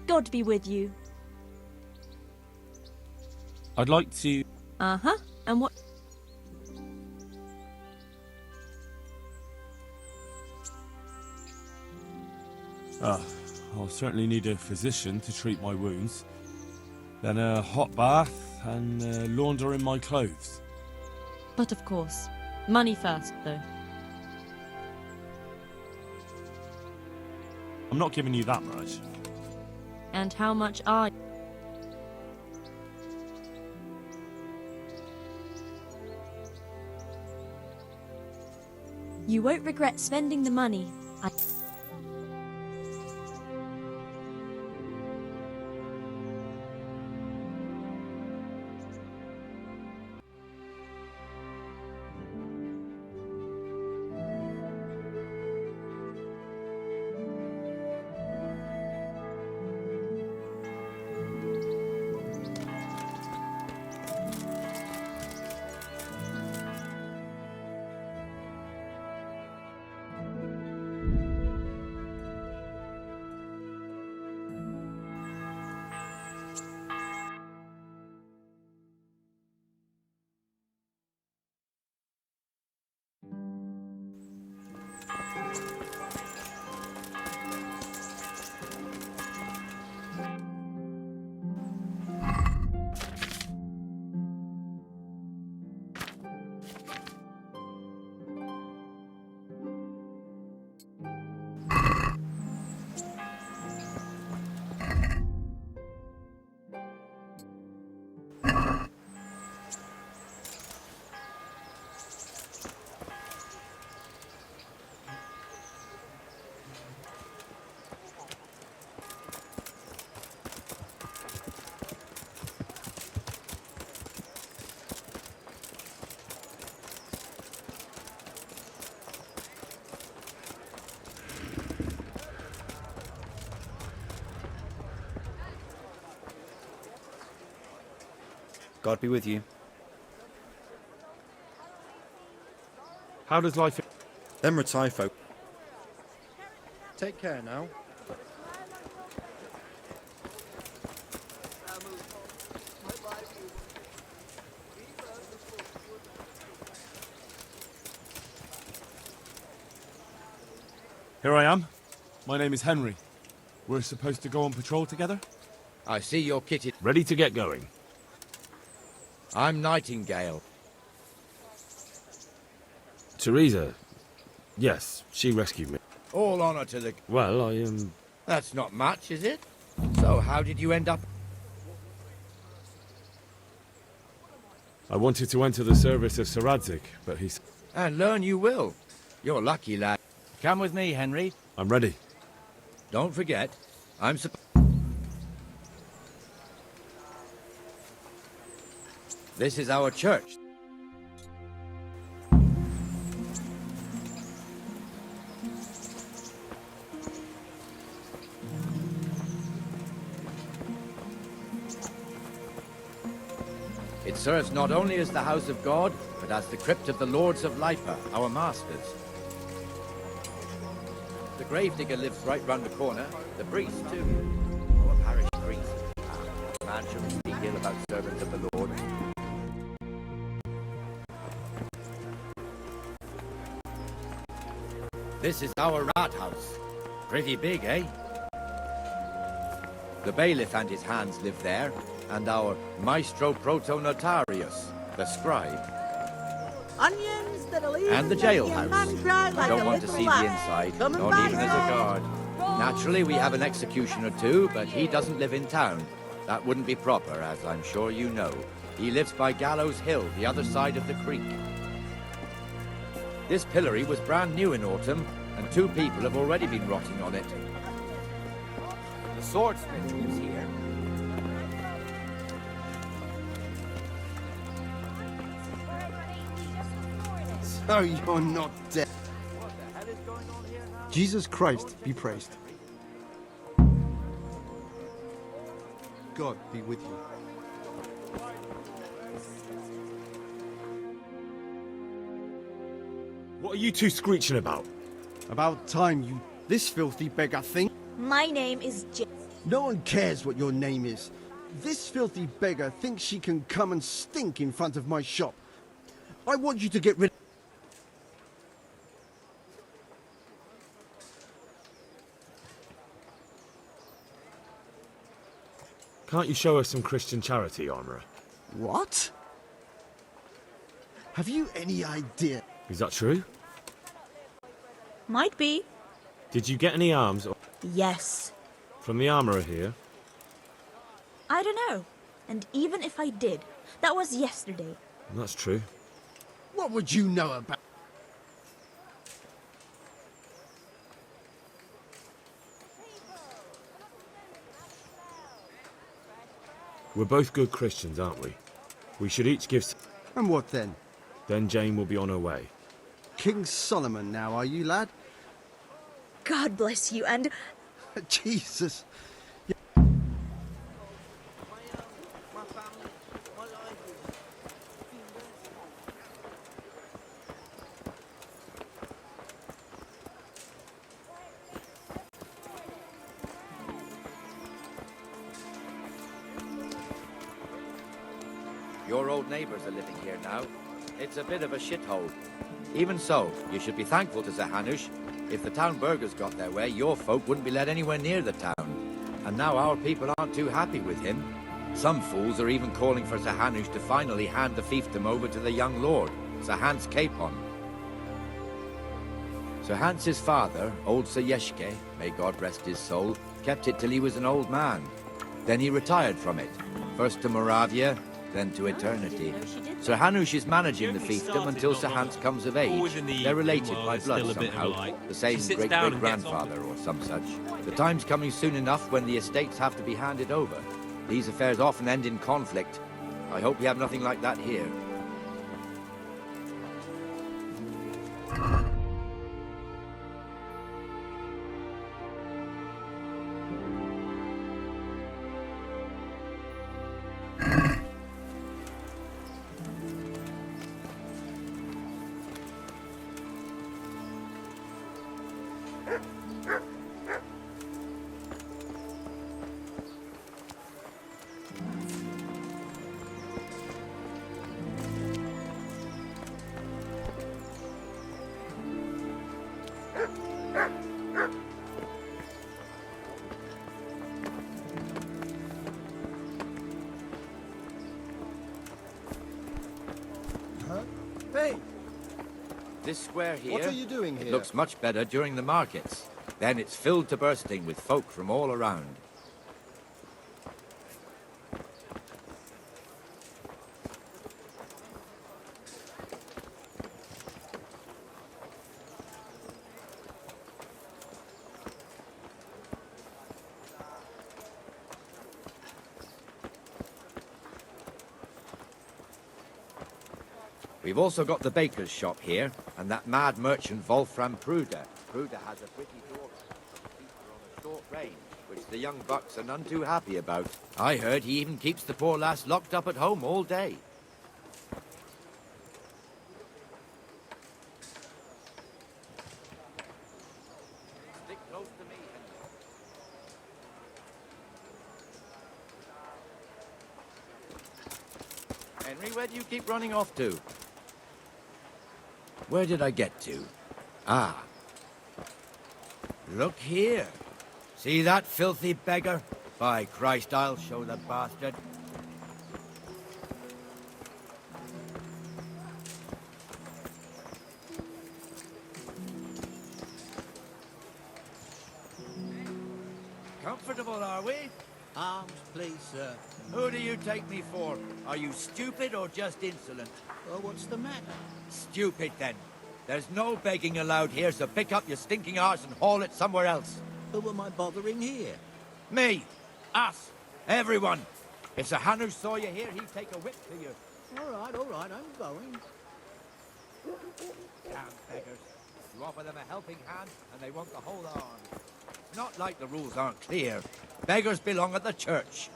N: God be with you.
G: I'd like to...
N: Uh-huh. And what...
G: I'll certainly need a physician to treat my wounds. Then a hot bath and laundering my clothes.
N: But of course. Money first, though.
G: I'm not giving you that much.
N: And how much are... You won't regret spending the money.
F: God be with you.
B: How does life...
F: Them Ratai folk.
R: Take care now.
B: Here I am. My name is Henry. We're supposed to go on patrol together?
Q: I see you're kitted.
B: Ready to get going.
Q: I'm Nightingale.
B: Teresa. Yes, she rescued me.
Q: All honour to the...
B: Well, I am...
Q: That's not much, is it? So how did you end up...
B: I wanted to enter the service of Sir Radzig, but he's...
Q: And learn you will. You're lucky, lad. Come with me, Henry.
B: I'm ready.
Q: Don't forget, I'm This is our church. It serves not only as the house of God, but as the crypt of the Lords of Lipa, our masters. The gravedigger lives right round the corner. The priest, too. Our parish priest. Man shouldn't speak ill about servants of the Lord. This is our rat house. Pretty big, eh? The bailiff and his hands live there, and our maestro protonotarius, the scribe.
V: Onions that'll even
Q: And the
V: make your
Q: jailhouse.
V: man cry
Q: I
V: like
Q: don't
V: a
Q: want to
V: little
Q: see the
V: lamb.
Q: inside,
V: Come and
Q: not
V: buy
Q: even as a
V: some.
Q: guard. Naturally, we have an executioner too, but he doesn't live in town. That wouldn't be proper, as I'm sure you know. He lives by Gallows Hill, the other side of the creek. This pillory was brand new in autumn, and 2 people have already been rotting on it. The swordsmith lives here.
R: So you're not dead. Jesus Christ be praised. God be with you.
B: What are you two screeching about?
R: About time, you... This filthy beggar thing.
O: My name is Jim.
R: No one cares what your name is. This filthy beggar thinks she can come and stink in front of my shop. I want you to get rid...
B: Can't you show us some Christian charity, Armourer?
R: What? Have you any idea?
B: Is that true?
O: Might be.
B: Did you get any arms
O: Yes.
B: from the Armourer here?
O: I don't know. And even if I did, that was yesterday.
B: That's true.
R: What would you know about...
B: We're both good Christians, aren't we? We should each give...
R: And what then?
B: Then Jane will be on her way.
R: King Solomon now, are you, lad?
O: God bless you, and...
R: Jesus.
Q: Your old neighbours are living here now. It's a bit of a shithole. Even so, you should be thankful to Sir Hanush. If the town burghers got their way, your folk wouldn't be let anywhere near the town. And now our people aren't too happy with him. Some fools are even calling for Sir Hanush to finally hand the fiefdom over to the young lord, Sir Hans Capon. Sir Hans's father, old Sir Yeshke, may God rest his soul, kept it till he was an old man. Then he retired from it, first to Moravia, then to eternity. Sir Hanush is managing the fiefdom until Sir Hans comes of age. They're related by blood somehow, the same great-great-grandfather or some such. The time's coming soon enough when the estates have to be handed over. These affairs often end in conflict. I hope we have nothing like that here.
F: Hey,
J: This square here...
F: What are you doing
J: It
F: here?
J: looks much better during the markets. Then it's filled to bursting with folk from all around. We've also got the baker's shop here, and that mad merchant Wolfram Pruder. Pruder has a pretty daughter. Keeps her on a short range, which the young bucks are none too happy about. I heard he even keeps the poor lass locked up at home all day. Stick close to me, Henry. Henry, where do you keep running off to? Where did I get to? Ah. Look here. See that filthy beggar? By Christ, I'll show the bastard. Comfortable, are we?
F: Arms, please, sir.
J: Who do you take me for? Are you stupid or just insolent?
F: Well, what's the matter?
J: Stupid, then. There's no begging allowed here, so pick up your stinking arse and haul it somewhere else.
F: Who am I bothering here?
J: Me. Us. Everyone. If Sir Hanush saw you here, he'd take a whip to you.
F: All right, I'm going.
J: Damn beggars. You offer them a helping hand, and they want the whole arm. It's not like the rules aren't clear. Beggars belong at the church.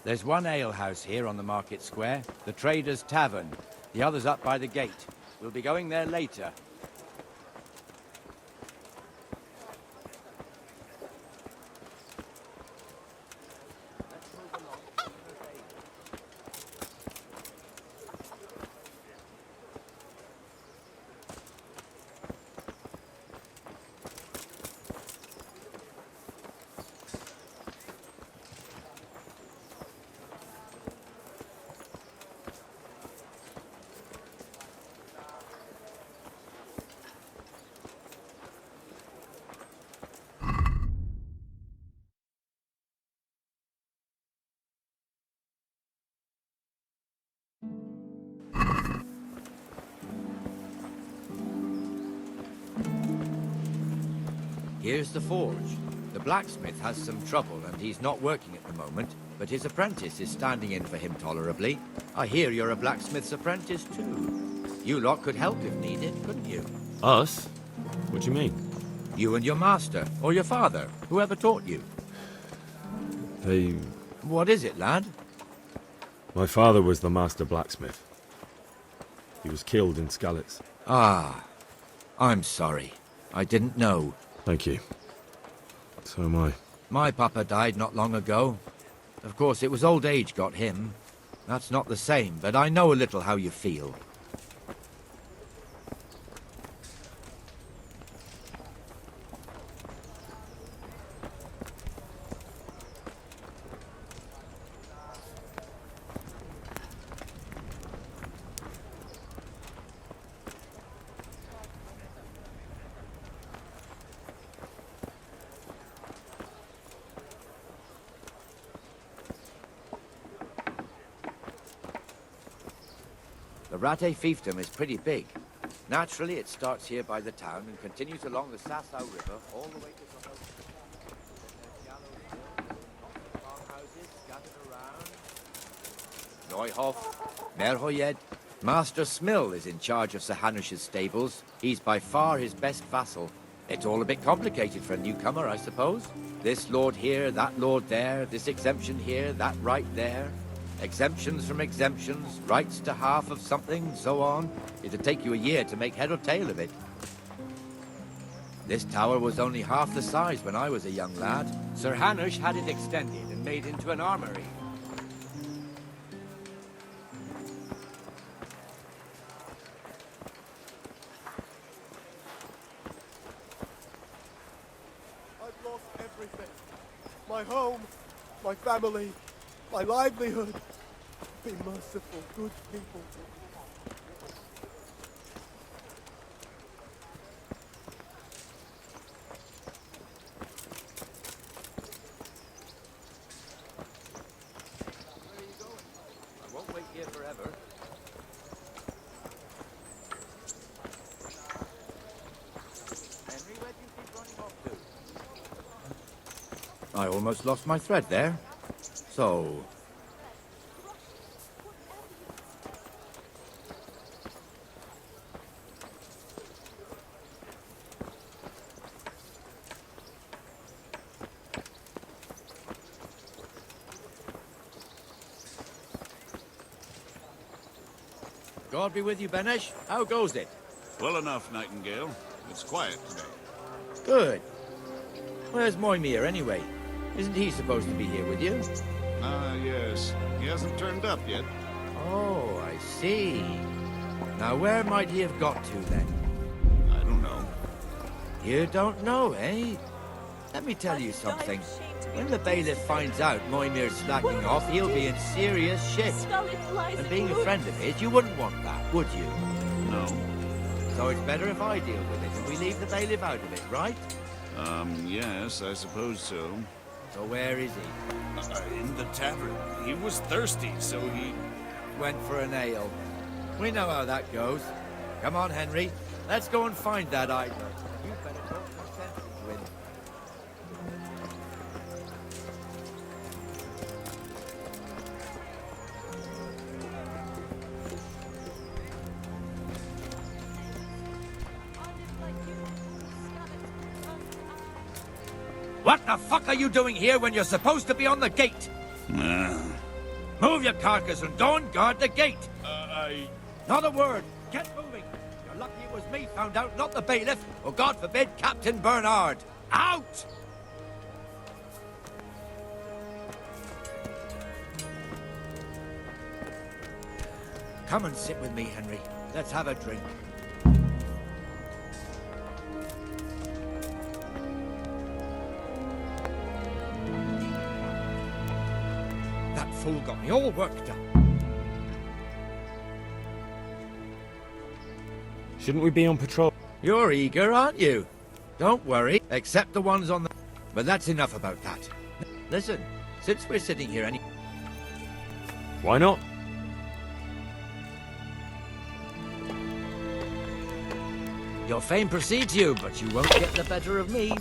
J: There's one alehouse here on the market square, the Trader's Tavern. The other's up by the gate. We'll be going there later. Here's the forge. The blacksmith has some trouble and he's not working at the moment, but his apprentice is standing in for him tolerably. I hear you're a blacksmith's apprentice too. You lot could help if needed, couldn't you?
B: Us? What do you mean?
J: You and your master, or your father, whoever taught you.
B: They...
J: What is it, lad?
B: My father was the master blacksmith. He was killed in Skalitz.
J: Ah, I'm sorry. I didn't know.
B: Thank you. So am I.
J: My papa died not long ago. Of course, it was old age got him. That's not the same, but I know a little how you feel. The Rattay fiefdom is pretty big. Naturally, it starts here by the town and continues along the Sasau River all the way to the moat. Then there's shallow hills, farmhouses scattered around. Neuhof, Merhoyed. Master Smill is in charge of Sir Hanush's stables. He's by far his best vassal. It's all a bit complicated for a newcomer, I suppose. This lord here, that lord there, this exemption here, that right there. Exemptions from exemptions, rights to half of something, so on. It'd take you a year to make head or tail of it. This tower was only half the size when I was a young lad. Sir Hanush had it extended and made into an armory.
C: I've lost everything. My home, my family, my livelihood. Be merciful, good people.
J: I almost lost my thread there. So... God be with you, Benesh. How goes it?
W: Well enough, Nightingale. It's quiet today.
J: Good. Where's Moimir, anyway? Isn't he supposed to be here with you?
W: Yes. He hasn't turned up yet.
J: Oh, I see. Now, where might he have got to, then?
W: I don't know.
J: You don't know, eh? Let me tell you something. When the bailiff finds out Moimir's slacking off, he'll be in serious shit. And being a friend of his, you wouldn't want that, would you?
W: No.
J: So it's better if I deal with it, and we leave the bailiff out of it, right?
W: Yes, I suppose so.
J: So where is he?
W: In the tavern. He was thirsty, so he...
J: Went for an ale. We know how that goes. Come on, Henry. Let's go and find that idler. You better talk some sense into him. What the fuck are you doing here when you're supposed to be on the gate? Move your carcass and go and guard the gate. Not a word. Get moving. You're lucky it was me found out, not the bailiff, or God forbid, Captain Bernard. Out! Come and sit with me, Henry. Let's have a drink. That fool got me all worked up.
I: Shouldn't we be on patrol?
J: You're eager, aren't you? Don't worry, except the ones on the... But that's enough about that. Listen, since we're sitting here any...
I: Why not?
J: Your fame precedes you, but you won't get the better of me.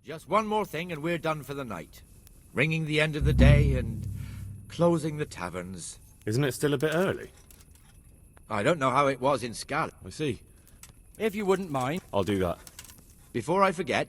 J: Just one more thing and we're done for the night. Ringing the end of the day and closing the taverns.
B: Isn't it still a bit early?
J: I don't know how it was in Scarlet.
B: I see.
J: If you wouldn't mind.
B: I'll do that.
J: Before I forget,